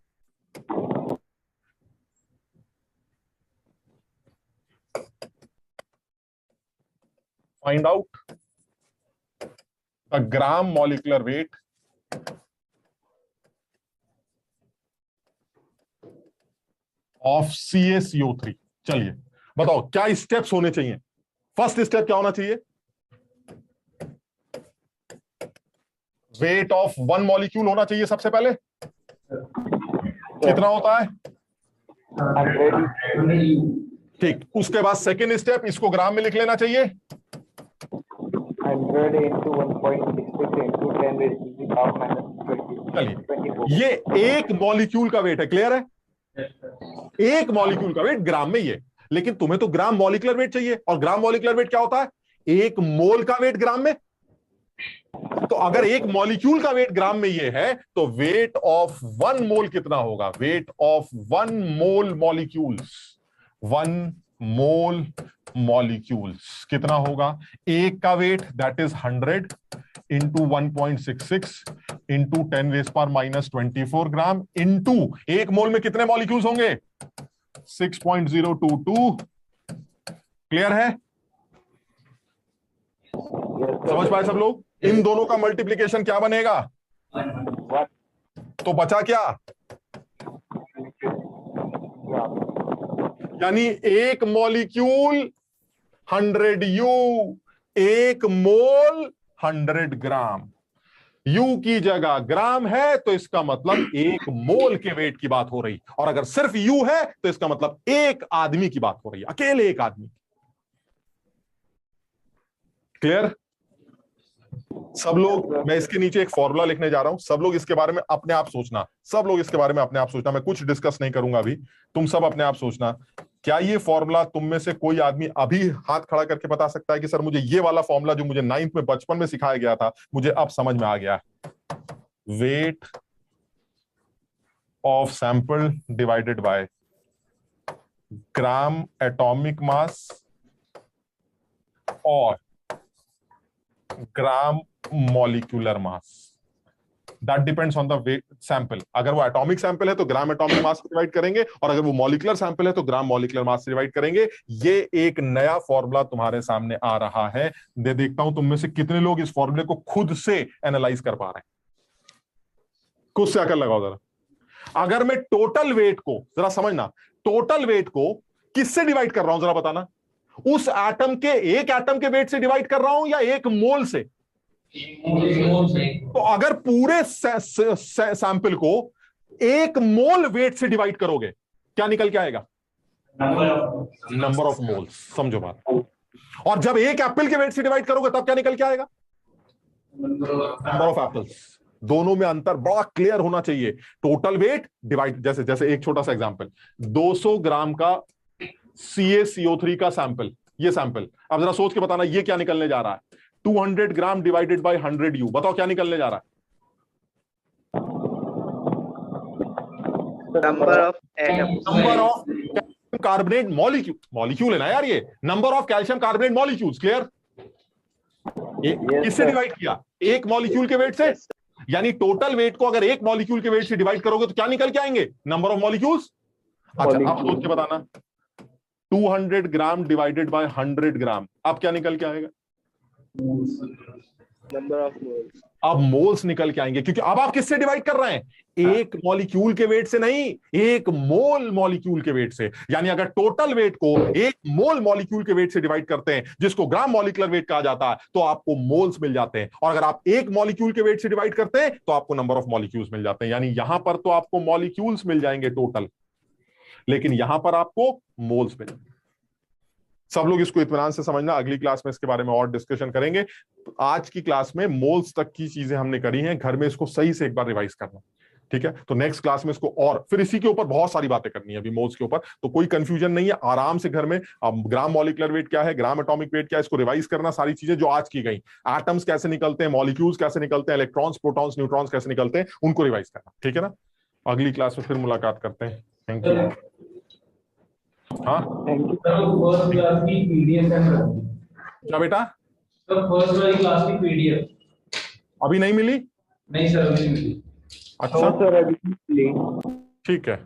Find out the gram molecular weight of CaCO3। चलिए बताओ क्या स्टेप्स होने चाहिए। फर्स्ट स्टेप क्या होना चाहिए? वेट ऑफ 1 मॉलिक्यूल होना चाहिए सबसे पहले। कितना होता है? 100। ठीक, उसके बाद सेकेंड स्टेप, इसको ग्राम में लिख लेना चाहिए। 100 into 1.66 into 10⁻⁻20। चलिए, ये एक मॉलिक्यूल का वेट है, क्लियर है? एक मॉलिक्यूल का वेट ग्राम में ये। लेकिन तुम्हें तो ग्राम मॉलिक्यूलर वेट चाहिए, और ग्राम मॉलिक्यूलर वेट क्या होता है? 1 मोल का वेट ग्राम में। तो अगर 1 मॉलिक्यूल का वेट ग्राम में ये है तो वेट ऑफ 1 मोल कितना होगा? Weight of 1 mole molecules, 1 mole molecules कितना होगा? एक का weight that is 100 into 1.66 into 10⁻⁻24 ग्राम इंटू 1 मोल में कितने मॉलिक्यूल्स होंगे? 6.022। क्लियर है? समझ पाए सब लोग? इन दोनों का मल्टीप्लीकेशन क्या बनेगा? तो बचा क्या? यानी एक मॉलिक्यूल 100 यू, एक मोल 100 ग्राम। यू की जगह ग्राम है तो इसका मतलब एक मोल के वेट की बात हो रही, और अगर सिर्फ यू है तो इसका मतलब एक आदमी की बात हो रही है, अकेले एक आदमी। क्लियर? सब लोग, मैं इसके नीचे एक फॉर्मूला लिखने जा रहा हूं, सब लोग इसके बारे में अपने आप सोचना, सब लोग इसके बारे में अपने आप सोचना, मैं कुछ डिस्कस नहीं करूंगा अभी, तुम सब अपने आप सोचना। क्या ये फॉर्मूला तुम में से कोई आदमी अभी हाथ खड़ा करके बता सकता है कि सर मुझे ये वाला फॉर्मूला जो मुझे 9th में बचपन में सिखाया गया था मुझे अब समझ में आ गया? Weight of sample divided by gram atomic mass और gram molecular mass, that depends on the weight sample. अगर वो एटॉमिक सैंपल है तो ग्राम एटॉमिक मास से डिवाइड करेंगे, और अगर वो मॉलिक्यूलर सैंपल है तो ग्राम मॉलिक्यूलर मास से डिवाइड करेंगे। ये एक नया फॉर्मूला तुम्हारे सामने आ रहा है। देखता हूं तुम में से कितने लोग इस फॉर्मूले को खुद से एनालाइज कर पा रहे हैं। खुद से आकर लगाओ जरा। अगर मैं टोटल वेट को, जरा समझना, टोटल वेट को किससे डिवाइड कर रहा हूं जरा बताना? उस एटम के, एक एटम के वेट से डिवाइड कर रहा हूं या एक मोल से? तो अगर पूरे सैंपल को एक मोल वेट से डिवाइड करोगे क्या निकल के आएगा? Number of moles. समझो बात। और जब एक एप्पल के वेट से डिवाइड करोगे तब क्या निकल के आएगा? Number of apples. दोनों में अंतर बड़ा क्लियर होना चाहिए। टोटल वेट डिवाइड, जैसे जैसे एक छोटा सा एग्जांपल, 200 ग्राम का CaCO3 का सैंपल, ये सैंपल, अब जरा सोच के बताना ये क्या निकलने जा रहा है? 200 ग्राम डिवाइडेड बाय 100 यू, बताओ क्या निकलने जा रहा है? Number of carbonate molecule, molecule है ना यार ये, number of calcium carbonate molecules. Clear? किससे डिवाइड किया? एक मॉलिक्यूल के वेट से। यानी टोटल वेट को अगर एक मॉलिक्यूल के वेट से डिवाइड करोगे तो क्या निकल के आएंगे? Number of molecules. अच्छा अब सोच के बताना, 200 ग्राम डिवाइडेड बाय 100 ग्राम, अब क्या निकल के आएगा? Number of moles. अब मोल्स निकल के आएंगे, क्योंकि अब आप किससे डिवाइड कर रहे हैं? एक मॉलिक्यूल के वेट से नहीं, एक मोल मॉलिक्यूल के वेट से। यानी अगर टोटल वेट को एक मोल मॉलिक्यूल के वेट से डिवाइड करते हैं, जिसको ग्राम मॉलिक्यूलर वेट कहा जाता है, तो आपको मोल्स मिल जाते हैं। और अगर आप एक मॉलिक्यूल के वेट से डिवाइड करते हैं तो आपको नंबर ऑफ मॉलिक्यूल्स मिल जाते हैं। यानी यहां पर तो आपको मॉलिक्यूल्स मिल जाएंगे टोटल, लेकिन यहां पर आपको मोल्स मिल जाएंगे। सब लोग इसको इत्मीनान से समझना, अगली क्लास में इसके बारे में और डिस्कशन करेंगे। आज की क्लास में मोल्स तक की चीजें हमने करी हैं, घर में इसको सही से एक बार रिवाइज करना, ठीक है? तो नेक्स्ट क्लास में इसको, और फिर इसी के ऊपर बहुत सारी बातें करनी है अभी मोल्स के ऊपर, तो कोई कंफ्यूजन नहीं है, आराम से घर में ग्राम मॉलिक्यूलर वेट क्या है, ग्राम एटॉमिक वेट क्या है, इसको रिवाइज करना, सारी चीजें जो आज की गई, एटम्स कैसे निकलते हैं, मॉलिक्यूल्स कैसे निकलते हैं, इलेक्ट्रॉन्स, प्रोटॉन्स, न्यूट्रॉन्स कैसे निकलते हैं, उनको रिवाइज करना, ठीक है ना? अगली क्लास में फिर मुलाकात करते हैं। Thank you. हाँ फर्स्ट क्लास की पीडीएफ क्या बेटा? सर फर्स्ट वाली क्लास की पीडीएफ अभी नहीं मिली? नहीं सर अभी नहीं मिली। अच्छा सर अभी ठीक है।